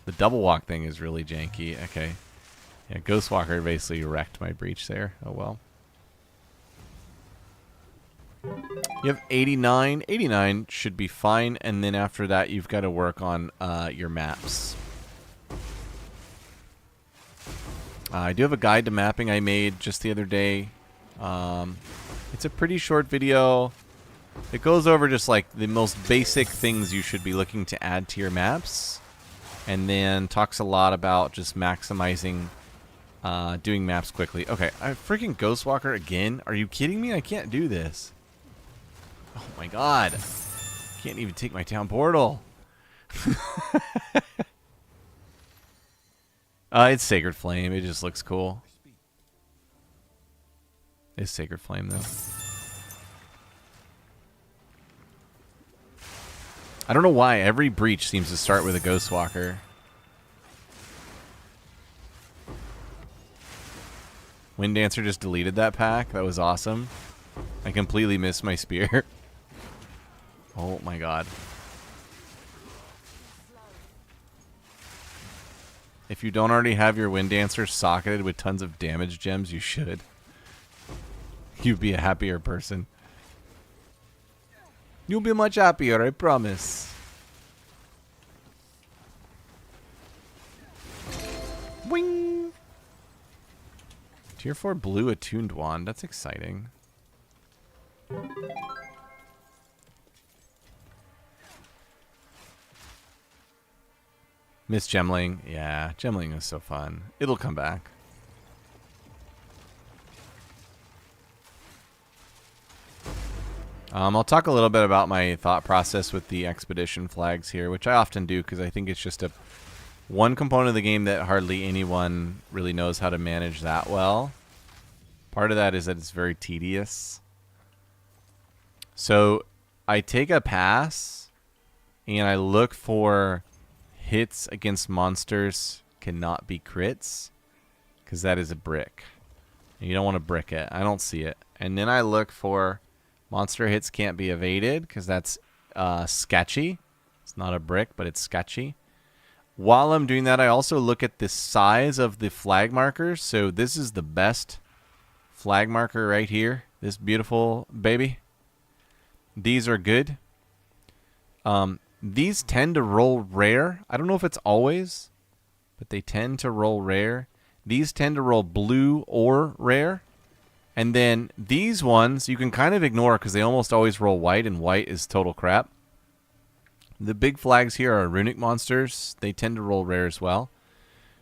The double walk thing is really janky. Okay. Yeah, Ghostwalker basically wrecked my breach there. Oh, well. You have 89. 89 should be fine, and then after that, you've got to work on your maps. I do have a guide to mapping I made just the other day. It's a pretty short video. It goes over just like the most basic things you should be looking to add to your maps, and then talks a lot about just maximizing doing maps quickly. Okay, I freaking Ghostwalker again. Are you kidding me? I can't do this. Oh my god. Can't even take my town portal. It's Sacred Flame. It just looks cool. It's Sacred Flame, though. I don't know why every breach seems to start with a Ghostwalker. Wind Dancer just deleted that pack. That was awesome. I completely missed my spear. Oh my god. If you don't already have your Wind Dancer socketed with tons of damage gems, you should. You'd be a happier person. You'll be much happier, I promise. Wing! Tier 4 blue attuned wand. That's exciting. Miss Gemling. Yeah, Gemling is so fun. It'll come back. I'll talk a little bit about my thought process with the expedition flags here, which I often do because I think it's just one component of the game that hardly anyone really knows how to manage that well. Part of that is that it's very tedious. So I take a pass and I look for hits against monsters cannot be crits because that is a brick. And you don't want to brick it. I don't see it. And then I look for monster hits can't be evaded because that's sketchy. It's not a brick, but it's sketchy. While I'm doing that, I also look at the size of the flag markers. So this is the best flag marker right here. This beautiful baby. These are good. These tend to roll rare. I don't know if it's always, but they tend to roll rare. These tend to roll blue or rare. And then these ones you can kind of ignore because they almost always roll white, and white is total crap. The big flags here are runic monsters. They tend to roll rare as well.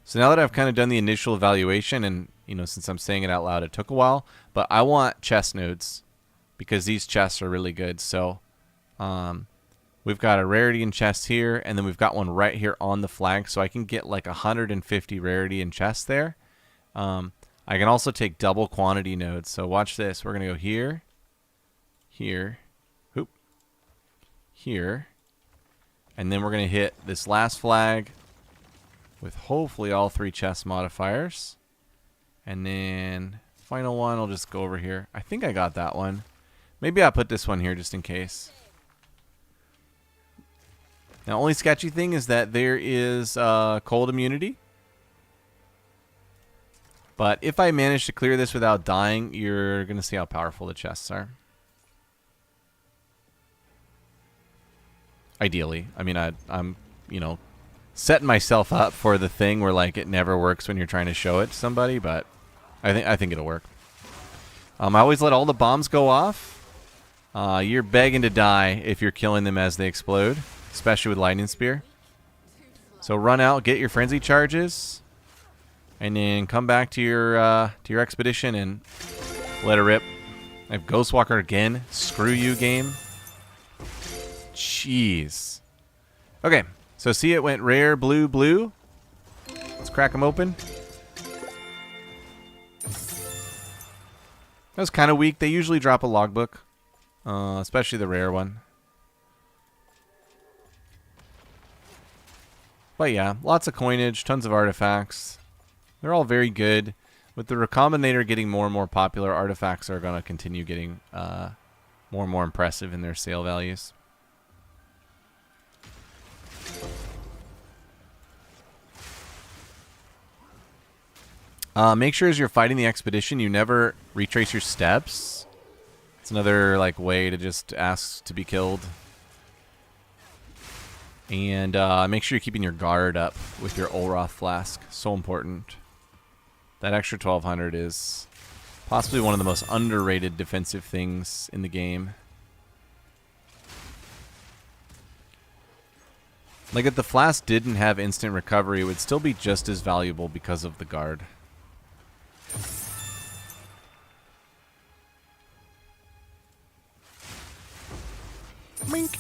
So now that I've kind of done the initial evaluation, and you know, since I'm saying it out loud, it took a while, but I want chest nodes because these chests are really good. So we've got a rarity in chest here, and then we've got one right here on the flag, so I can get like 150 rarity in chest there. I can also take double quantity nodes. So watch this. We're going to go here, here, whoop, here, and then we're going to hit this last flag with hopefully all 3 chest modifiers. And then final one, I'll just go over here. I think I got that one. Maybe I'll put this one here just in case. Now, only sketchy thing is that there is cold immunity. But if I manage to clear this without dying, you're going to see how powerful the chests are. Ideally. I mean, I'm, you know, setting myself up for the thing where, like, it never works when you're trying to show it to somebody, but I think it'll work. I always let all the bombs go off. You're begging to die if you're killing them as they explode, especially with lightning spear. So run out, get your frenzy charges, and then come back to your expedition and let it rip. I have Ghostwalker again. Screw you, game. Jeez. Okay, so see, it went rare, blue, blue. Let's crack them open. That was kind of weak. They usually drop a logbook, especially the rare one. But yeah, lots of coinage, tons of artifacts. They're all very good. With the Recombinator getting more and more popular, artifacts are going to continue getting more and more impressive in their sale values. Make sure as you're fighting the expedition, you never retrace your steps. It's another like way to just ask to be killed. And make sure you're keeping your guard up with your Olroth flask. So important. That extra 1200 is possibly one of the most underrated defensive things in the game. Like, if the flask didn't have instant recovery, it would still be just as valuable because of the guard. Mink.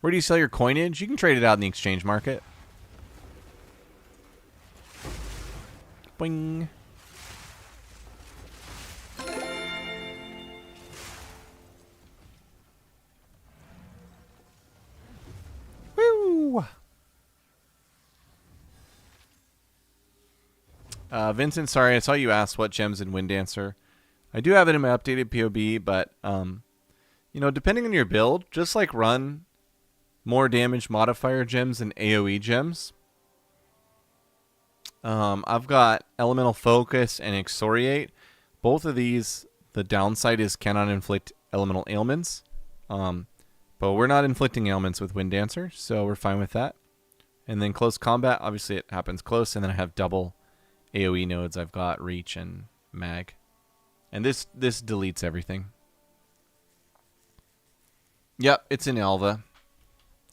Where do you sell your coinage? You can trade it out in the exchange market. Boing. Woo! Vincent, sorry, I saw you asked what gems in Wind Dancer. I do have it in my updated POB, but you know, depending on your build, just like run more damage modifier gems than AoE gems. I've got Elemental Focus and Excoriate. Both of these, the downside is cannot inflict elemental ailments. But we're not inflicting ailments with Wind Dancer, so we're fine with that. And then Close Combat, obviously it happens close, and then I have double AoE nodes. I've got Reach and Mag. And this deletes everything. Yep, it's in Alva.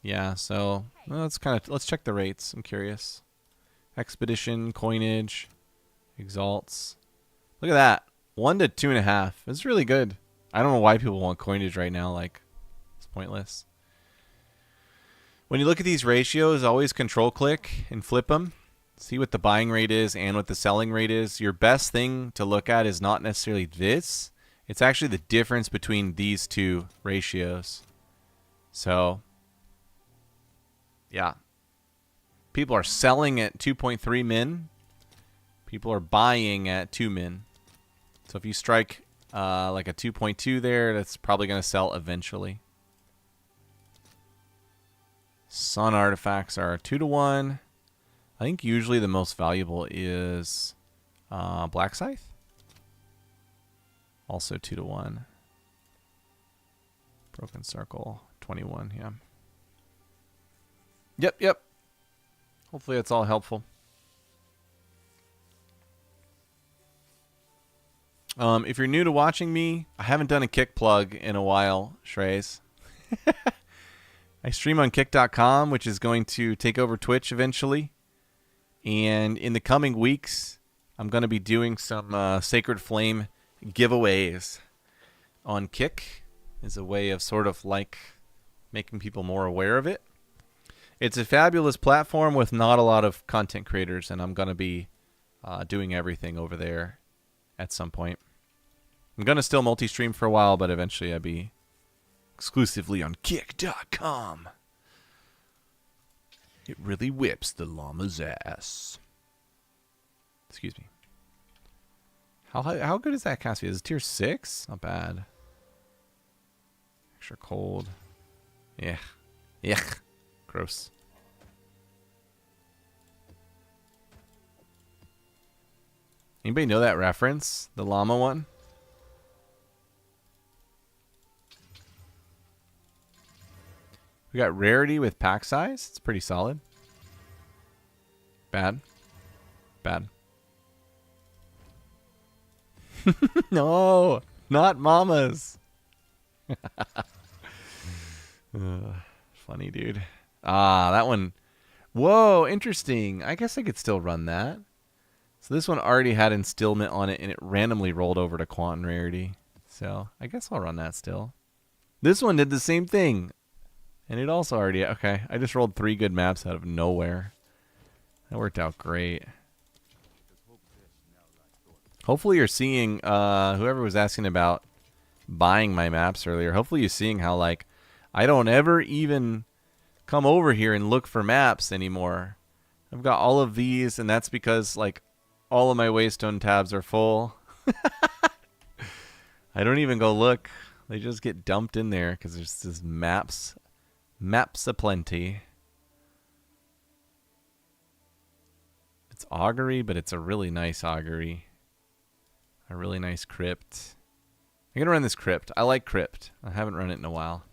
Yeah, so let's check the rates. I'm curious. Expedition, coinage, exalts. Look at that. 1 to 2.5. It's really good. I don't know why people want coinage right now. Like, it's pointless. When you look at these ratios, always control click and flip them. See what the buying rate is and what the selling rate is. Your best thing to look at is not necessarily this. It's actually the difference between these two ratios. So, yeah. People are selling at 2.3 min. People are buying at 2 min. So if you strike like a 2.2 there, that's probably going to sell eventually. Sun artifacts are 2 to 1. I think usually the most valuable is Black Scythe. Also 2 to 1. Broken Circle, 21, yeah. Yep. Hopefully that's all helpful. If you're new to watching me, I haven't done a Kick plug in a while, Shrey's. I stream on Kick.com, which is going to take over Twitch eventually. And in the coming weeks, I'm going to be doing some Sacred Flame giveaways on Kick as a way of sort of like making people more aware of it. It's a fabulous platform with not a lot of content creators, and I'm going to be doing everything over there at some point. I'm going to still multi-stream for a while, but eventually I'll be exclusively on Kick.com. It really whips the llama's ass. Excuse me. How good is that cast? Is it tier 6? Not bad. Extra cold. Yeah. Yuck. Gross. Anybody know that reference? The llama one? We got rarity with pack size. It's pretty solid. Bad. No, not mamas. Funny, dude. That one. Whoa, interesting. I guess I could still run that. So this one already had Instillment on it, and it randomly rolled over to Quantum Rarity. So I guess I'll run that still. This one did the same thing. And it also already... Okay, I just rolled 3 good maps out of nowhere. That worked out great. Hopefully you're seeing... whoever was asking about buying my maps earlier, hopefully you're seeing how, like, I don't ever even come over here and look for maps anymore. I've got all of these, and that's because, like, all of my Waystone tabs are full. I don't even go look. They just get dumped in there because there's just maps aplenty. It's augury, but it's a really nice augury. A really nice crypt. I'm going to run this crypt. I like crypt. I haven't run it in a while.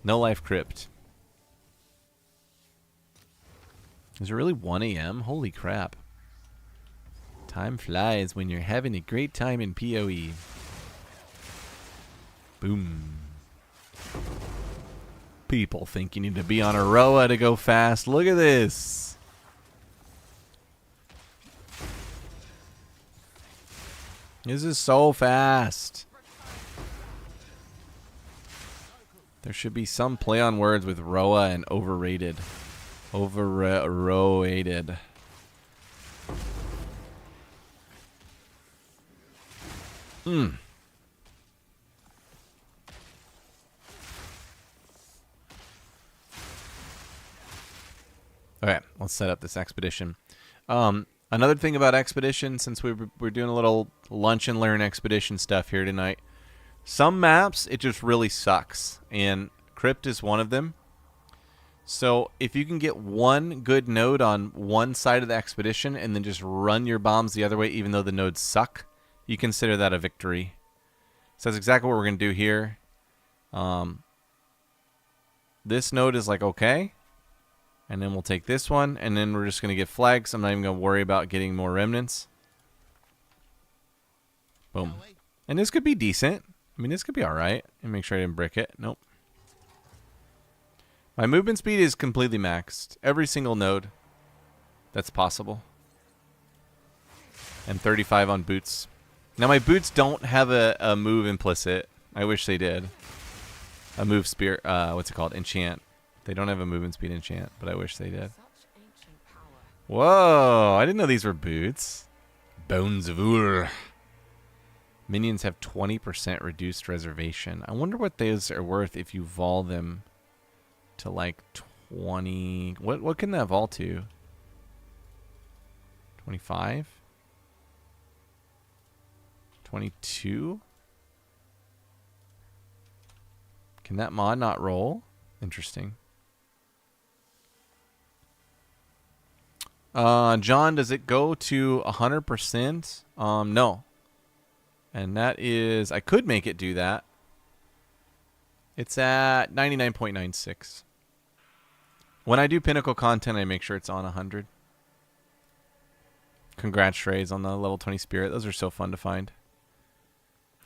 No life crypt. Is it really 1 a.m.? Holy crap. Time flies when you're having a great time in PoE. Boom. People think you need to be on a Roa to go fast. Look at this. This is so fast. There should be some play on words with Roa and overrated. Overrated. Okay, let's set up this expedition. Another thing about expedition, since we're doing a little lunch and learn expedition stuff here tonight, some maps it just really sucks, and Crypt is one of them. So if you can get one good node on one side of the expedition and then just run your bombs the other way even though the nodes suck, you consider that a victory. So that's exactly what we're going to do here. This node is like okay. And then we'll take this one, and then we're just going to get flags. I'm not even going to worry about getting more remnants. Boom. And this could be decent. I mean, this could be alright. And make sure I didn't brick it. Nope. My movement speed is completely maxed. Every single node that's possible. And 35 on boots. Now, my boots don't have a move implicit. I wish they did. A move spirit. What's it called? Enchant. They don't have a movement speed enchant, but I wish they did. Whoa! I didn't know these were boots. Bones of Ur. Minions have 20% reduced reservation. I wonder what those are worth if you vol them to like 20. What can that vol to? 25? 22? Can that mod not roll? Interesting. John, does it go to 100%? No. And that is, I could make it do that. It's at 99.96. When I do Pinnacle content, I make sure it's on 100. Congrats, Shrey's, on the level 20 spirit. Those are so fun to find.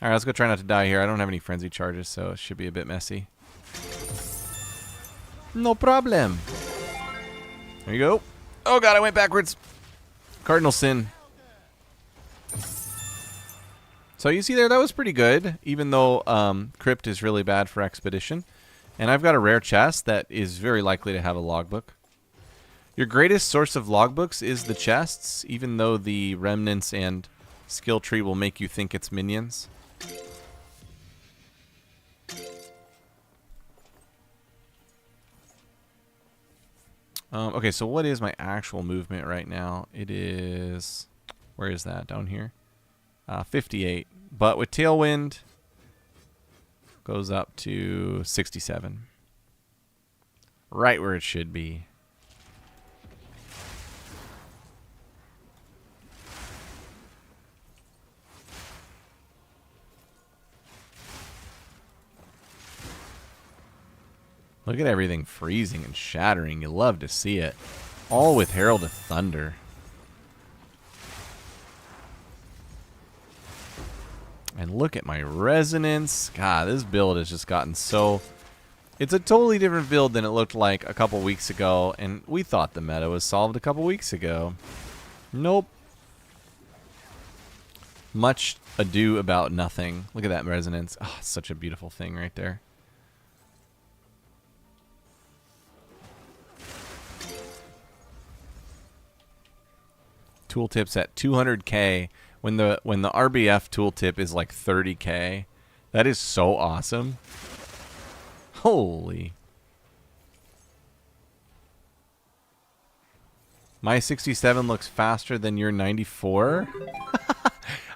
Alright, let's go try not to die here. I don't have any frenzy charges, so it should be a bit messy. No problem. There you go. Oh god, I went backwards. Cardinal sin. So you see there, that was pretty good, even though Crypt is really bad for Expedition. And I've got a rare chest that is very likely to have a logbook. Your greatest source of logbooks is the chests, even though the remnants and skill tree will make you think it's minions. Okay, so what is my actual movement right now? It is... Where is that? Down here? 58. But with Tailwind, goes up to 67. Right where it should be. Look at everything freezing and shattering. You love to see it. All with Herald of Thunder. And look at my resonance. God, this build has just gotten so... It's a totally different build than it looked like a couple weeks ago. And we thought the meta was solved a couple weeks ago. Nope. Much ado about nothing. Look at that resonance. Oh, such a beautiful thing right there. Tooltips at 200k when the RBF tooltip is like 30k. That is so awesome. Holy. My 67 looks faster than your 94.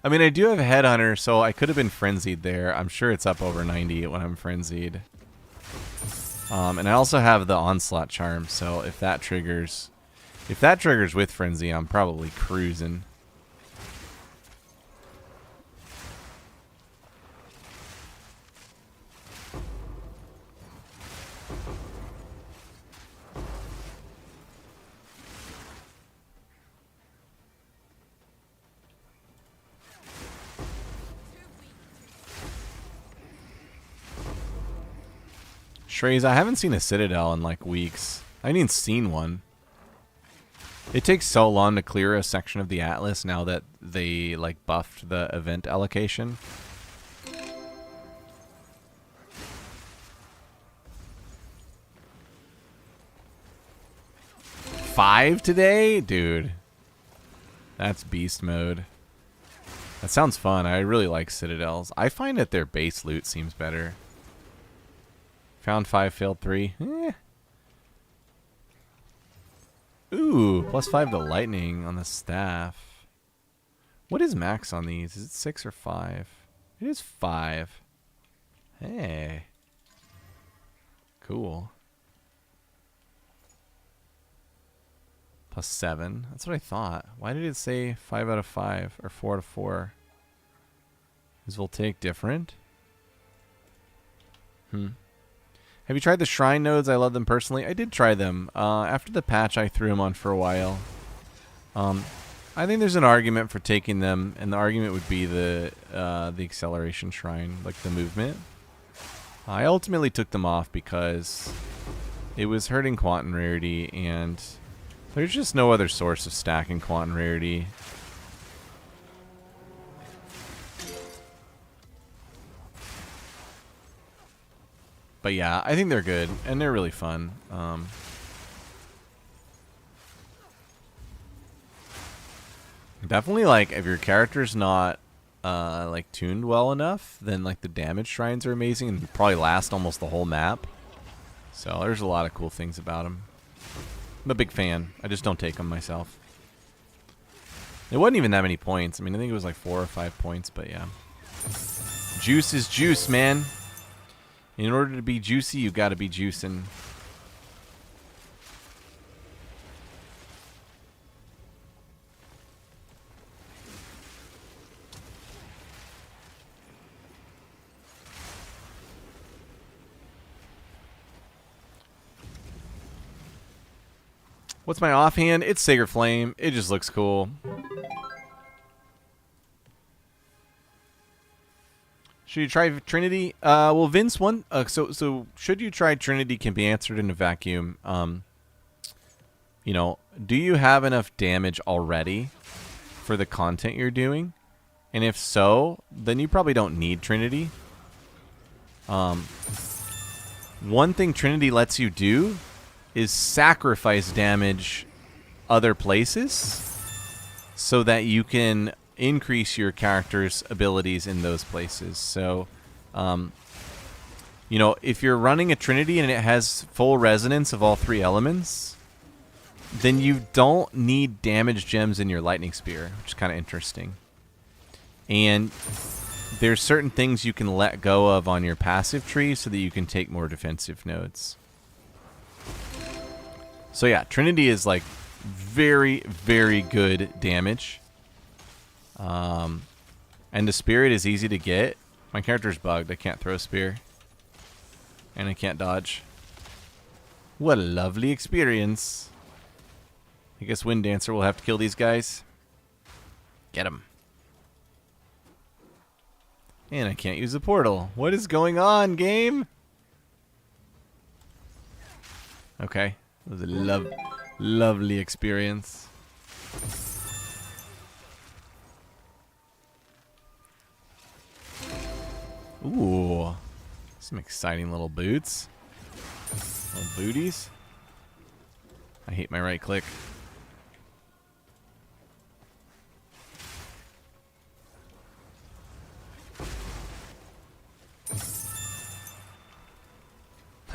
I mean, I do have Headhunter, so I could have been frenzied there. I'm sure it's up over 90 when I'm frenzied. And I also have the Onslaught Charm, so if that triggers... If that triggers with Frenzy, I'm probably cruising. Shrey's, I haven't seen a Citadel in like weeks. I haven't even seen one. It takes so long to clear a section of the Atlas now that they like buffed the event allocation. Five today? Dude. That's beast mode. That sounds fun. I really like Citadels. I find that their base loot seems better. Found 5, failed 3. Eh. Ooh, +5 to lightning on the staff. What is max on these? Is it 6 or 5? It is 5. Hey. Cool. Plus 7. That's what I thought. Why did it say 5 out of 5 or 4 out of 4? Is Voltaic different? Have you tried the shrine nodes? I love them personally. I did try them. After the patch, I threw them on for a while. I think there's an argument for taking them, and the argument would be the acceleration shrine, like the movement. I ultimately took them off because it was hurting quantum rarity, and there's just no other source of stacking quantum rarity. But yeah, I think they're good, and they're really fun. Definitely, like, if your character's not, like, tuned well enough, then, like, the damage shrines are amazing and probably last almost the whole map. So there's a lot of cool things about them. I'm a big fan. I just don't take them myself. It wasn't even that many points. I mean, I think it was like 4 or 5 points, but yeah. Juice is juice, man. In order to be juicy, you gotta be juicing. What's my offhand? It's Sacred Flame. It just looks cool. Should you try Trinity? Well, Vince, so should you try Trinity can be answered in a vacuum. You know, do you have enough damage already for the content you're doing? And if so, then you probably don't need Trinity. One thing Trinity lets you do is sacrifice damage other places so that you can increase your character's abilities in those places. So, you know, if you're running a Trinity and it has full resonance of all 3 elements, then you don't need damage gems in your lightning spear, which is kind of interesting. And there's certain things you can let go of on your passive tree so that you can take more defensive nodes. So yeah, Trinity is like very, very good damage. And the spirit is easy to get. My character's bugged. I can't throw a spear. And I can't dodge. What a lovely experience. I guess Wind Dancer will have to kill these guys. Get him. And I can't use the portal. What is going on, game? Okay. It was a lovely experience. Ooh. Some exciting little boots. Little booties. I hate my right click.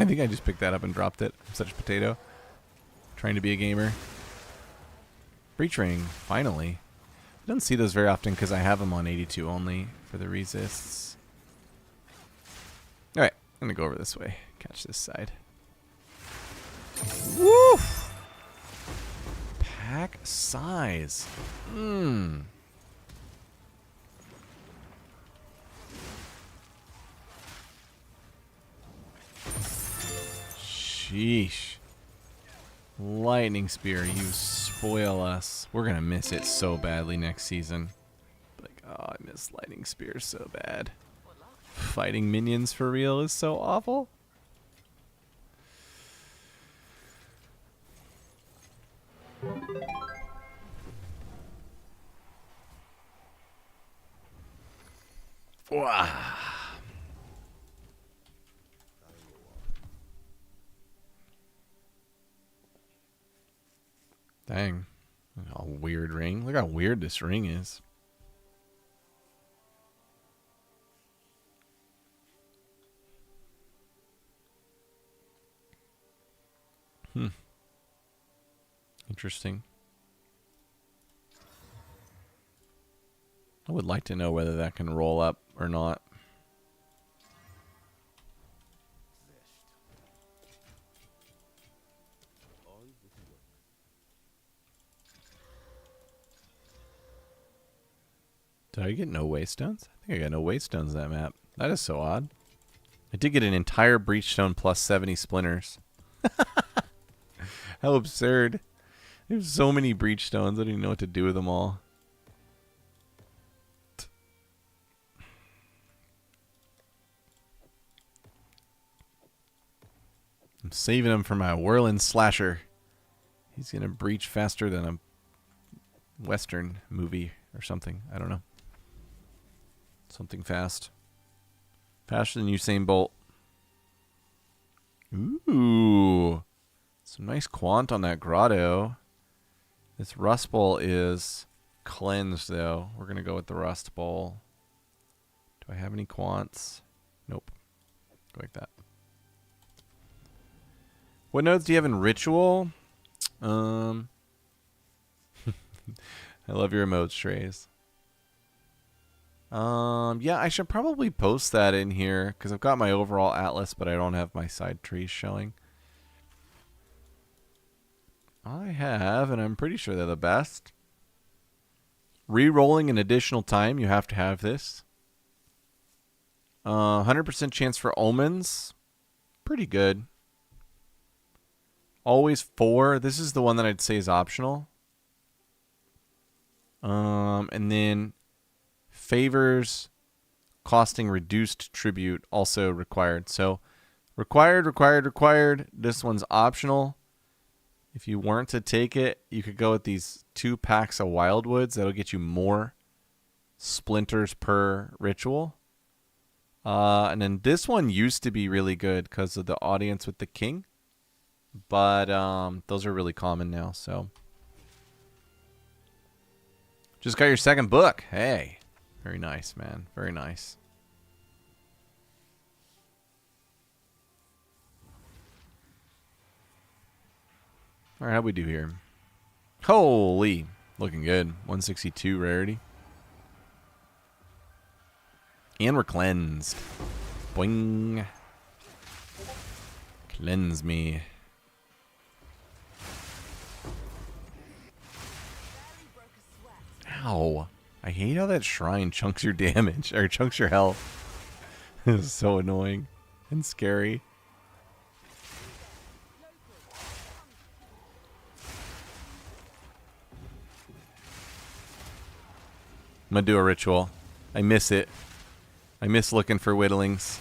I think I just picked that up and dropped it. I'm such a potato. Trying to be a gamer. Breach ring, finally. I don't see those very often because I have them on 82 only for the resists. Alright, I'm going to go over this way. Catch this side. Woo! Pack size. Sheesh. Lightning Spear, you spoil us. We're going to miss it so badly next season. Like, oh, I miss Lightning Spear so bad. Fighting minions for real is so awful. Wow. Dang. A weird ring. Look how weird this ring is. Interesting. I would like to know whether that can roll up or not. Did I get no waystones? I think I got no waystones in that map. That is so odd. I did get an entire breachstone plus 70 splinters. How absurd. There's so many breachstones. I don't even know what to do with them all. I'm saving him for my whirling slasher. He's going to breach faster than a Western movie or something. I don't know. Something fast. Faster than Usain Bolt. Ooh. Some nice quant on that grotto. This rust bowl is cleansed, though. We're going to go with the rust bowl. Do I have any quants? Nope. Go like that. What nodes do you have in ritual? I love your emotes, Trays. Yeah, I should probably post that in here because I've got my overall atlas, but I don't have my side trees showing. I have, and I'm pretty sure they're the best. Re-rolling an additional time, you have to have this. 100% chance for omens. Pretty good. Always 4. This is the one that I'd say is optional. And then favors costing reduced tribute also required. So required. This one's optional. If you weren't to take it, you could go with these 2 packs of wildwoods. That'll get you more splinters per ritual. And then this one used to be really good because of the audience with the king. But those are really common now, so. Just got your second book. Hey. Very nice, man. Very nice. Alright, how'd we do here? Holy. Looking good. 162 rarity. And we're cleansed. Boing. Cleanse me. Ow. I hate how that shrine chunks your damage, or chunks your health. This is so annoying and scary. I'm gonna do a ritual. I miss it. I miss looking for whittlings.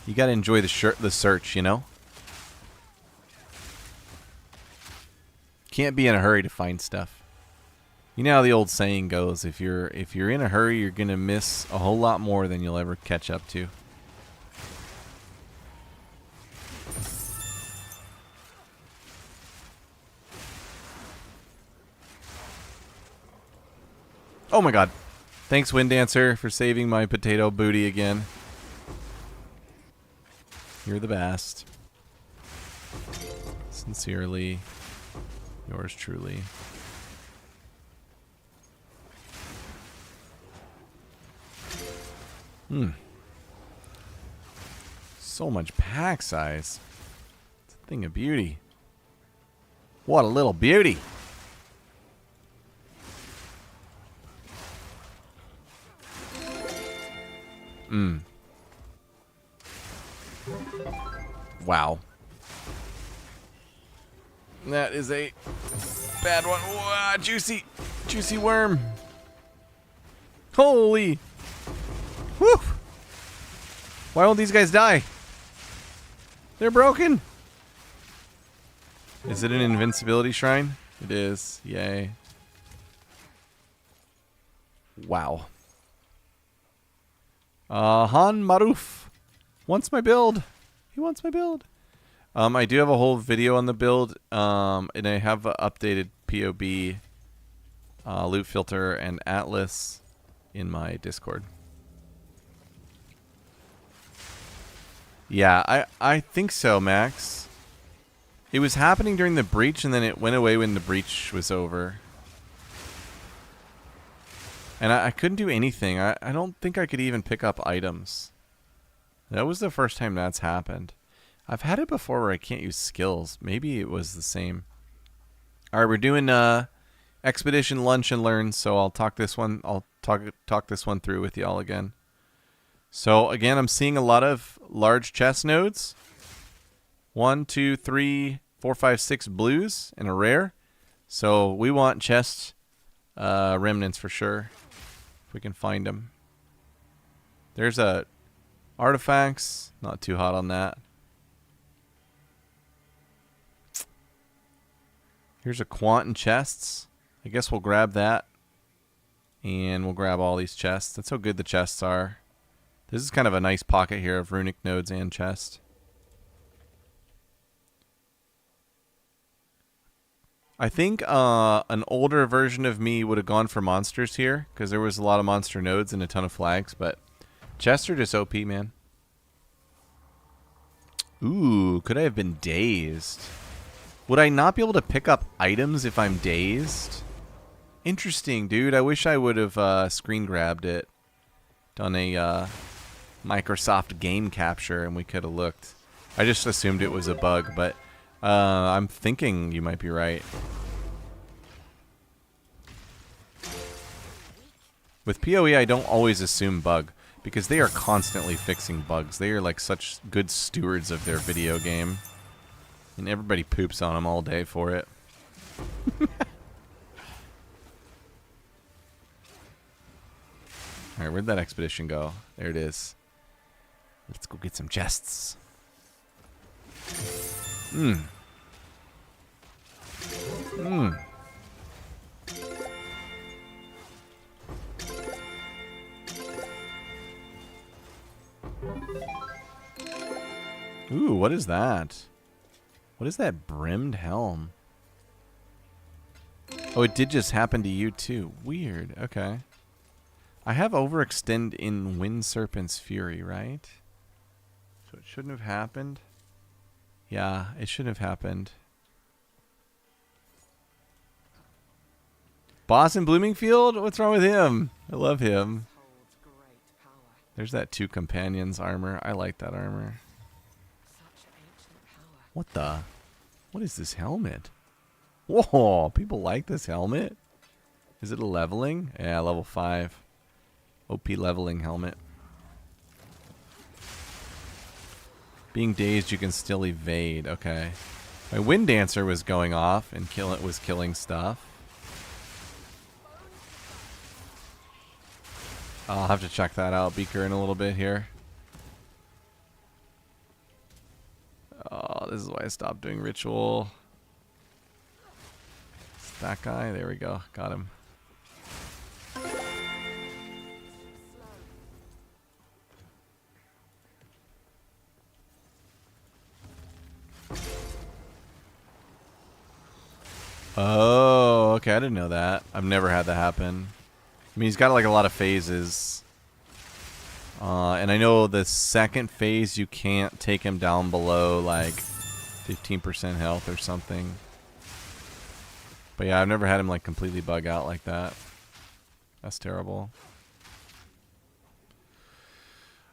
You gotta enjoy the search, you know? Can't be in a hurry to find stuff. You know how the old saying goes, if you're in a hurry, you're going to miss a whole lot more than you'll ever catch up to. Oh my god. Thanks, Wind Dancer, for saving my potato booty again. You're the best. Sincerely, yours truly. So much pack size. It's a thing of beauty. What a little beauty. Wow. That is a bad one. Wow, juicy. Juicy worm. Holy. Whew. Why won't these guys die? They're broken. Is it an invincibility shrine? It is. Yay. Wow. Han Maruf wants my build. He wants my build. I do have a whole video on the build, and I have an updated POB, loot filter, and atlas in my Discord. Yeah, I think so, Max. It was happening during the breach, and then it went away when the breach was over. And I couldn't do anything. I don't think I could even pick up items. That was the first time that's happened. I've had it before where I can't use skills. Maybe it was the same. Alright, we're doing Expedition Lunch and Learn, so I'll talk this one. I'll talk this one through with y'all again. So again, I'm seeing a lot of large chest nodes. 1, 2, 3, 4, 5, 6 blues and a rare. So we want chest remnants for sure, if we can find them. There's a artifacts. Not too hot on that. Here's a quant and chests. I guess we'll grab that. And we'll grab all these chests. That's how good the chests are. This is kind of a nice pocket here of runic nodes and chest. I think an older version of me would have gone for monsters here, because there was a lot of monster nodes and a ton of flags, but chests are just OP, man. Ooh, could I have been dazed? Would I not be able to pick up items if I'm dazed? Interesting, dude. I wish I would have screen grabbed it. Done a Microsoft game capture and we could have looked. I just assumed it was a bug, but I'm thinking you might be right. With PoE, I don't always assume bug, because they are constantly fixing bugs. They are like such good stewards of their video game. And everybody poops on them all day for it. Alright, where'd that expedition go? There it is. Let's go get some chests. Mmm. Mmm. Ooh, what is that? What is that brimmed helm? Oh, it did just happen to you too. Weird. Okay. I have overextend in Wind Serpent's Fury, right? So it shouldn't have happened. Yeah, it shouldn't have happened. Boss in Bloomingfield? What's wrong with him? I love him. There's that 2 companions armor. I like that armor. What the? What is this helmet? Whoa, people like this helmet? Is it a leveling? Yeah, level 5. OP leveling helmet. Being dazed, you can still evade. Okay. My Wind Dancer was going off and was killing stuff. I'll have to check that out. Beaker in a little bit here. Oh, this is why I stopped doing ritual. It's that guy. There we go. Got him. Oh, okay. I didn't know that. I've never had that happen. I mean, he's got like a lot of phases. And I know the second phase, you can't take him down below like 15% health or something. But yeah, I've never had him like completely bug out like that. That's terrible.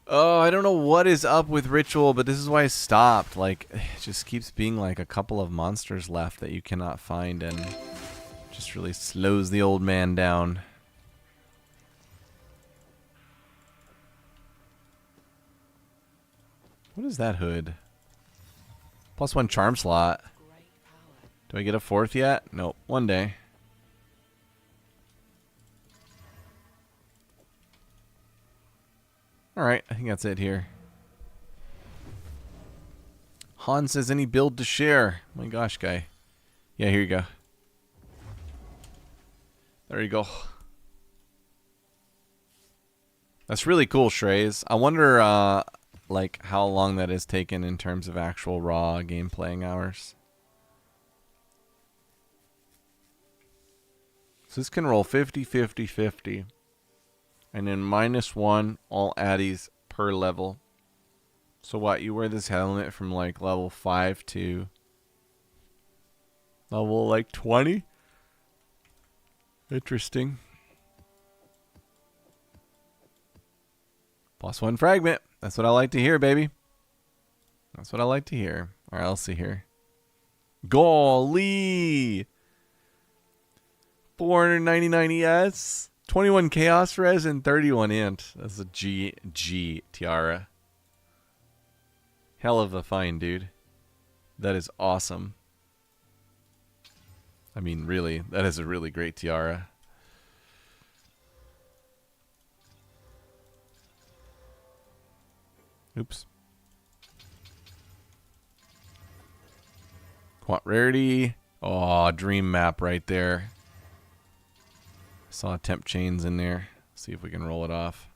Oh, I don't know what is up with Ritual, but this is why I stopped. Like, it just keeps being like a couple of monsters left that you cannot find, and just really slows the old man down. What is that hood? +1 charm slot. Do I get a 4th yet? Nope. One day. Alright, I think that's it here. Han says, any build to share? My gosh, guy. Yeah, here you go. There you go. That's really cool, Shrey's. I wonder, like, how long that has taken in terms of actual raw game playing hours. So this can roll 50, 50, 50. And then -1 all addies per level. So what, you wear this helmet from like level 5 to level like 20? Interesting. +1 fragment. That's what I like to hear, baby. That's what I like to hear. Alright, I'll see here. Golly! 499 ES. 21 chaos res and 31 int. That's a G tiara. Hell of a find, dude. That is awesome. I mean, really, that is a really great tiara. Oops. Quant rarity. Oh, dream map right there. Saw temp chains in there. See if we can roll it off.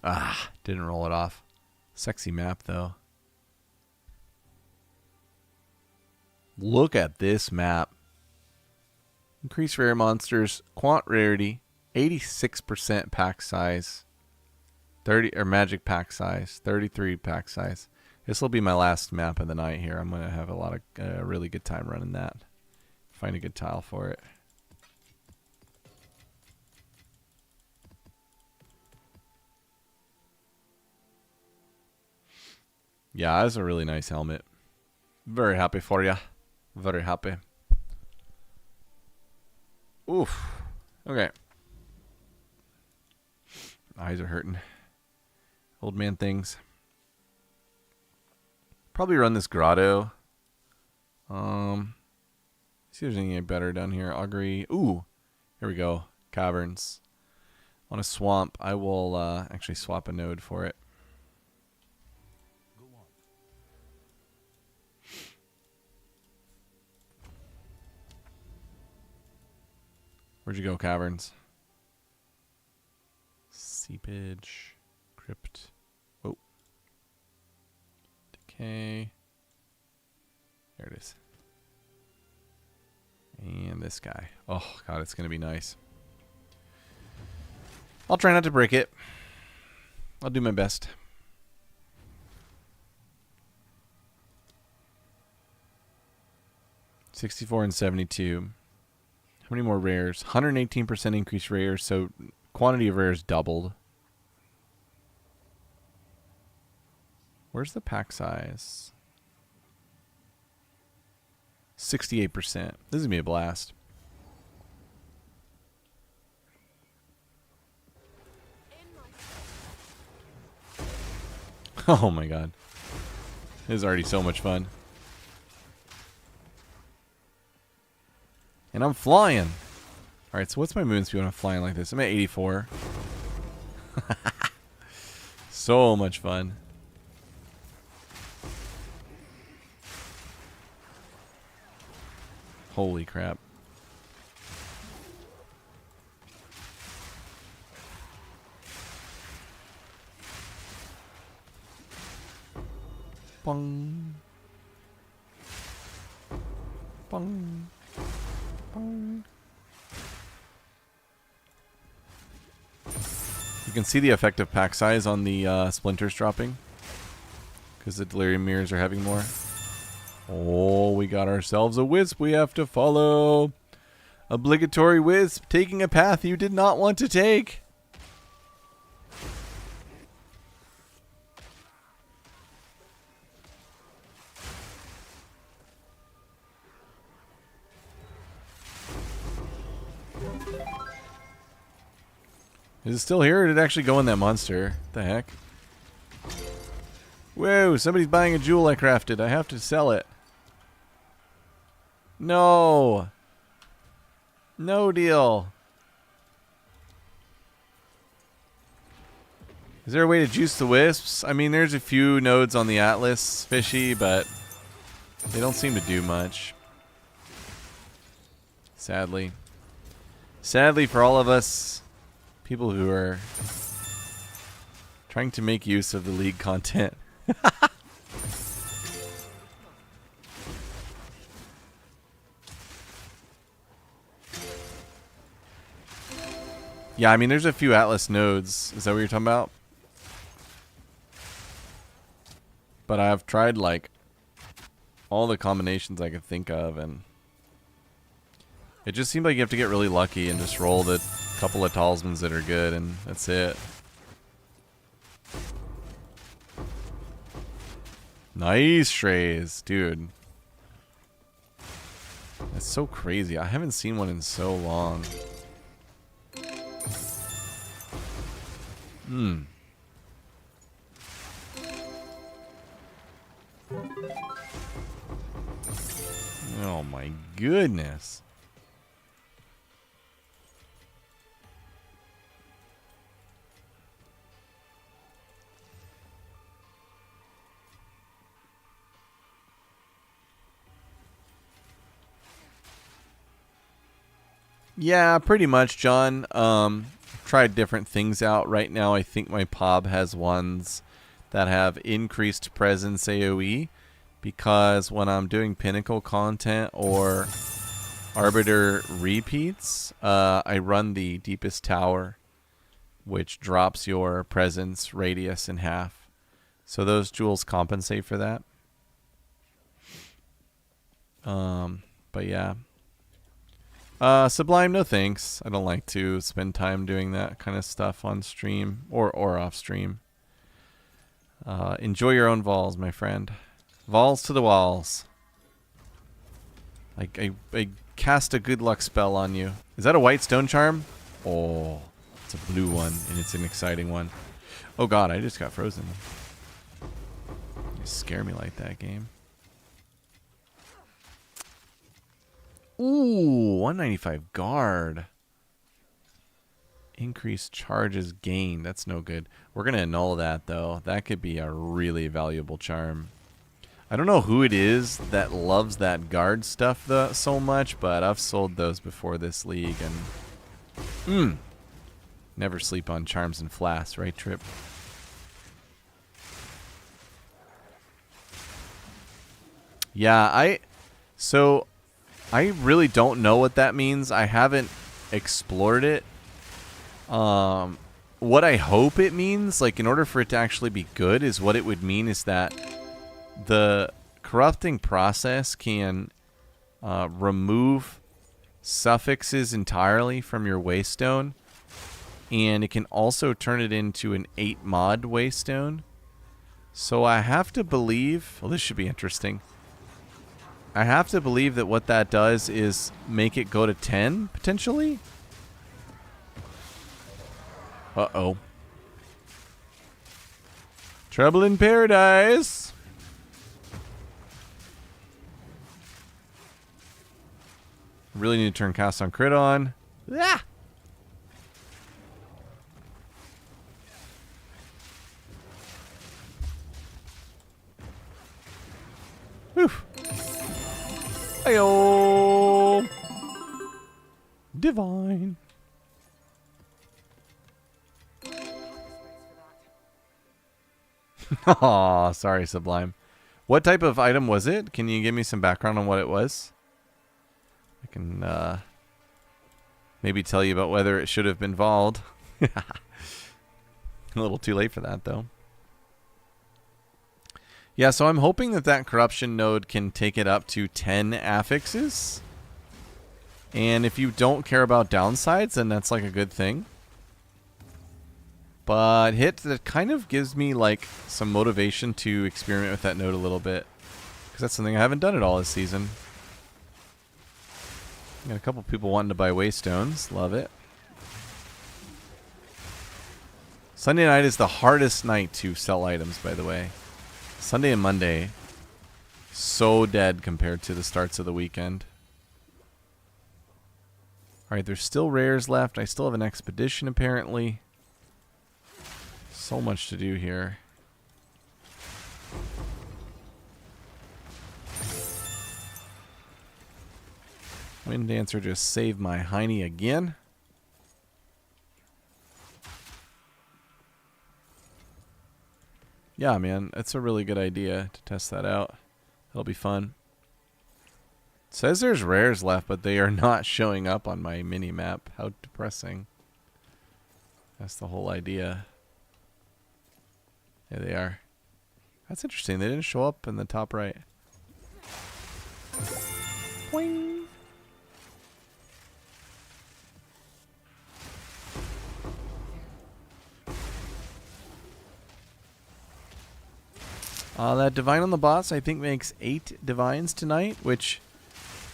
Ah, didn't roll it off. Sexy map though. Look at this map. Increase rare monsters, quant rarity, 86% pack size, 30 or magic pack size, 33 pack size. This will be my last map of the night here. I'm gonna have a lot of really good time running that. Find a good tile for it. Yeah, that's a really nice helmet. Very happy for ya. Very happy. Oof. Okay. Eyes are hurting. Old man things. Probably run this grotto. See if there's anything better down here. Augury. Ooh. Here we go. Caverns. On a swamp. I will actually swap a node for it. Where'd you go, Caverns? Seepage. Crypt. Oh. Decay. There it is. And this guy. Oh, God, it's going to be nice. I'll try not to break it. I'll do my best. $64 and $72. How many more rares? 118% increased rares, so quantity of rares doubled. Where's the pack size? 68%. This is going to be a blast. Oh my god. This is already so much fun. And I'm flying. Alright, so what's my movement speed when I'm flying like this? I'm at 84. So much fun. Holy crap. Bong. Bong. Bong. You can see the effect of pack size on the splinters dropping. Because the delirium mirrors are having more. Oh, we got ourselves a wisp we have to follow. Obligatory wisp, taking a path you did not want to take. Is it still here, or did it actually go in that monster? What the heck? Whoa, somebody's buying a jewel I crafted. I have to sell it. No. No deal. Is there a way to juice the wisps? I mean, there's a few nodes on the Atlas, fishy, but they don't seem to do much. Sadly. Sadly for all of us, people who are trying to make use of the League content. Yeah, I mean, there's a few Atlas nodes. Is that what you're talking about? But I've tried, like, all the combinations I could think of, and it just seemed like you have to get really lucky and just roll the couple of talismans that are good, and that's it. Nice strays, dude. That's so crazy. I haven't seen one in so long. Hmm. Oh my goodness. Yeah, pretty much, John. Tried different things out. Right now, I think my POB has ones that have increased presence AoE, because when I'm doing pinnacle content or arbiter repeats, I run the deepest tower, which drops your presence radius in half. So those jewels compensate for that. But yeah. Sublime, no thanks. I don't like to spend time doing that kind of stuff on stream or off stream. Enjoy your own Vols, my friend. Vols to the walls. I cast a good luck spell on you. Is that a white stone charm? Oh, it's a blue one, and it's an exciting one. Oh god, I just got frozen. You scare me like that, game. Ooh, 195 guard. Increased charges gained. That's no good. We're going to annul that, though. That could be a really valuable charm. I don't know who it is that loves that guard stuff so much, but I've sold those before this league, and never sleep on charms and flasks, right, Trip? Yeah, I really don't know what that means. I haven't explored it. What I hope it means, like, in order for it to actually be good, is what it would mean is that the corrupting process can remove suffixes entirely from your waystone, and it can also turn it into an 8 mod waystone. So I have to believe, well, this should be interesting. I have to believe that what that does is make it go to 10, potentially? Uh-oh. Trouble in paradise! Really need to turn cast on crit on. Ah! Oof. Ayo! Divine. Aw, sorry, Sublime. What type of item was it? Can you give me some background on what it was? I can maybe tell you about whether it should have been Vald. A little too late for that, though. Yeah, so I'm hoping that that corruption node can take it up to 10 affixes. And if you don't care about downsides, then that's like a good thing. But hit, that kind of gives me like some motivation to experiment with that node a little bit. Because that's something I haven't done at all this season. Got a couple people wanting to buy waystones. Love it. Sunday night is the hardest night to sell items, by the way. Sunday and Monday, so dead compared to the starts of the weekend. Alright, there's still rares left. I still have an expedition, apparently. So much to do here. Wind Dancer just saved my hiney again. Yeah, man, it's a really good idea to test that out. It'll be fun. It says there's rares left, but they are not showing up on my mini-map. How depressing. That's the whole idea. There they are. That's interesting. They didn't show up in the top right. Boing. That divine on the boss, I think, makes 8 divines tonight, which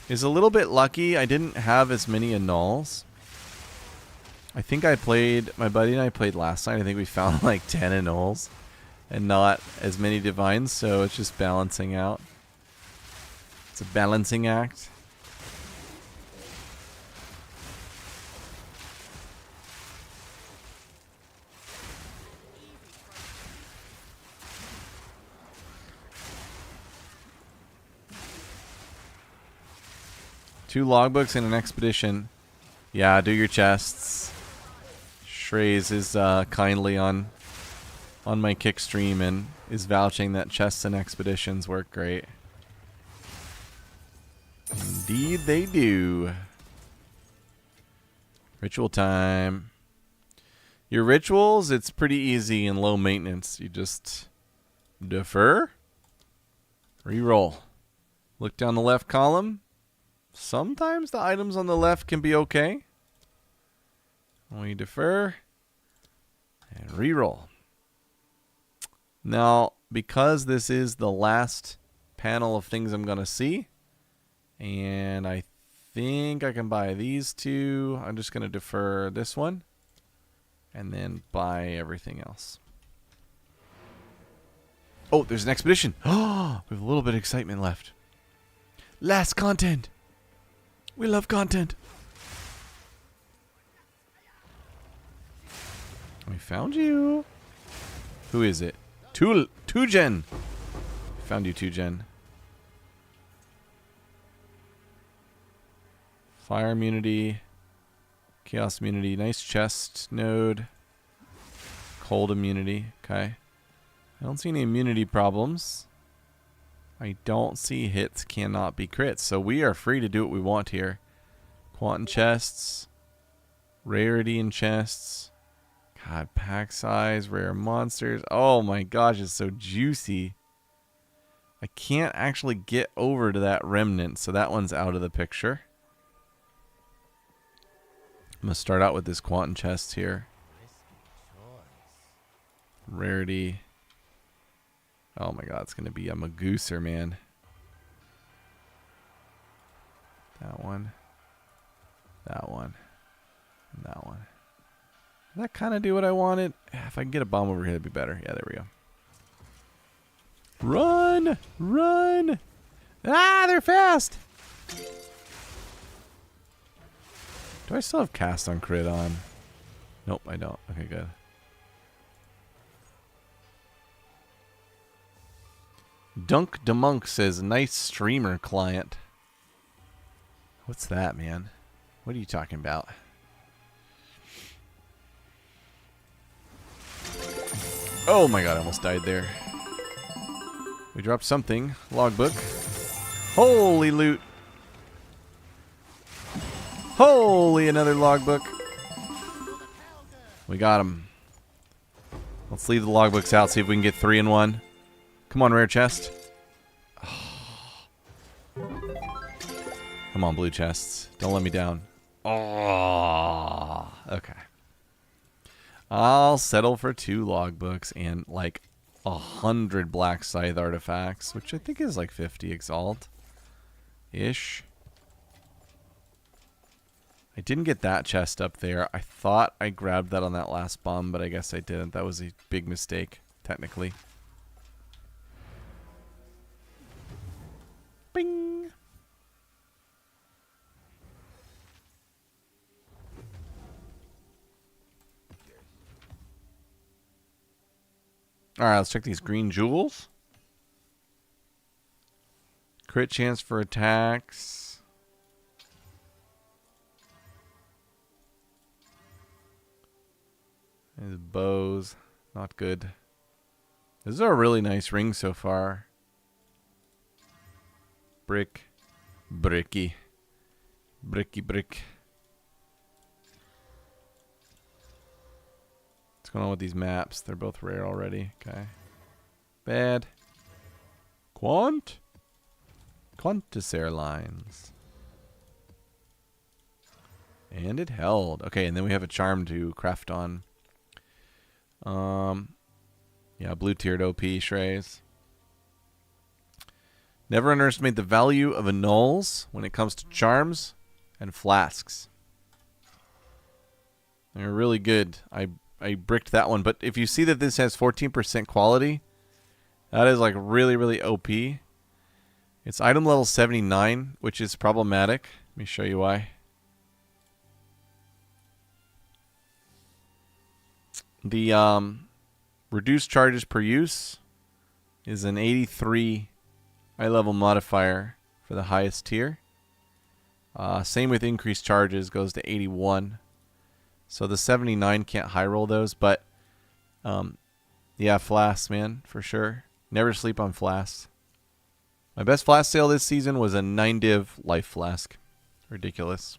is a little bit lucky. I didn't have as many annuls. I think my buddy and I played last night. I think we found like 10 annuls and not as many divines, so it's just balancing out. It's a balancing act. Two logbooks and an expedition. Yeah, do your chests. Shrey's is kindly on my kick stream and is vouching that chests and expeditions work great. Indeed they do. Ritual time. Your rituals, it's pretty easy and low maintenance. You just defer, reroll. Look down the left column. Sometimes the items on the left can be okay. We defer and reroll. Now, because this is the last panel of things I'm going to see, and I think I can buy these two, I'm just going to defer this one and then buy everything else. Oh, there's an expedition. Oh, we have a little bit of excitement left. Last content. We love content. We found you. Who is it? Tujen. Found you, Tujen. Fire immunity. Chaos immunity. Nice chest node. Cold immunity. Okay. I don't see any immunity problems. I don't see hits cannot be crits. So we are free to do what we want here. Quantum chests. Rarity in chests. God, pack size, rare monsters. Oh my gosh, it's so juicy. I can't actually get over to that remnant, so that one's out of the picture. I'm going to start out with this quantum chest here. Rarity. Oh my god, it's going to be a Magooser, man. That one. That one. And that one. Did that kind of do what I wanted? If I can get a bomb over here, it'd be better. Yeah, there we go. Run! Run! Ah, they're fast! Do I still have cast on crit on? Nope, I don't. Okay, good. Dunk DeMonk says, nice streamer client. What's that, man? What are you talking about? Oh my god, I almost died there. We dropped something. Logbook. Holy loot. Holy, another logbook. We got him. Let's leave the logbooks out, see if we can get 3 in 1. Come on, rare chest. Oh. Come on, blue chests. Don't let me down. Oh, okay. I'll settle for 2 logbooks and like 100 Black Scythe artifacts, which I think is like 50 Exalt-ish. I didn't get that chest up there. I thought I grabbed that on that last bomb, but I guess I didn't. That was a big mistake, technically. Bing! Alright, let's check these green jewels. Crit chance for attacks. These bows. Not good. This is a really nice ring so far. Brick. Bricky. Bricky brick. What's going on with these maps? They're both rare already. Okay. Bad. Quant. Qantas Airlines. And it held. Okay, and then we have a charm to craft on. Yeah, blue tiered OP Shrey's. Never underestimate the value of annuls when it comes to charms and flasks. They're really good. I bricked that one. But if you see that this has 14% quality, that is like really, really OP. It's item level 79, which is problematic. Let me show you why. The reduced charges per use is an 83 high level modifier for the highest tier. Same with increased charges, goes to 81. So the 79 can't high roll those, but yeah, flasks, man, for sure. Never sleep on flasks. My best flask sale this season was a 9-div life flask. Ridiculous.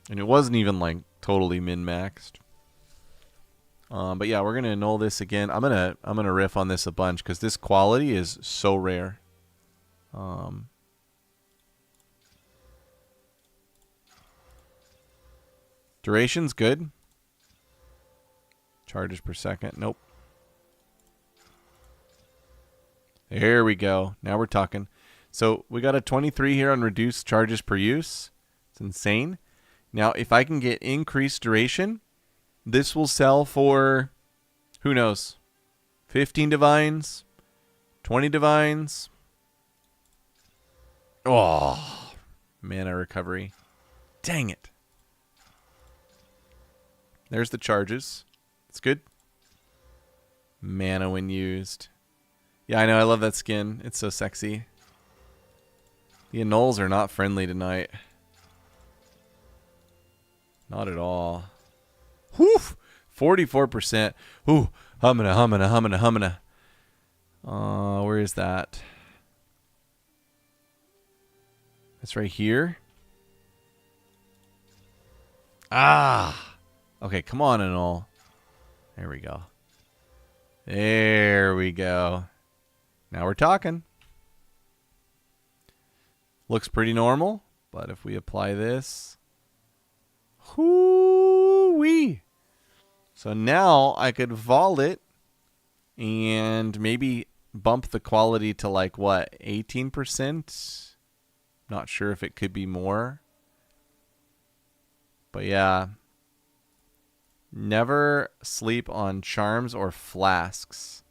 And it wasn't even like totally min-maxed. But yeah, we're gonna annul this again. I'm gonna riff on this a bunch because this quality is so rare. Duration's good. Charges per second. Nope. There we go. Now we're talking. So we got a 23 here on reduced charges per use. It's insane. Now, if I can get increased duration, this will sell for, who knows, 15 divines, 20 divines. Oh, mana recovery. Dang it. There's the charges. It's good. Mana when used. Yeah, I know. I love that skin. It's so sexy. The annuls are not friendly tonight. Not at all. Whew! 44%. Ooh, humming. Where is that? It's right here. Ah! Okay, come on, annul. There we go. There we go. Now we're talking. Looks pretty normal, but if we apply this, whoo-wee. So now I could vol it and maybe bump the quality to like what, 18%? Not sure if it could be more. But yeah. Never sleep on charms or flasks.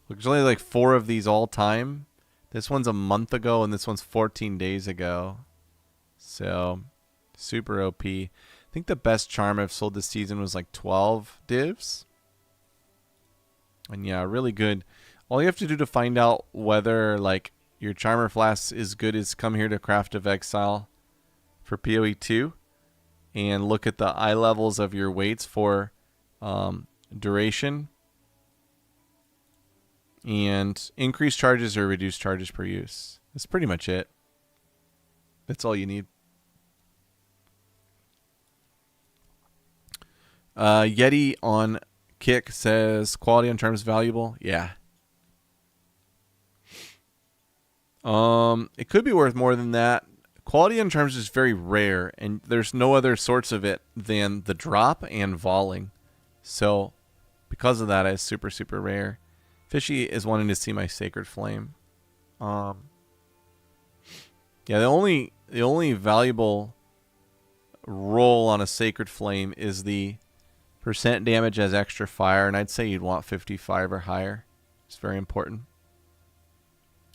There's only like 4 of these all time. This one's a month ago and this one's 14 days ago. So, super OP. I think the best charm I've sold this season was like 12 divs. And yeah, really good. All you have to do to find out whether like your charm or flask is good is come here to Craft of Exile for PoE 2 and look at the eye levels of your weights for duration and increase charges or reduce charges per use. That's pretty much it. That's all you need. Yeti on Kick says quality on charms valuable. Yeah. It could be worth more than that. Quality on charms is very rare, and there's no other sorts of it than the drop and volleying. So, because of that, it's super, super rare. Fishy is wanting to see my Sacred Flame. Yeah, the only valuable roll on a Sacred Flame is the percent damage as extra fire, and I'd say you'd want 55 or higher. It's very important.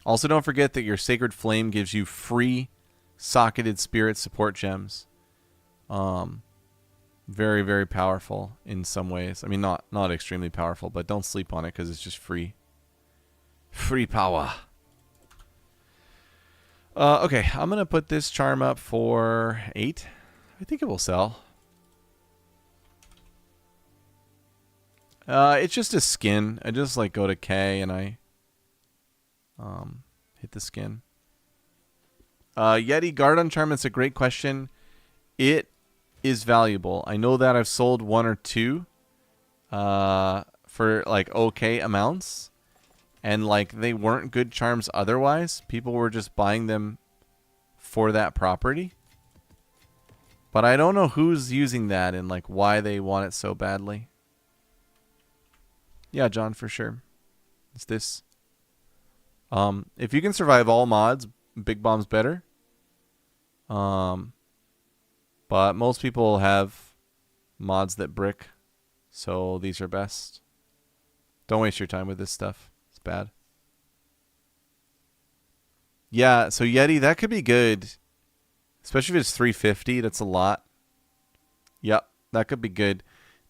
Also, don't forget that your Sacred Flame gives you free socketed spirit support gems. Very, very powerful in some ways. I mean, not extremely powerful, but don't sleep on it because it's just free. Free power. Okay, I'm going to put this charm up for 8. I think it will sell. It's just a skin. I just like go to K and I hit the skin. Yeti Guard on Charm, it's a great question. It is valuable. I know that I've sold 1 or 2 for like okay amounts. And like they weren't good charms otherwise. People were just buying them for that property. But I don't know who's using that and like why they want it so badly. Yeah, John, for sure. It's this. If you can survive all mods, Big Bomb's better. But most people have mods that brick, so these are best. Don't waste your time with this stuff. It's bad. Yeah, so Yeti, that could be good. Especially if it's 350, that's a lot. Yep, that could be good.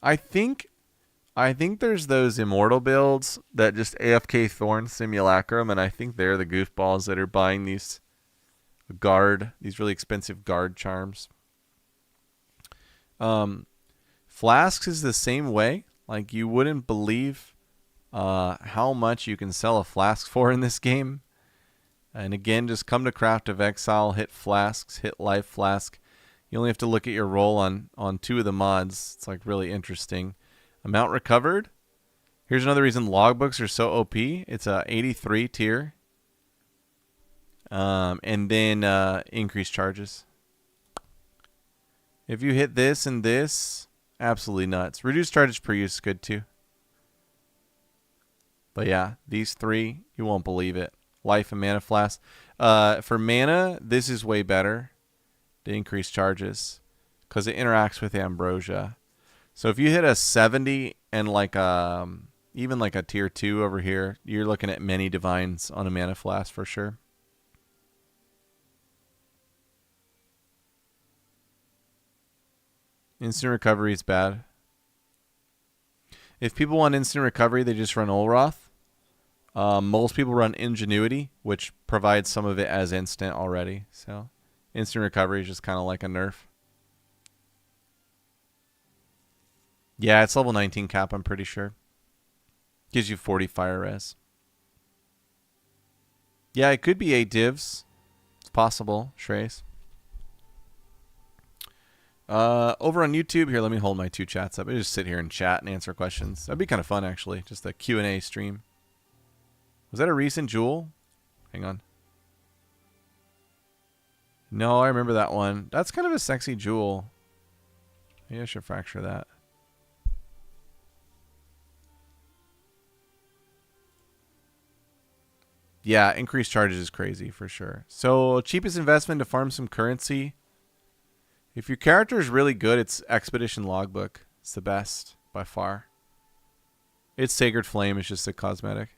I think there's those immortal builds that just AFK Thorn Simulacrum, and I think they're the goofballs that are buying these really expensive guard charms. Flasks is the same way. Like, you wouldn't believe how much you can sell a flask for in this game. And again, just come to Craft of Exile, hit flasks, hit life flask. You only have to look at your roll on 2 of the mods. It's like really interesting. Amount recovered. Here's another reason logbooks are so OP. It's a 83 tier. And then increased charges. If you hit this and this, absolutely nuts. Reduced charges per use is good too. But yeah, these 3, you won't believe it. Life and mana flask. For mana, this is way better. The increased charges, because it interacts with ambrosia. So if you hit a 70 and like even like a tier 2 over here, you're looking at many divines on a mana flask for sure. Instant recovery is bad. If people want instant recovery, they just run Olroth. Most people run Ingenuity, which provides some of it as instant already. So instant recovery is just kind of like a nerf. Yeah, it's level 19 cap, I'm pretty sure. Gives you 40 fire res. Yeah, it could be 8 divs. It's possible, Shreyas. Over on YouTube, here, let me hold my 2 chats up. I just sit here and chat and answer questions. That'd be kind of fun, actually. Just a Q&A stream. Was that a recent jewel? Hang on. No, I remember that one. That's kind of a sexy jewel. Maybe I should fracture that. Yeah, increased charges is crazy for sure. So, cheapest investment to farm some currency. If your character is really good, it's Expedition Logbook. It's the best by far. It's Sacred Flame. It's just a cosmetic.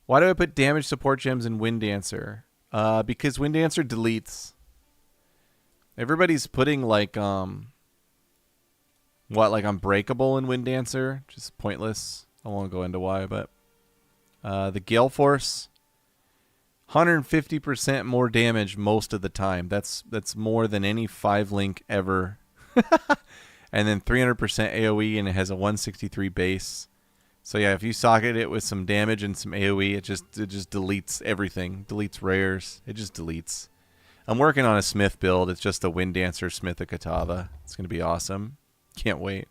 Why do I put damage support gems in Wind Dancer? Because Wind Dancer deletes. Everybody's putting like like Unbreakable in Wind Dancer, just pointless. I won't go into why, but the Gale Force, 150% more damage most of the time. That's more than any 5-link ever. And then 300% AoE, and it has a 163 base. So yeah, if you socket it with some damage and some AoE, it just deletes everything. Deletes rares. It just deletes. I'm working on a Smith build. It's just a Wind Dancer Smith of Katava. It's going to be awesome. Can't wait.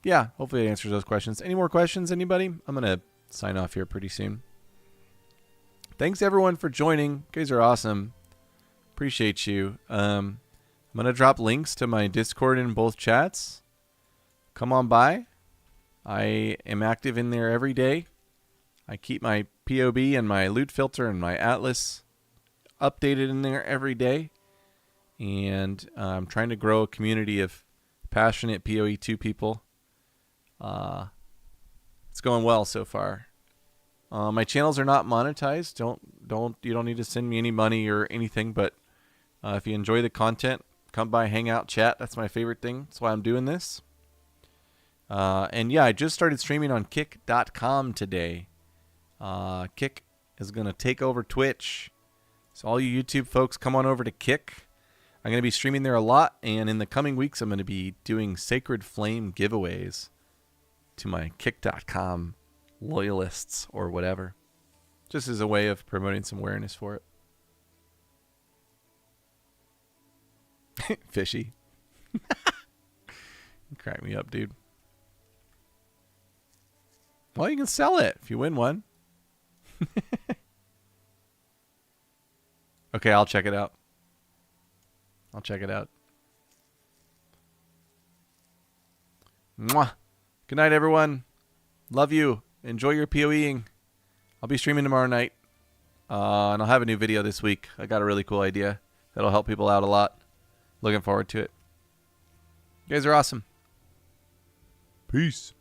Yeah, hopefully it answers those questions. Any more questions, anybody? I'm going to sign off here pretty soon. Thanks everyone for joining. You guys are awesome. Appreciate you. I'm going to drop links to my Discord in both chats. Come on by. I am active in there every day. I keep my POB and my loot filter and my atlas updated in there every day. And I'm trying to grow a community of passionate PoE2 people. It's going well so far. My channels are not monetized. You don't need to send me any money or anything, but if you enjoy the content, come by, hang out, chat. That's my favorite thing. That's why I'm doing this. And yeah, I just started streaming on kick.com today. Kick is going to take over Twitch. So all you YouTube folks, come on over to Kick. I'm going to be streaming there a lot, and in the coming weeks, I'm going to be doing Sacred Flame giveaways to my kick.com loyalists or whatever. Just as a way of promoting some awareness for it. Fishy. Crack me up, dude. Well, you can sell it if you win one. Okay, I'll check it out. I'll check it out. Mwah. Good night, everyone. Love you. Enjoy your PoEing. I'll be streaming tomorrow night. And I'll have a new video this week. I got a really cool idea that'll help people out a lot. Looking forward to it. You guys are awesome. Peace.